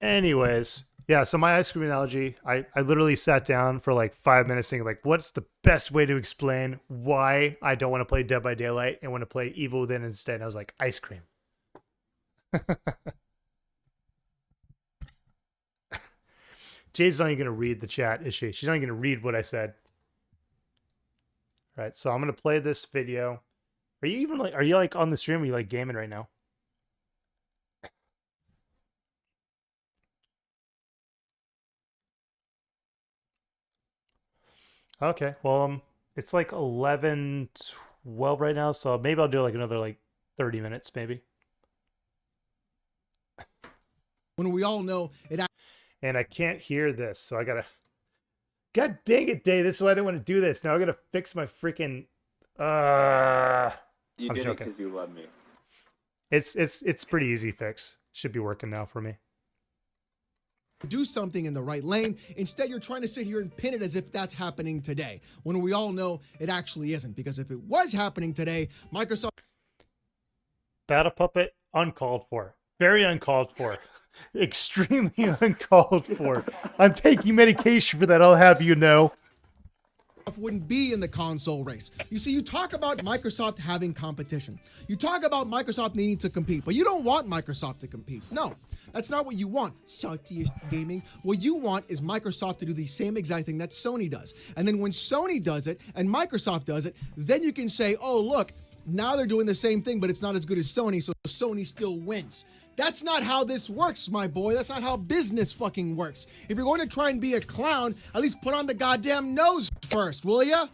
Speaker 1: anyways, yeah, so my ice cream analogy, I literally sat down for like 5 minutes thinking, like, what's the best way to explain why I don't want to play Dead by Daylight and want to play Evil Within instead? And I was like, ice cream. Jay's not even going to read the chat, is she? She's not even going to read what I said. All right, so I'm going to play this video. Are you even like, are you like on the stream or are you like gaming right now? Okay, well, it's like 11:12 right now, so maybe I'll do like another like 30 minutes, maybe.
Speaker 16: When we all know it.
Speaker 1: And I can't hear this, so I gotta. God dang it, Day! This is why I didn't want to do this. Now I gotta fix my freaking.
Speaker 20: You
Speaker 1: I'm
Speaker 20: did
Speaker 1: joking.
Speaker 20: it because you love me.
Speaker 1: It's pretty easy fix. Should be working now for me.
Speaker 16: Do something in the right lane. Instead, you're trying to sit here and pin it as if that's happening today, when we all know it actually isn't. Because if it was happening today, Microsoft.
Speaker 1: Battle Puppet, uncalled for. Very uncalled for. Extremely uncalled for. I'm taking medication for that, I'll have you know.
Speaker 16: Wouldn't be in the console race. You see, you talk about Microsoft having competition. You talk about Microsoft needing to compete, but you don't want Microsoft to compete. No, that's not what you want, saltiest gaming. What you want is Microsoft to do the same exact thing that Sony does. And then when Sony does it and Microsoft does it, then you can say, oh, look, now they're doing the same thing, but it's not as good as Sony, so Sony still wins. That's not how this works, my boy. That's not how business fucking works. If you're going to try and be a clown, at least put on the goddamn nose first, will ya?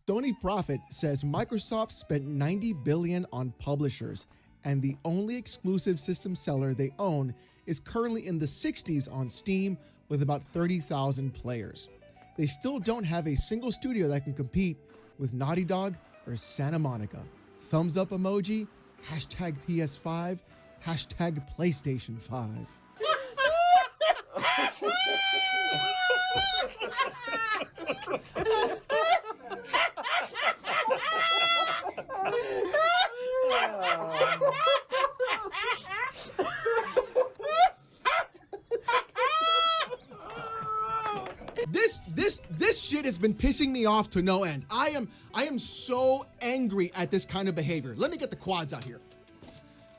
Speaker 16: Sony Profit says Microsoft spent $90 billion on publishers, and the only exclusive system seller they own is currently in the 60s on Steam with about 30,000 players. They still don't have a single studio that can compete with Naughty Dog or Santa Monica. Thumbs up emoji, hashtag PS5, hashtag PlayStation 5. This shit has been pissing me off to no end. I am so angry at this kind of behavior. Let me get the quads out here.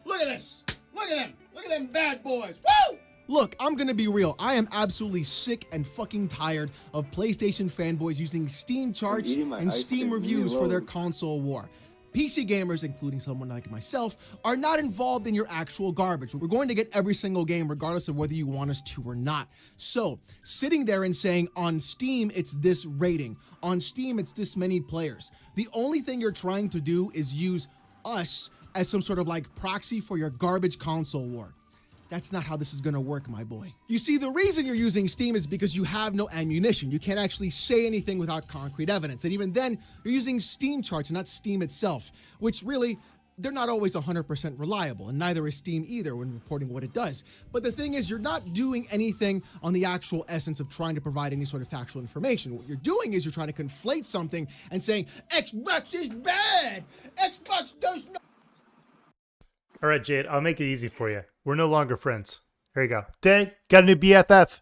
Speaker 16: Look at this. Look at them. Look at them bad boys. Woo! Look, I'm gonna be real. I am absolutely sick and fucking tired of PlayStation fanboys using Steam charts and Steam reviews for their console war. PC gamers, including someone like myself, are not involved in your actual garbage. We're going to get every single game regardless of whether you want us to or not. So, sitting there and saying, on Steam, it's this rating. On Steam, it's this many players. The only thing you're trying to do is use us as some sort of like proxy for your garbage console war. That's not how this is gonna work, my boy. You see, the reason you're using Steam is because you have no ammunition. You can't actually say anything without concrete evidence. And even then, you're using Steam charts and not Steam itself, which really, they're not always 100% reliable, and neither is Steam either when reporting what it does. But the thing is, you're not doing anything on the actual essence of trying to provide any sort of factual information. What you're doing is you're trying to conflate something and saying, Xbox is bad! Xbox does not...
Speaker 1: All right, Jade, I'll make it easy for you. We're no longer friends. There you go. Day, got a new BFF.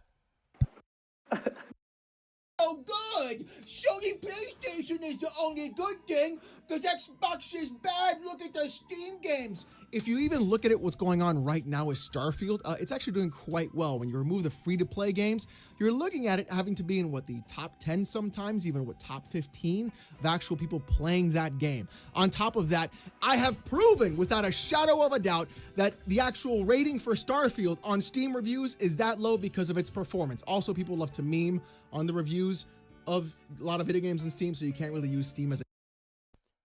Speaker 16: Oh, good! Sony PlayStation is the only good thing, because Xbox is bad. Look at the Steam games. If you even look at it, what's going on right now is Starfield. It's actually doing quite well. When you remove the free-to-play games, you're looking at it having to be in, the top 10 sometimes, even top 15 of actual people playing that game. On top of that, I have proven without a shadow of a doubt that the actual rating for Starfield on Steam reviews is that low because of its performance. Also, people love to meme on the reviews of a lot of video games on Steam, so you can't really use Steam as a...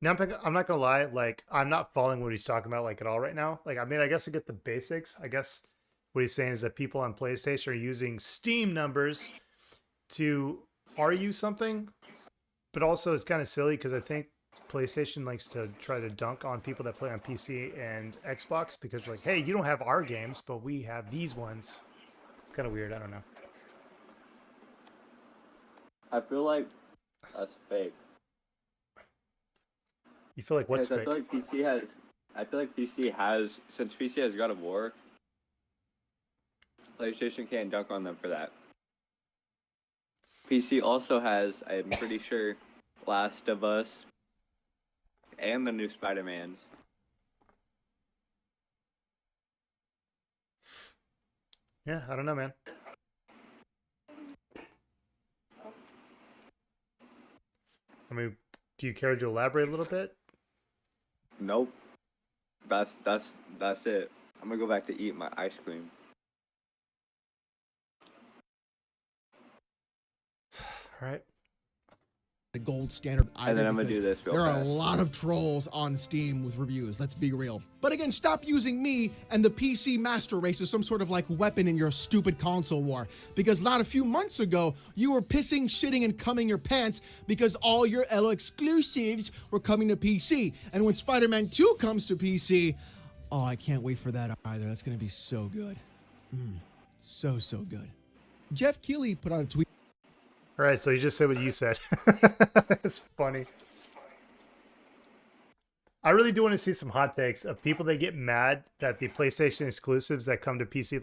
Speaker 1: Now, I'm not gonna lie, I'm not following what he's talking about at all right now. I mean, I guess I get the basics. I guess what he's saying is that people on PlayStation are using Steam numbers to argue something, but also it's kind of silly because I think PlayStation likes to try to dunk on people that play on PC and Xbox because they're like, hey, you don't have our games, but we have these ones. It's kind of weird. I don't know.
Speaker 20: I feel like that's fake.
Speaker 1: You feel like what's fake?
Speaker 20: I feel like PC has, since PC has God of War, PlayStation can't dunk on them for that. PC also has, I'm pretty sure, Last of Us and the new Spider-Mans.
Speaker 1: Yeah, I don't know, man. I mean, do you care to elaborate a little bit?
Speaker 20: Nope. That's it. I'm gonna go back to eat my ice cream.
Speaker 1: All right.
Speaker 16: The gold standard either.
Speaker 20: And then I'm gonna do this real
Speaker 16: There are a
Speaker 20: fast.
Speaker 16: lot of trolls on Steam with reviews. Let's be real. But again, stop using me and the PC master race as some sort of weapon in your stupid console war. Because not a few months ago, you were pissing, shitting, and cumming your pants because all your Elo exclusives were coming to PC. And when Spider-Man 2 comes to PC, oh, I can't wait for that either. That's gonna be so good. So good. Jeff Keighley put out a tweet.
Speaker 1: All right, so you just said what you said. It's funny. I really do want to see some hot takes of people that get mad that the PlayStation exclusives that come to PC,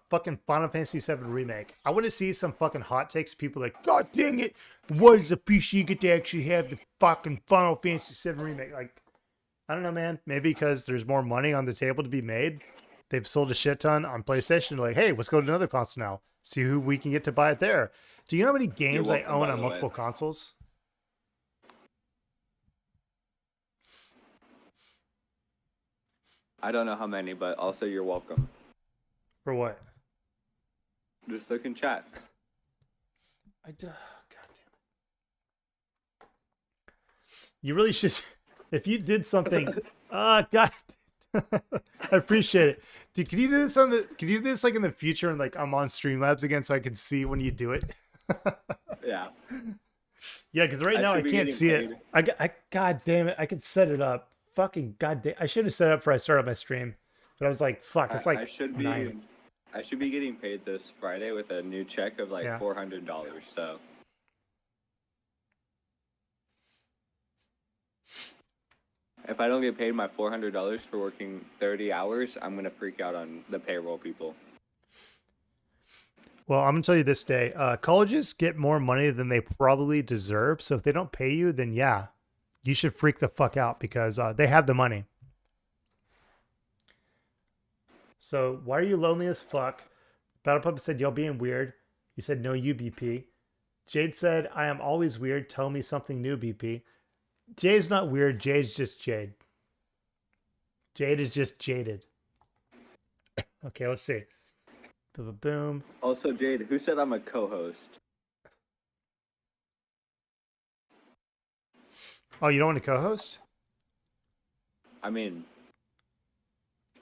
Speaker 1: fucking Final Fantasy VII Remake. I want to see some fucking hot takes. People like, God dang it, why does the PC get to actually have the fucking Final Fantasy VII Remake? I don't know, man. Maybe because there's more money on the table to be made. They've sold a shit ton on PlayStation. They're like, hey, let's go to another console now. See who we can get to buy it there. Do you know how many games I own on multiple consoles?
Speaker 20: I don't know how many, but also you're welcome.
Speaker 1: For what?
Speaker 20: Just look in chat.
Speaker 1: God damn it. You really should. If you did something, God, I appreciate it. Dude, can you do this can you do this in the future and I'm on Streamlabs again so I can see when you do it?
Speaker 20: Yeah.
Speaker 1: Yeah, because right now I can't see it. God damn it, I can set it up. Fucking goddamn, I should have set it up before I started my stream, but I was like, fuck, it's
Speaker 20: I should be
Speaker 1: 9.
Speaker 20: I should be getting paid this Friday with a new check of $400. So. If I don't get paid my $400 for working 30 hours, I'm gonna freak out on the payroll people.
Speaker 1: Well, I'm gonna tell you this day, colleges get more money than they probably deserve. So if they don't pay you, then yeah, you should freak the fuck out because they have the money. So why are you lonely as fuck? Battle Puppet said, y'all being weird. You said, no, you BP. Jade said, I am always weird. Tell me something new, BP. Jade's not weird. Jade's just Jade. Jade is just jaded. Okay, let's see. Boom.
Speaker 20: Also, Jade, who said I'm a co-host?
Speaker 1: Oh, you don't want to co-host?
Speaker 20: I mean,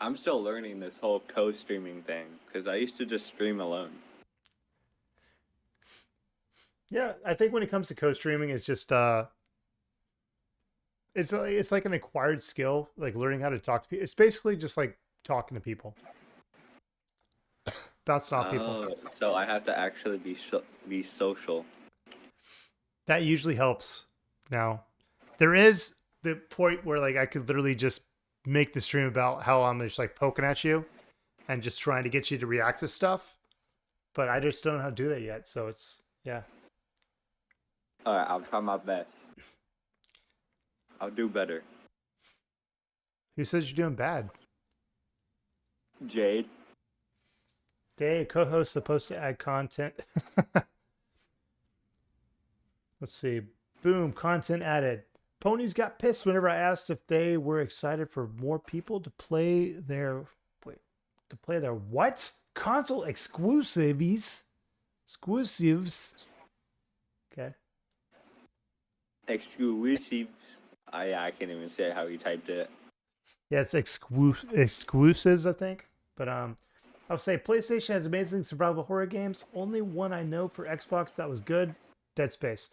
Speaker 20: I'm still learning this whole co-streaming thing because I used to just stream alone.
Speaker 1: Yeah, I think when it comes to co-streaming, it's just It's like an acquired skill, like learning how to talk to people. It's basically just like talking to people. Bouncing off people.
Speaker 20: Oh, so I have to actually be social.
Speaker 1: That usually helps. Now, there is the point where like I could literally just make the stream about how I'm just like poking at you and just trying to get you to react to stuff. But I just don't know how to do that yet. So it's, yeah.
Speaker 20: All right, I'll try my best. I'll do better.
Speaker 1: Who says you're doing bad?
Speaker 20: Jade.
Speaker 1: Day co-host supposed to add content. Let's see. Boom, content added. Ponies got pissed whenever I asked if they were excited for more people to play their what? Console exclusives. Exclusives. Okay.
Speaker 20: Exclusives. I can't even say how he typed it.
Speaker 1: Yeah, it's exclusives, I think. But I'll say PlayStation has amazing survival horror games. Only one I know for Xbox that was good, Dead Space.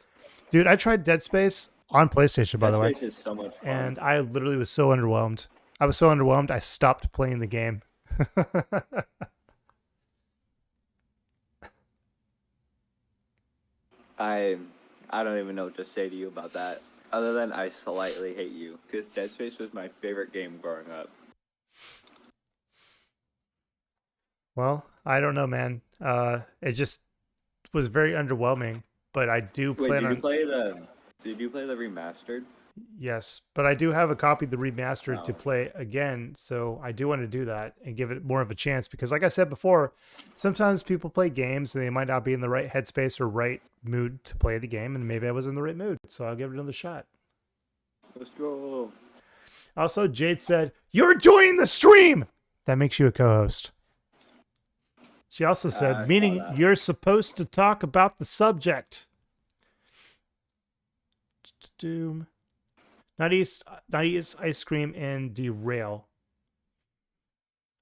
Speaker 1: Dude, I tried Dead Space on PlayStation, by the way.
Speaker 20: Dead Space is so much fun.
Speaker 1: And I literally was so underwhelmed. I was so underwhelmed, I stopped playing the game.
Speaker 20: I don't even know what to say to you about that. Other than I slightly hate you, because Dead Space was my favorite game growing up.
Speaker 1: Well, I don't know, man. It just was very underwhelming. But I do
Speaker 20: Wait,
Speaker 1: plan
Speaker 20: did
Speaker 1: on.
Speaker 20: Did you play the remastered?
Speaker 1: Yes, but I do have a copy of the remastered to play again, so I do want to do that and give it more of a chance because, like I said before, sometimes people play games and they might not be in the right headspace or right mood to play the game, and maybe I was in the right mood, so I'll give it another shot.
Speaker 20: Let's go.
Speaker 1: Also, Jade said, "You're joining the stream." That makes you a co-host. She also said, meaning you're supposed to talk about the subject. Doom. Not eat ice cream and derail.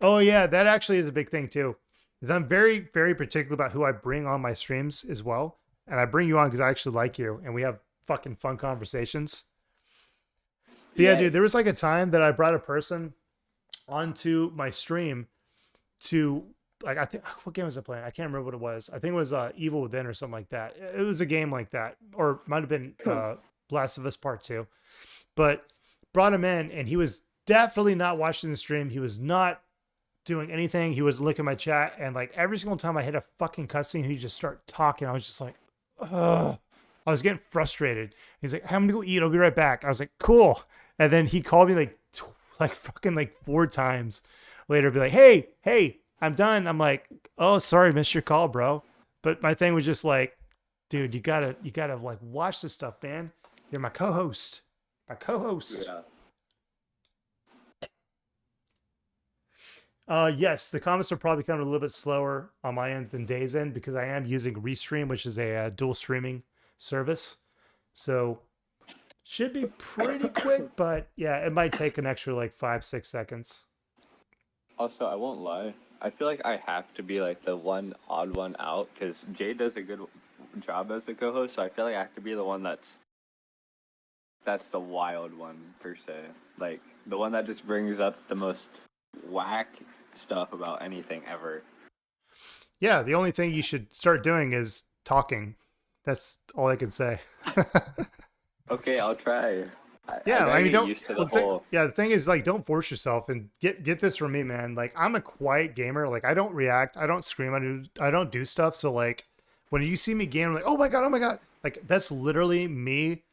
Speaker 1: Oh yeah, that actually is a big thing too. Is I'm very, very particular about who I bring on my streams as well. And I bring you on because I actually like you and we have fucking fun conversations. But yeah, dude, there was like a time that I brought a person onto my stream to like, I think, what game was I playing? I can't remember what it was. I think it was Evil Within or something like that. It was a game like that, or might have been Last of Us Part 2. But brought him in, and he was definitely not watching the stream. He was not doing anything. He was looking at my chat, and like every single time I hit a fucking cutscene, he'd just start talking. I was just like, ugh. I was getting frustrated. He's like, I'm gonna go eat. I'll be right back. I was like, cool. And then he called me like fucking like 4 times later, be like, hey, I'm done. I'm like, oh, sorry, missed your call, bro. But my thing was just like, dude, you gotta like watch this stuff, man. You're my co-host. Yeah. Yes, the comments are probably coming a little bit slower on my end than Day's end because I am using Restream, which is a dual streaming service. So should be pretty quick, but yeah, it might take an extra like 5-6 seconds.
Speaker 20: Also, I won't lie. I feel like I have to be like the one odd one out because Jay does a good job as a co-host. So I feel like I have to be the one that's the wild one per se. Like the one that just brings up the most whack stuff about anything ever.
Speaker 1: Yeah, the only thing you should start doing is talking. That's all I can say.
Speaker 20: Okay, I'll try.
Speaker 1: I mean, don't.
Speaker 20: Used to
Speaker 1: the thing is, like, don't force yourself. And get this from me, man. Like, I'm a quiet gamer. Like, I don't react. I don't scream. I don't do stuff. So, like, when you see me game, I'm like, oh my god. Like, that's literally me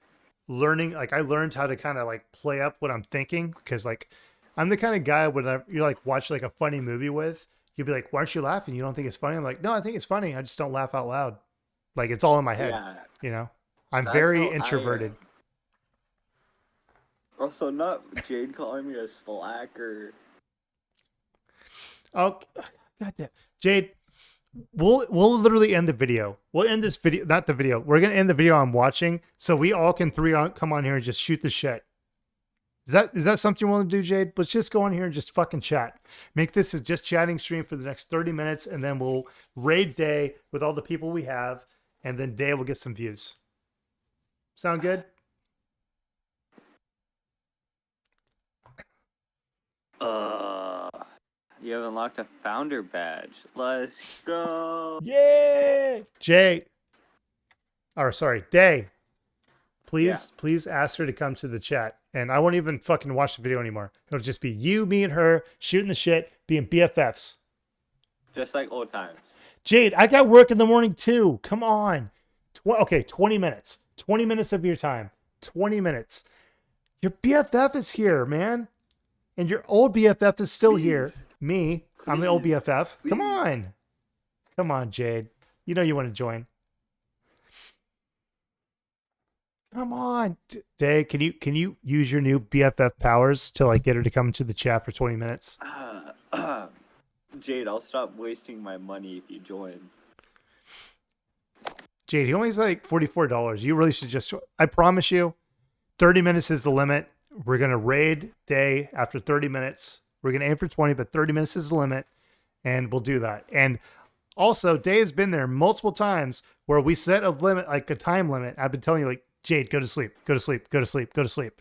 Speaker 1: learning. Like, I learned how to kind of like play up what I'm thinking because, like, I'm the kind of guy when you like watch like a funny movie with, you'll be like, why aren't you laughing? You don't think it's funny? I'm like, no, I think it's funny. I just don't laugh out loud. Like, it's all in my head.
Speaker 20: Yeah.
Speaker 1: You know, I'm
Speaker 20: That's
Speaker 1: very
Speaker 20: how
Speaker 1: introverted.
Speaker 20: Also, not Jade calling me a slacker.
Speaker 1: Oh, goddamn, Jade. We'll literally end the video. We'll end this video, not the video. We're gonna end the video I'm watching, so we all can come on here and just shoot the shit. Is that something you want to do, Jade? Let's just go on here and just fucking chat. Make this a just chatting stream for the next 30 minutes, and then we'll raid Day with all the people we have, and then Day will get some views. Sound good?
Speaker 20: You have unlocked a founder badge. Let's go.
Speaker 9: Yay!
Speaker 1: Jay. Or sorry, Day. Please ask her to come to the chat. And I won't even fucking watch the video anymore. It'll just be you, me, and her shooting the shit, being BFFs.
Speaker 20: Just like old times.
Speaker 1: Jade, I got work in the morning too. Come on. Okay, 20 minutes. 20 minutes of your time. 20 minutes. Your BFF is here, man. And your old BFF is still here. Me, I'm the old BFF. Come on. Come on, Jade. You know you want to join. Come on. Day, can you use your new BFF powers to like get her to come into the chat for 20 minutes?
Speaker 20: Jade, I'll stop wasting my money if you join.
Speaker 1: Jade, he only is like $44. You really should just, I promise you, 30 minutes is the limit. We're going to raid Day after 30 minutes. We're going to aim for 20, but 30 minutes is the limit. And we'll do that. And also, Day has been there multiple times where we set a limit, like a time limit. I've been telling you, like, Jade, go to sleep, go to sleep, go to sleep, go to sleep.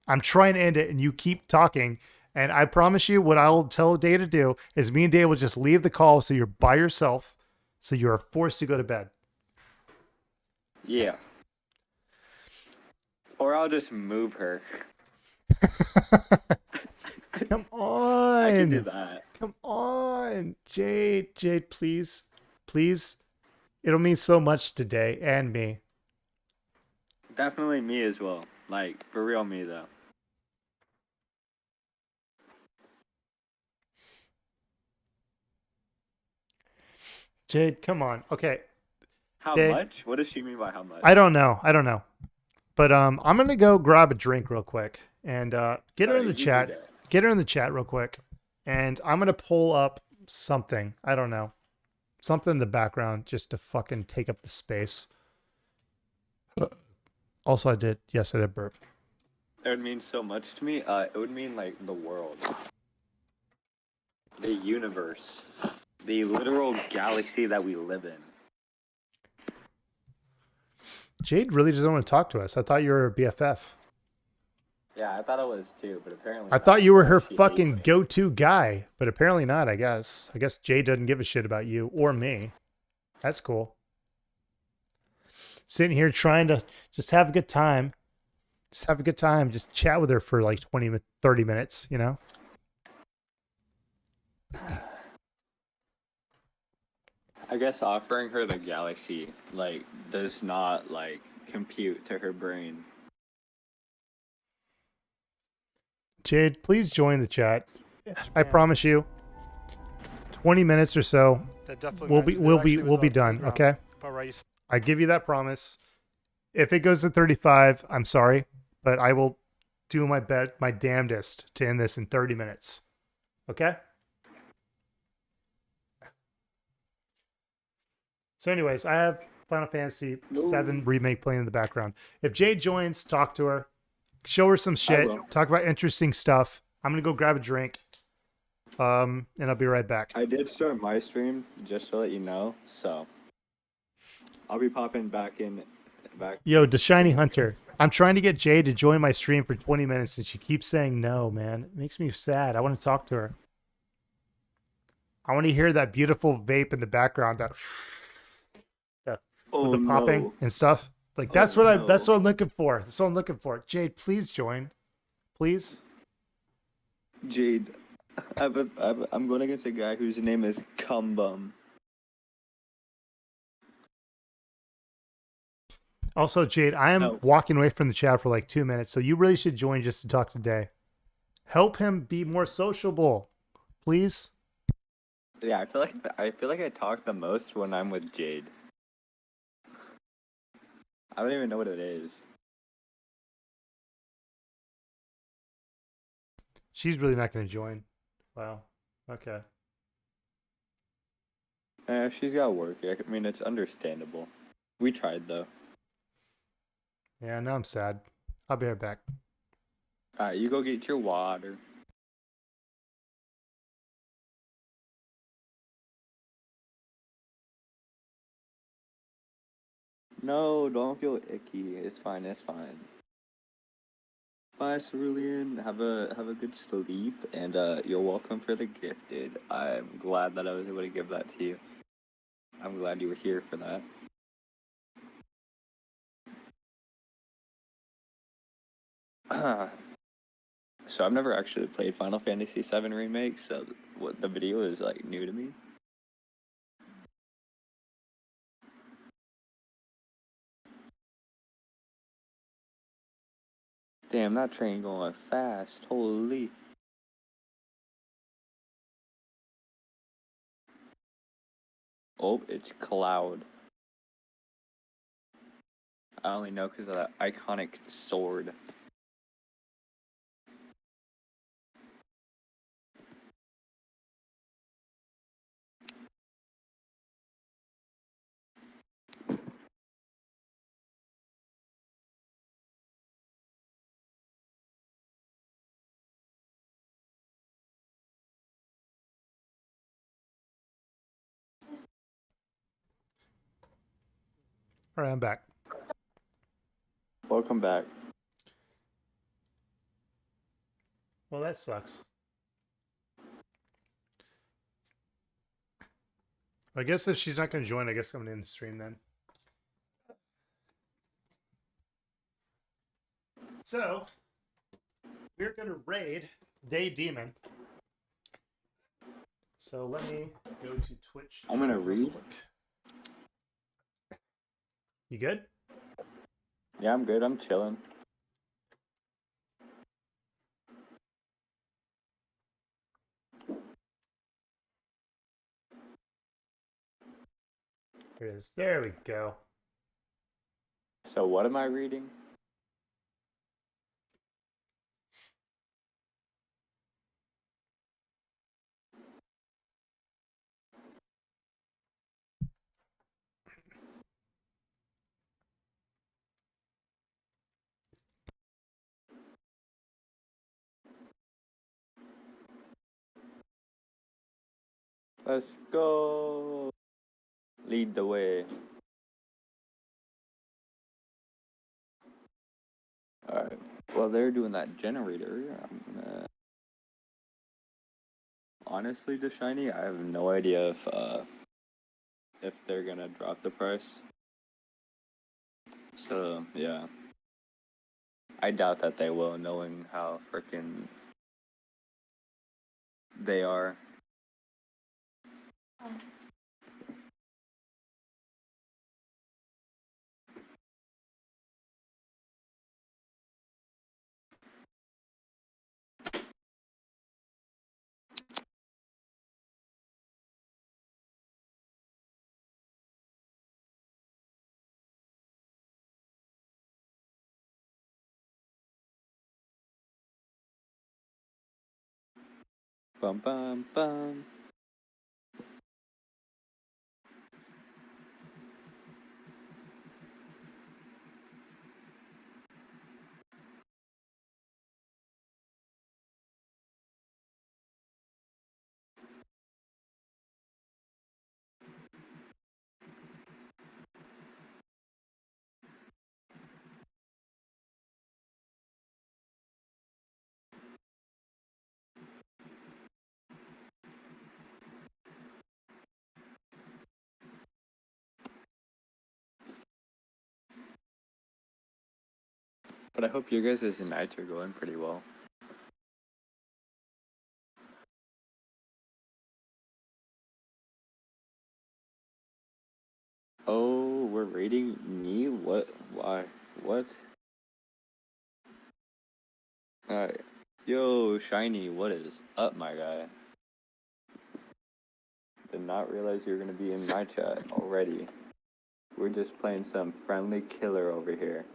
Speaker 1: I'm trying to end it, and you keep talking. And I promise you, what I'll tell Day to do is me and Day will just leave the call so you're by yourself, so you are forced to go to bed.
Speaker 20: Yeah. Or I'll just move her.
Speaker 1: Come on.
Speaker 20: I can do that.
Speaker 1: Come on. Jade, please. Please. It'll mean so much to Day and me.
Speaker 20: Definitely me as well. Like, for real me, though.
Speaker 1: Jade, come on. Okay.
Speaker 20: How
Speaker 1: Day,
Speaker 20: much? What does she mean by how much?
Speaker 1: I don't know. But I'm going to go grab a drink real quick and get her in the chat. Get her in the chat real quick. And I'm going to pull up something. I don't know. Something in the background just to fucking take up the space. Also, I did burp.
Speaker 20: It would mean so much to me. It would mean, like, the world. The universe. The literal galaxy that we live in.
Speaker 1: Jade really doesn't want to talk to us. I thought you were a BFF.
Speaker 20: Yeah, I thought it was too, but apparently
Speaker 1: I thought you were her fucking go-to guy, but apparently not, I guess. I guess Jade doesn't give a shit about you or me. That's cool. Sitting here trying to just have a good time. Just have a good time. Just chat with her for like 20, 30 minutes, you know?
Speaker 20: I guess offering her the galaxy, like, does not, like, compute to her brain.
Speaker 1: Jade, please join the chat. I promise you, 20 minutes or so, we'll be done. Okay. I give you that promise. If it goes to 35, I'm sorry, but I will do my damnedest to end this in 30 minutes. Okay. So, anyways, I have Final Fantasy VII Remake playing in the background. If Jade joins, talk to her. Show her some shit. Talk about interesting stuff. I'm gonna go grab a drink. And I'll be right back.
Speaker 20: I did start my stream, just to let you know, so I'll be popping back.
Speaker 1: Yo, the Shiny Hunter. I'm trying to get Jade to join my stream for 20 minutes and she keeps saying no, man. It makes me sad. I want to talk to her. I want to hear that beautiful vape in the background, that with the popping and stuff. Like that's what I'm looking for. That's what I'm looking for. Jade, please join. Please.
Speaker 20: Jade, I'm going against a guy whose name is Cumbum.
Speaker 1: Also, Jade, I am walking away from the chat for like 2 minutes, so you really should join just to talk to Day. Help him be more sociable, please.
Speaker 20: Yeah, I feel like I talk the most when I'm with Jade. I don't even know what it is.
Speaker 1: She's really not going to join. Wow. Okay.
Speaker 20: She's got work. I mean, it's understandable. We tried, though.
Speaker 1: Yeah, now I'm sad. I'll be right back.
Speaker 20: Alright, you go get your water. No, don't feel icky. It's fine, it's fine. Bye, Cerulean. Have a good sleep, and you're welcome for the gift, dude. I'm glad that I was able to give that to you. I'm glad you were here for that. So I've never actually played Final Fantasy VII Remake, so what the video is like new to me. Damn, that train going fast. Holy. Oh, it's Cloud. I only know because of that iconic sword.
Speaker 1: All right, I'm back.
Speaker 20: Welcome back.
Speaker 1: Well, that sucks. I guess if she's not going to join, I guess I'm going to end the stream then. So, we're going to raid Day Demon. So let me go to Twitch.
Speaker 20: I'm gonna read.
Speaker 1: You good?
Speaker 20: Yeah, I'm good. I'm chilling.
Speaker 1: There it is. There we go.
Speaker 20: So what am I reading? Let's go. Lead the way. Alright. Well, they're doing that generator. I'm gonna... Honestly, the shiny, I have no idea if they're gonna drop the price. So yeah, I doubt that they will, knowing how freaking they are. Bum bum bum. But I hope you guys' nights are going pretty well. Oh, we're rating me? What? Why? What? Alright. Yo, Shiny, what is up, my guy? Did not realize you were gonna be in my chat already. We're just playing some friendly killer over here.